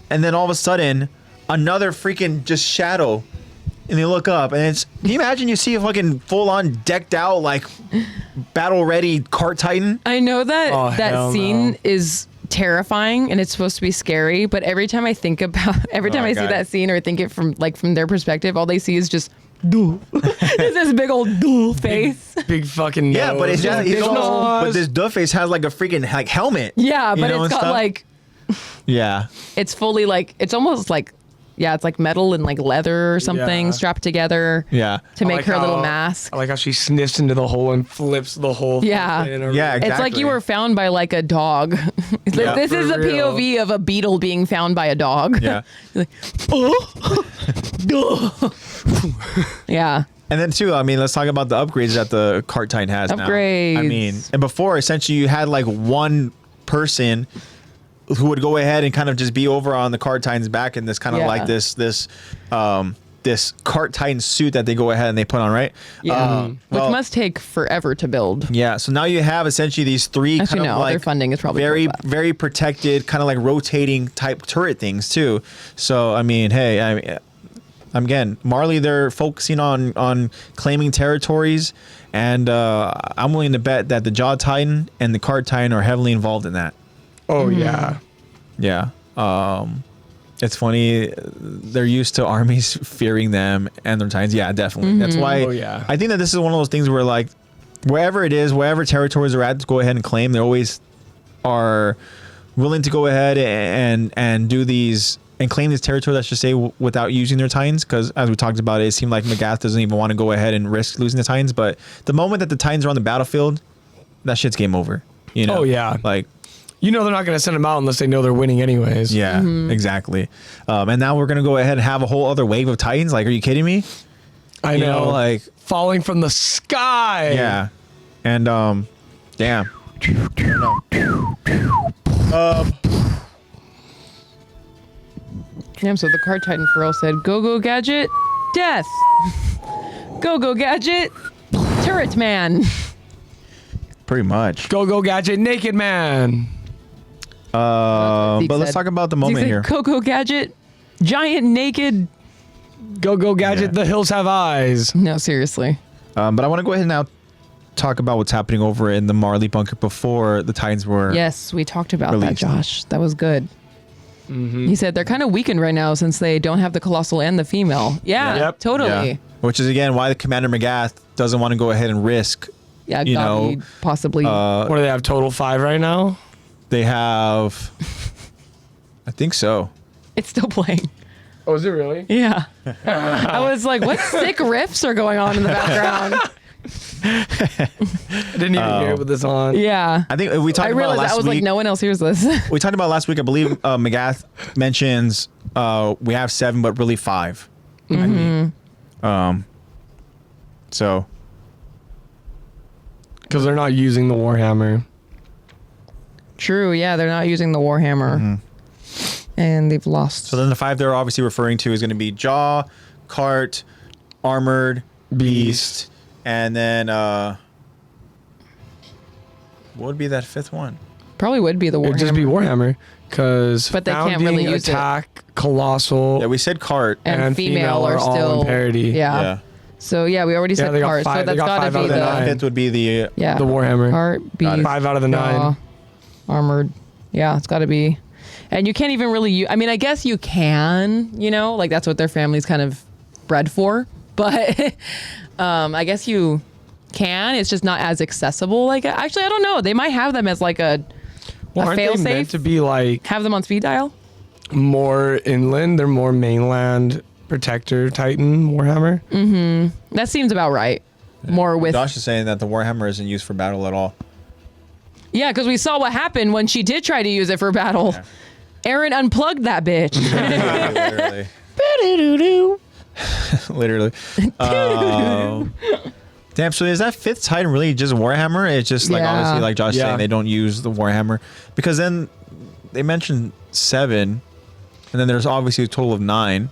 And then all of a sudden, another freaking just shadow. And they look up, and it's... Can you imagine you see a fucking full-on decked out, like, battle-ready cart titan? I know that Oh, that hell scene no. is terrifying and it's supposed to be scary, but every time I think about every time my I see God. that scene or think it from their perspective, all they see is just duh. It's this big old duh face. Big fucking Yeah, but it's nose. just... It's Big almost, nose. but this duff face has, like, a freaking, like, helmet. Yeah, you but know, it's and got stuff. like Yeah. it's fully like it's almost like yeah, it's like metal and like leather or something Yeah. strapped together Yeah. to I make like her little how- mask. I like how she sniffs into the hole and flips the whole Yeah. thing around. Yeah, It's like exactly. you were found by like a dog. It's like, Yeah, this for is a real. POV of a beetle being found by a dog. Yeah. You're like, oh, duh. Yeah. And then too, I mean, let's talk about the upgrades that the cart titan has now. I Upgrades. mean, and before essentially you had like one person who would go ahead and kind of just be over on the cart titan's back in this kind of Yeah. like this cart titan suit that they go ahead and they put on, right? Yeah. Which well, must take forever to build. yeah. So now you have essentially these three Actually, kind of no, their like funding is probably very towards that. very protected, kind of like rotating type turret things too. So I mean, hey, I mean, again, Marley, they're focusing on claiming territories, and I'm willing to bet that the Jaw Titan and the Cart Titan are heavily involved in that. Oh yeah. Yeah. It's funny. They're used to armies fearing them and their Titans. Yeah, definitely. That's why Oh, yeah. I think that this is one of those things where like wherever it is, wherever territories are at, to go ahead and claim, they always are willing to go ahead and do these and claim this territory, let's just say, without using their Titans, because as we talked about, it seemed like Magath doesn't even want to go ahead and risk losing the Titans. But the moment that the Titans are on the battlefield, that shit's game over. You know? Oh, yeah. Like, You know they're not going to send them out unless they know they're winning anyways. yeah, exactly. And now we're gonna go ahead and have a whole other wave of Titans. Like, are you kidding me? I You know. like, Falling from the sky. yeah, and damn. Damn, so the card titan for real said, go, go, gadget, death. Go, go, gadget, turret man. Pretty much. Go go gadget, naked man. But Zeke let's said. talk about the Zeke moment said, here. Go, go, gadget, giant naked. Go go gadget. Yeah. The hills have eyes. No, seriously. But I want to go ahead and now talk about what's happening over in the Marley bunker before the Titans were. Yes, we talked about that, Released. Josh. That was good. He said they're kind of weakened right now since they don't have the colossal and the female. Yeah, Yep. totally. Yeah. Which is again why the Commander Magath doesn't want to go ahead and risk. Yeah, You Gabi know, possibly. What do they have? Total 5 right now. They have. I think so. it's still playing. Oh, is it really? Yeah. I was like, what sick riffs are going on in the background? I didn't even hear it with this on. Yeah. I think we talked I about realized last I was week. like, no one else hears this. We talked about last week. I believe Magath mentions we have 7, but really 5. I mean, so Because they're not using the Warhammer. True. Yeah, they're not using the Warhammer. And they've lost. so then the 5 they're obviously referring to is going to be Jaw, Cart, Armored, Beast, And then what would be that fifth one? Probably would be the Warhammer. It'd just be Warhammer, because But they can't really use it. Attack, Colossal, Yeah, we said cart. and female are all still in parity. Yeah. So yeah, we already said they got cart. So five- they that's got gotta five out be of the the nine. Fifth would be the yeah The Warhammer. cart, beast, 5 out of the 9. jaw, armored. Yeah, it's got to be. And you can't even really use. I mean, I guess you can. You know, like that's what their family's kind of bred for. But I guess you can. It's just not as accessible. Like actually, I don't know. They might have them as like a Aren't they fail-safe? meant to be like Have them on speed dial. more inland? They're more mainland protector Titan Warhammer. That seems about right. More with Josh is saying that the Warhammer isn't used for battle at all. yeah, because we saw what happened when she did try to use it for battle. Yeah. Aaron unplugged that bitch. Literally. Damn, so is that fifth Titan really just Warhammer? It's just like Yeah. obviously like Josh Yeah. saying they don't use the Warhammer. Because then they mentioned 7, and then there's obviously a total of 9.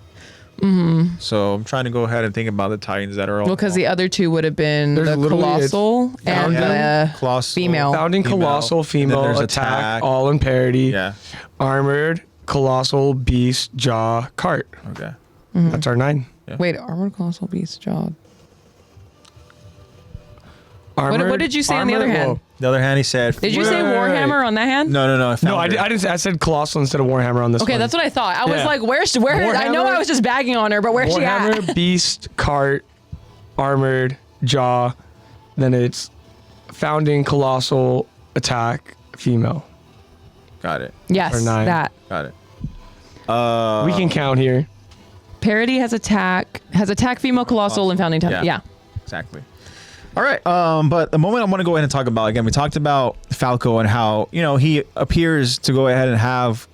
So I'm trying to go ahead and think about the Titans that are all. Well, because the other two would have been There's the literally Colossal and the Colossal, female. Founding, Colossal, And then female, there's attack, all in parity. Yeah. Armored, Colossal, Beast, Jaw, Cart. Okay. That's our 9. Wait, Armored, Colossal, Beast, Jaw. Armored, what did you say on the other hand? whoa. The other hand, he said. Did you say Wait. Warhammer on that hand? No. No, I didn't. I said Colossal instead of Warhammer on this Okay, one. that's what I thought. I was Yeah. like, where? I know Warhammer- I was just bagging on her, but where's she Warhammer, at? Beast, Cart, Armored, Jaw. Then it's Founding, Colossal, Attack, female. Got it. Yes, or 9. that. Got it. We can count here. Parody has attack, female, Colossal, and Founding Titan. Yeah. Exactly. All right. But the moment I want to go ahead and talk about again, we talked about Falco and how he appears to go ahead and have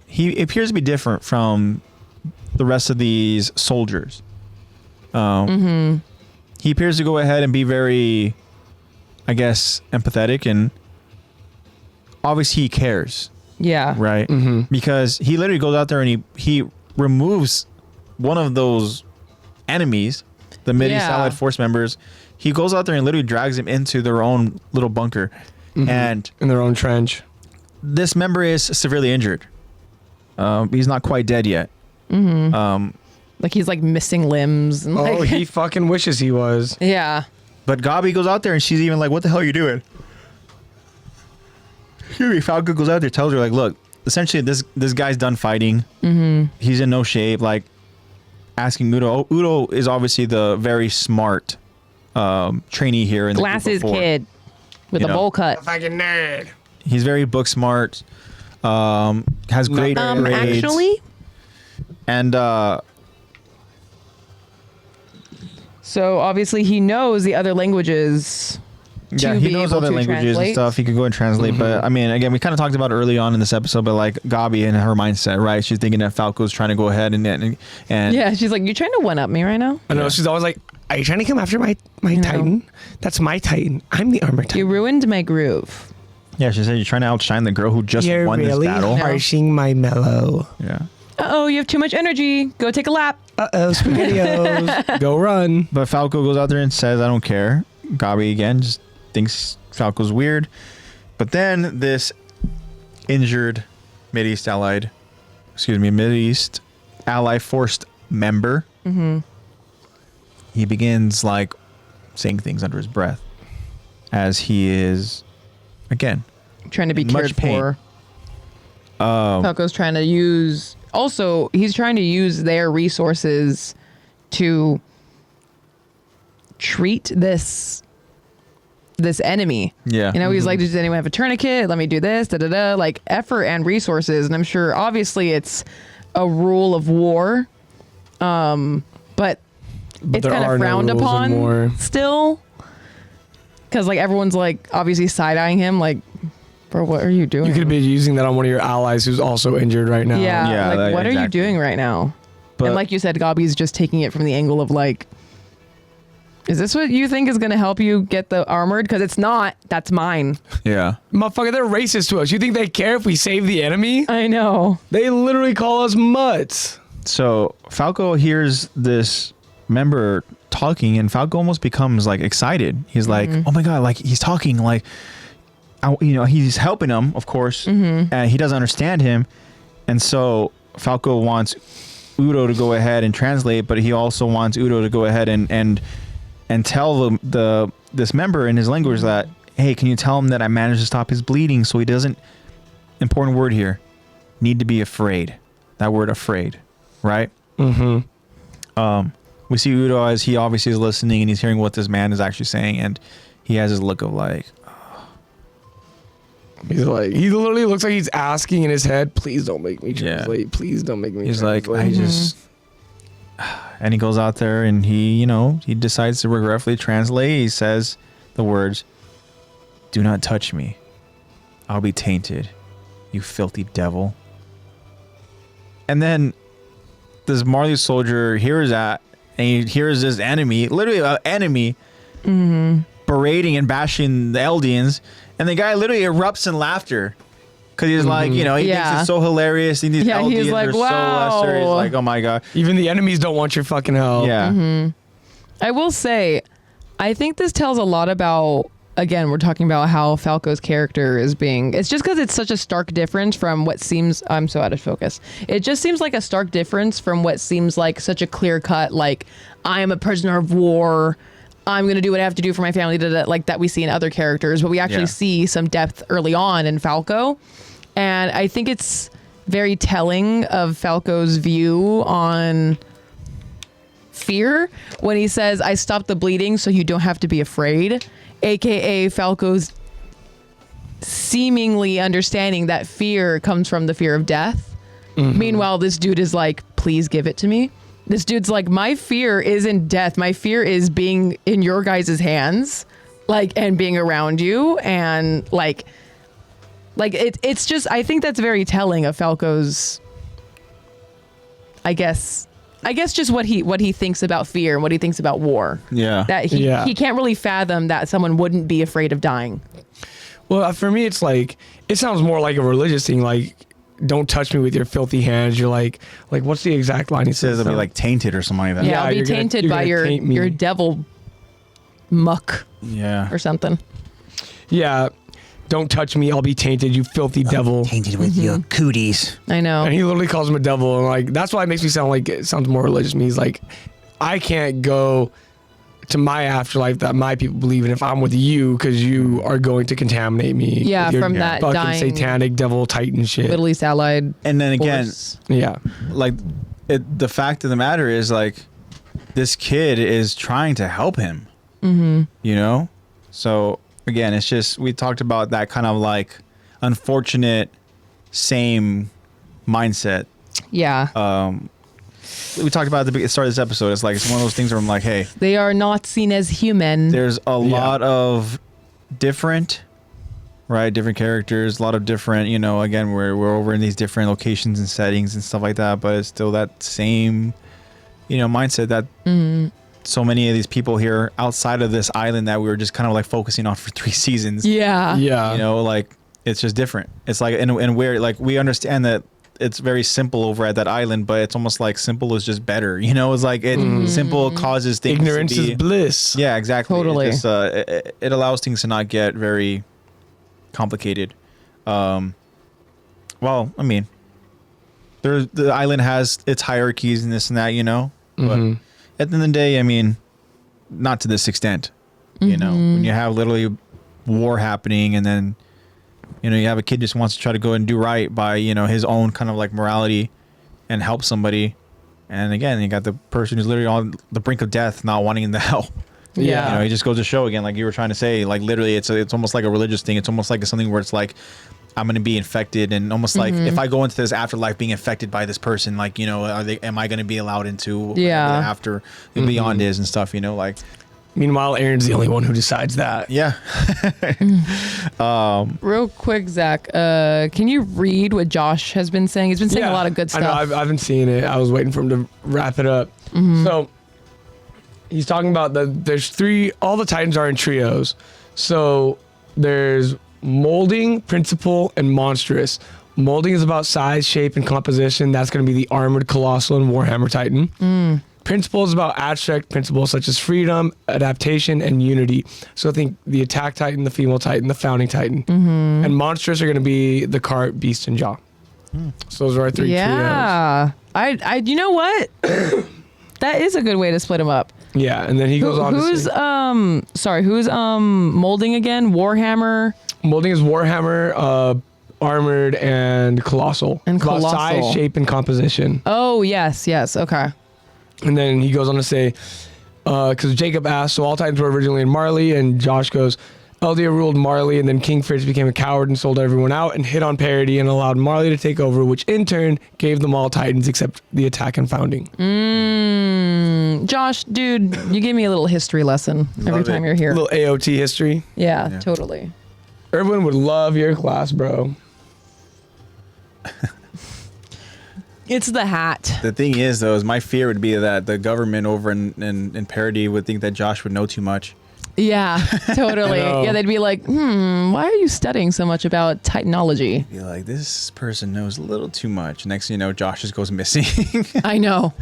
he appears to be different from the rest of these soldiers. He appears to go ahead and be very, I guess, empathetic, and obviously he cares, Yeah. right? Because he literally goes out there and he removes one of those enemies, the Mideast Allied Force members. He goes out there and literally drags him into their own little bunker, and In their own trench. this member is severely injured. He's not quite dead yet. Like he's like missing limbs. And Oh, like, he fucking wishes he was. yeah. But Gabi goes out there and she's even like, "What the hell are you doing?" Falco goes out there, tells her like, "Look, essentially this guy's done fighting. He's in no shape." Like asking Udo. Udo is obviously the very smart trainee here in the Glasses group of 4. kid with a bowl cut. Fucking nerd. He's very book smart. Has great grades. Actually, And so obviously he knows the other languages. yeah, to he be knows able other to languages and translate. stuff. He could go and translate. But I mean, again, we kind of talked about it early on in this episode. But like Gabi and her mindset, right? She's thinking that Falco's trying to go ahead and Yeah, she's like, "You trying to one up me right now? I know. She's always like, "Are you trying to come after my Titan? That's my Titan. I'm the armor Titan. You ruined my groove." yeah, she said you're trying to outshine the girl who just You're won really this battle. harshing my mellow. Yeah. Uh-oh, you have too much energy. Go take a lap. Uh-oh, SpaghettiOs. Go run. But Falco goes out there and says, "I don't care." Gabi again just thinks Falco's weird. But then this injured Mideast Ally Force member, he begins like saying things under his breath as he is, again, Trying to be in much cared pain. for. Falco's trying to use. Also, he's trying to use their resources to treat this enemy. Yeah. You know, he's like, "Does anyone have a tourniquet? Let me do this." Da da da. Like effort and resources, and I'm sure, obviously, it's a rule of war. But it's there kind are of no frowned rules of upon war. still, because like everyone's like obviously side eyeing him, like, "Bro, what are you doing?" You could be using that on one of your allies who's also injured right now. Yeah, Yeah, like, what are you exactly. doing right now? But And like you said, Gabi's just taking it from the angle of like, is this what you think is going to help you get the armored? Because it's not. That's mine. yeah. Motherfucker, they're racist to us. You think they care if we save the enemy? I know. They literally call us mutts. So Falco hears this member talking, and Falco almost becomes like excited. He's like, oh my god, like he's talking, like he's helping him, of course, and he doesn't understand him, and so Falco wants Udo to go ahead and translate, but he also wants Udo to go ahead and tell this member in his language that, hey, can you tell him that I managed to stop his bleeding so he doesn't, important word here, need to be afraid. That word afraid, right? We see Udo as he obviously is listening and he's hearing what this man is actually saying, and he has his look of like, he literally looks like he's asking in his head, please don't make me translate. Please don't make me translate. He's like, I just... And he goes out there and he decides to regretfully translate. He says the words, do not touch me. I'll be tainted, you filthy devil. And then this Marley soldier hears that, and he hears this enemy, literally an enemy, berating and bashing the Eldians, and the guy literally erupts in laughter because he's like, he thinks it's so hilarious. And these Eldians he's like, are wow. so lesser. He's like, oh my god. Even the enemies don't want your fucking help. Yeah. I will say, I think this tells a lot about, again, we're talking about how Falco's character is being, it's just because it's such a stark difference from what seems, I'm so out of focus. It just seems like a stark difference from what seems like such a clear cut, like, I am a prisoner of war, I'm going to do what I have to do for my family, like that we see in other characters, but we actually see some depth early on in Falco. And I think it's very telling of Falco's view on fear when he says, I stopped the bleeding so you don't have to be afraid. AKA Falco's seemingly understanding that fear comes from the fear of death. Meanwhile, this dude is like, please give it to me. This dude's like, my fear isn't death. My fear is being in your guys' hands, like, and being around you. And like it's just, I think that's very telling of Falco's, I guess just what he thinks about fear and what he thinks about war. Yeah. That he can't really fathom that someone wouldn't be afraid of dying. Well, for me, it's like, it sounds more like a religious thing, like, don't touch me with your filthy hands. You're like what's the exact line he says? It'll be like tainted or something like that. Yeah, I'll be tainted by your devil muck. Yeah. Or something. Yeah. Don't touch me. I'll be tainted, you filthy devil. Tainted with your cooties. I know. And he literally calls him a devil. And like, that's why it makes me sound like, it sounds more religious to me. He's like, I can't go to my afterlife that my people believe in if I'm with you, because you are going to contaminate me. Yeah, from that fucking dying satanic devil titan shit. Middle East allied. And then again, force. like the fact of the matter is, like, this kid is trying to help him. So again, it's just, we talked about that kind of like unfortunate same mindset. Yeah. We talked about at the start of this episode. It's like, it's one of those things where I'm like, hey, they are not seen as human. There's a lot of different characters, a lot of different, again, we're over in these different locations and settings and stuff like that, but it's still that same, mindset that so many of these people here outside of this island that we were just kind of like focusing on for 3 seasons. Yeah. Like, it's just different. It's like, and where, like, we understand that it's very simple over at that island, but it's almost like simple is just better. It's like simple causes things. Ignorance to be, is bliss. Yeah, exactly. Totally. It's just, it allows things to not get very complicated. Well, I mean, the island has its hierarchies and this and that, but at the end of the day, I mean, not to this extent. When you have literally war happening, and then you have a kid just wants to try to go and do right by, his own kind of like morality and help somebody. And again, you got the person who's literally on the brink of death, not wanting the help. Yeah. He just goes to show, again, like you were trying to say, like literally it's almost like a religious thing. It's almost like something where it's like, I'm going to be infected, and almost like if I go into this afterlife being infected by this person, like, am I going to be allowed into the after and beyond is and stuff, like. Meanwhile, Aaron's the only one who decides that. Yeah. Real quick, Zach, can you read what Josh has been saying? He's been saying a lot of good stuff. I know, I've been seeing it. I was waiting for him to wrap it up. So he's talking about there's 3, all the Titans are in trios. So there's molding, principal, and monstrous. Molding is about size, shape, and composition. That's going to be the armored, colossal, and Warhammer Titan. Principles about abstract principles such as freedom, adaptation, and unity. So I think the Attack Titan, the Female Titan, the Founding Titan, and monstrous are going to be the Cart, Beast, and Jaw. So those are our 3 trios. Yeah. I you know what? That is a good way to split them up. Yeah, and then he goes on who's to say, who's molding again? Warhammer. molding is Warhammer, Armored, and Colossal. And It's about Colossal. size, shape, and composition. Oh, yes. Okay. And then he goes on to say, because Jacob asked, so all Titans were originally in Marley, and Josh goes, Eldia ruled Marley, and then King Fritz became a coward and sold everyone out and hit on parity and allowed Marley to take over, which in turn gave them all Titans except the Attack and Founding. Josh, dude, you give me a little history lesson every time you're here. A little AOT history. Yeah, totally. Everyone would love your class, bro. It's the hat. The thing is, though, is my fear would be that the government over in Parody would think that Josh would know too much. Yeah, totally. Yeah, they'd be like, why are you studying so much about Titanology? Be like, this person knows a little too much. Next thing you know, Josh just goes missing. I know.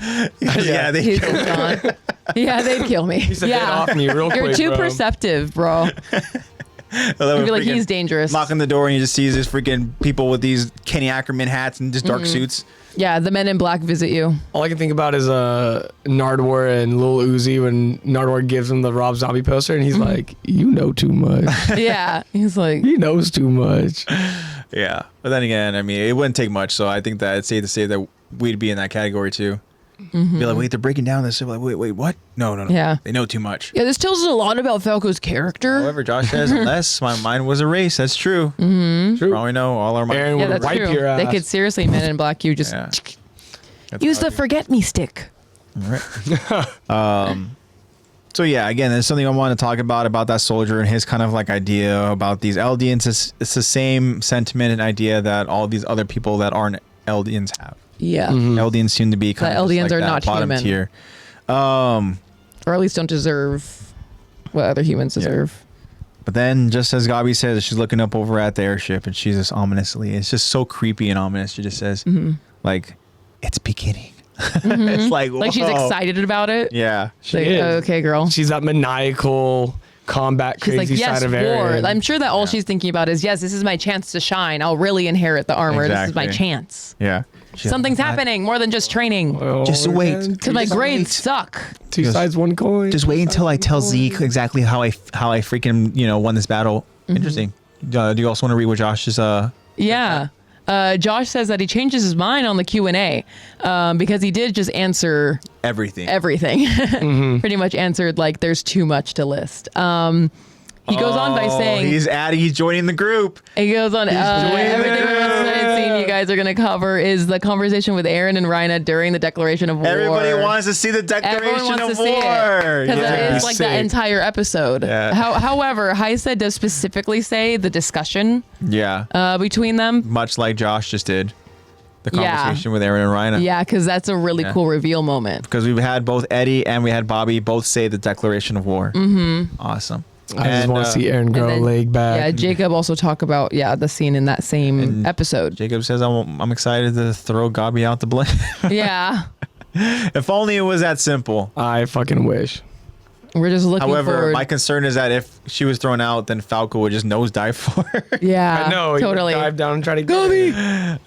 Yeah, they He's kill him. gone. Yeah, they'd kill me. He's a bit off me real You're quick, too bro. perceptive, bro. You'd be like, he's dangerous. Knocking the door and you just see this freaking people with these Kenny Ackerman hats and just dark suits. Yeah, the men in black visit you. All I can think about is Nardwar and Lil Uzi when Nardwar gives him the Rob Zombie poster and he's like, you know too much. Yeah, he's like, He knows too much. Yeah. But then again, I mean, it wouldn't take much. So I think that it's safe to say that we'd be in that category too. Be like, wait, they're breaking down this. Like, wait, what? No. Yeah. They know too much. yeah, this tells us a lot about Falco's character. However, Josh says, unless my mind was erased, that's true. True. Probably know all our minds. Aaron Yeah, would that's wipe true. your ass. They could seriously men in black you just Yeah. use the forget me stick. So yeah, again, there's something I want to talk about that soldier and his kind of like idea about these Eldians. It's the same sentiment and idea that all these other people that aren't Eldians have. Yeah. Eldians seem to be kind The of just Eldians like are that not bottom human. tier. Or at least don't deserve what other humans deserve. But then, just as Gabi says, she's looking up over at the airship and she's just ominously, it's just so creepy and ominous. She just says, like, it's beginning. It's like Like she's whoa. excited about it. Yeah. She Like, is. okay, girl. She's that maniacal combat She's crazy like, yes, side of war. Aaron. I'm sure that all she's thinking about is, yes, this is my chance to shine. I'll really inherit the armor. This is my Exactly. chance. Yeah. She's Something's like, happening more than just training. Just wait. man. Because my just grades wait. suck. Two sides, one coin. Just wait until I tell Zeke exactly how I freaking won this battle. Interesting. Do you also want to read what Josh's Yeah. Josh says that he changes his mind on the Q&A because he did just answer everything? everything. Pretty much answered like there's too much to list. He goes on by saying he's joining the group. he goes on everything the I've seen you guys are going to cover is the conversation with Aaron and Rhina during the declaration of war. Everybody wants to see the Everyone declaration wants of to see war. it because Yeah. it's like the entire episode. Yeah. However, Heisa does specifically say the discussion Yeah. between them. Much like Josh just did. The Yeah. conversation with Aaron and Rhina. Yeah, because that's a really cool reveal moment. Because we've had both Eddie and we had Bobby both say the declaration of war. Mm-hmm. Awesome. I just want to see Aaron grow a then- leg back. Yeah, Jacob also talk about the scene in that same episode. Jacob says, I'm excited to throw Gabi out the blade. Yeah, If only it was that simple. I fucking wish. we're just looking However, forward. my concern is that if she was thrown out, then Falco would just nosedive for her. Yeah, I know. totally. Dive down and try to get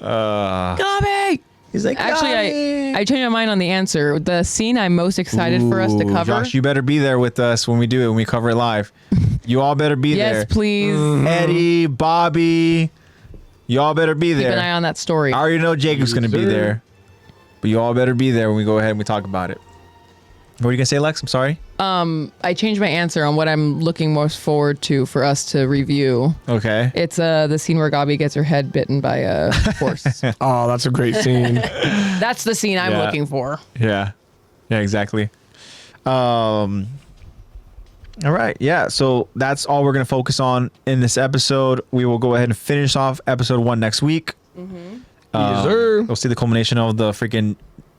Gabi. He's like, Actually, I changed my mind on the answer. The scene I'm most excited for us to Ooh, cover. Josh, you better be there with us when we do it, when we cover it live. You all better be yes, there. please. Eddie, Bobby, you all better be Keep there. an eye on that story. I already know Jacob's going to be sir. there. But you all better be there when we go ahead and we talk about it. What are you going to say, Lex? I'm sorry. I changed my answer on what I'm looking most forward to for us to review. Okay. It's the scene where Gabi gets her head bitten by a horse. Oh, that's a great scene. That's the scene I'm Yeah. looking for. Yeah. Yeah, exactly. All right. Yeah. So that's all we're going to focus on in this episode. We will go ahead and finish off episode 1 next week. Yes, sir. We'll see the culmination of the freaking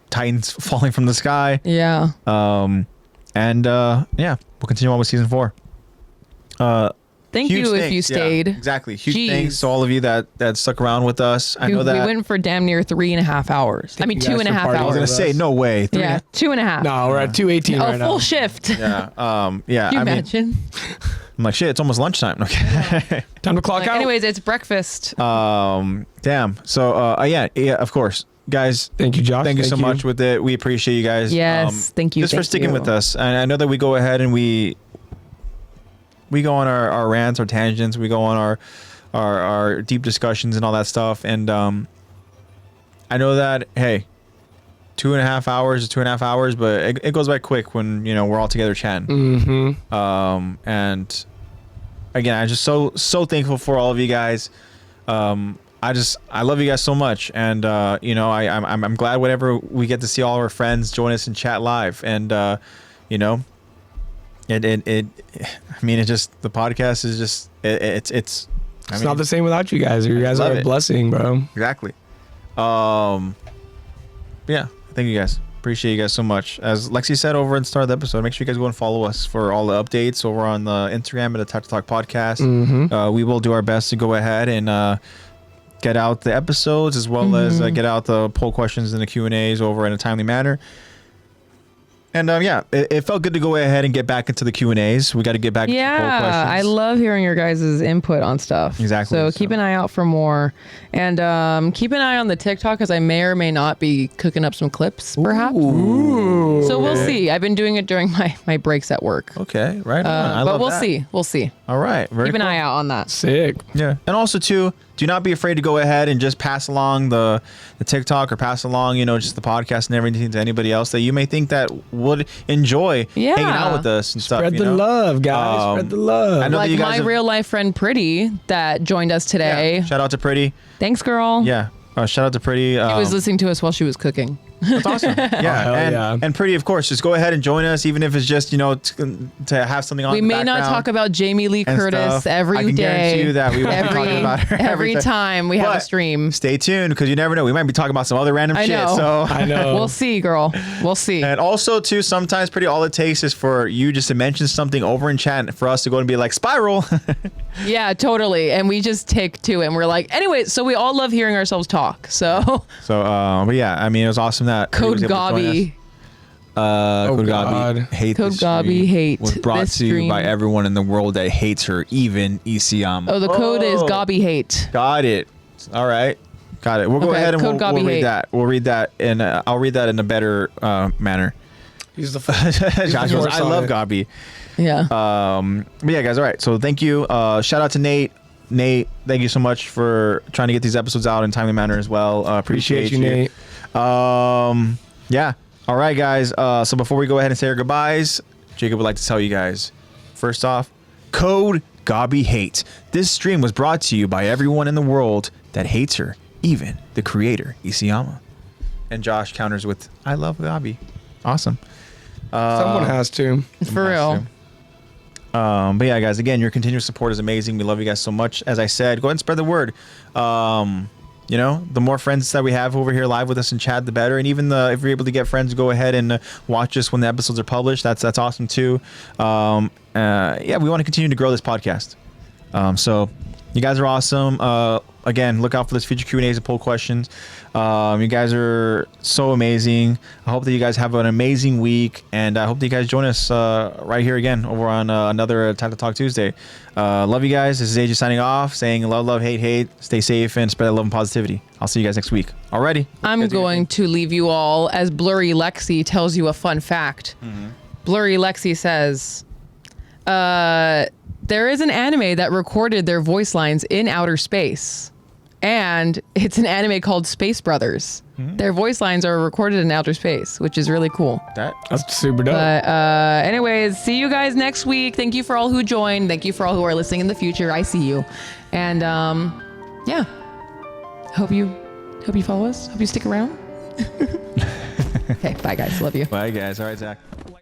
Titans falling from the sky. Yeah. Yeah, we'll continue on with season 4. Thank you if you stayed. Yeah, exactly. Huge Jeez. thanks to all of you that stuck around with us. I know that we went for damn near 3.5 hours. I mean, 2.5 hours. I was gonna say no way. Yeah, 2.5. No, we're at 2:18 right now. Full shift. Yeah. Yeah. Can you I imagine? mean, I'm like, shit. It's almost lunchtime. Okay. Time to clock out. Anyways, it's breakfast. Damn. So yeah. Of course. Guys, thank you, Josh. Thank you so much with it. We appreciate you guys. Yes, thank you. Just for sticking with us. And I know that we go ahead and we go on our rants, our tangents. We go on our deep discussions and all that stuff. And I know that, hey, 2.5 hours is 2.5 hours, but it goes by quick when, we're all together chatting. Mm-hmm. And again, I'm just so thankful for all of you guys. I love you guys so much, and I'm glad whenever we get to see all our friends join us and chat live, and it just the podcast is just it's not the same without you guys. You guys are a blessing, bro. Exactly. Yeah, thank you guys. Appreciate you guys so much. As Lexi said over in the start of the episode, make sure you guys go and follow us for all the updates over on the Instagram at Attack to Talk Podcast. Mm-hmm. We will do our best to go ahead and get out the episodes as well as get out the poll questions and the Q&As over in a timely manner. And yeah, it felt good to go ahead and get back into the Q&As. We got to get back into poll questions. I love hearing your guys' input on stuff. Exactly. So keep an eye out for more. And keep an eye on the TikTok, because I may or may not be cooking up some clips, perhaps. Ooh. So we'll see. I've been doing it during my breaks at work. Okay, right on. But we'll see. We'll see. All right. Very Keep an cool. eye out on that. Sick. Yeah. And also, too, do not be afraid to go ahead and just pass along the TikTok or pass along, just the podcast and everything to anybody else that you may think that would enjoy hanging out with us and stuff. Spread the love, guys. Spread the love. I know Like that you guys my real life friend Pretty that joined us today. Yeah. Shout out to Pretty. Thanks, girl. Yeah. Shout out to Pretty. She was listening to us while she was cooking. That's awesome. Yeah. And Pretty, of course, just go ahead and join us, even if it's just, to have something on We the may not talk about Jamie Lee Curtis every day. I can guarantee you that we won't be talking about her every time we have a stream. Stay tuned, because you never know. We might be talking about some other random shit. So I know. We'll see, girl. We'll see. And also, too, sometimes Pretty, all it takes is for you just to mention something over in chat and for us to go and be like, Spiral. Yeah, totally. And we just take to it and we're like, anyway, so we all love hearing ourselves talk. So but yeah, I mean, it was awesome that Code Gabi. Code God. Gabi hate Code this Gabi stream hate was brought this to you stream. by everyone in the world that hates her, even Isiyama. Oh, the code is Gabi hate. Got it. All right. Got it. We'll go ahead and Code we'll Gabi read hate. that. We'll read that, and I'll read that in a better manner. He's the Josh goes, I love Gabi. Yeah. But yeah, guys. All right. So thank you. Shout out to Nate. Nate, thank you so much for trying to get these episodes out in a timely manner as well. Appreciate you, Nate. Yeah. All right, guys. So before we go ahead and say our goodbyes, Jacob would like to tell you guys, first off, Code Gabi hate. This stream was brought to you by everyone in the world that hates her, even the creator, Isiyama. And Josh counters with, I love Gabi. Awesome. Someone has to. For real. But yeah, guys, again, your continuous support is amazing. We love you guys so much. As I said, go ahead and spread the word. The more friends that we have over here live with us in chat, the better. And even if you're able to get friends, go ahead and watch us when the episodes are published. That's awesome too. Yeah, we want to continue to grow this podcast. So you guys are awesome. Again, look out for this future Q&As and poll questions. You guys are so amazing. I hope that you guys have an amazing week, and I hope that you guys join us right here again over on another Time to Talk Tuesday. Love you guys. This is AJ signing off, saying love, hate. Stay safe and spread love and positivity. I'll see you guys next week. Alrighty. I'm going to leave you all as Blurry Lexi tells you a fun fact. Blurry Lexi says, there is an anime that recorded their voice lines in outer space. And it's an anime called Space Brothers. Their voice lines are recorded in outer space, which is really cool. That's super dope. But anyways, see you guys next week. Thank you for all who joined. Thank you for all who are listening in the future. I see you. And yeah, hope you follow us. Hope you stick around. Okay, bye guys. Love you. Bye guys. All right, Zach.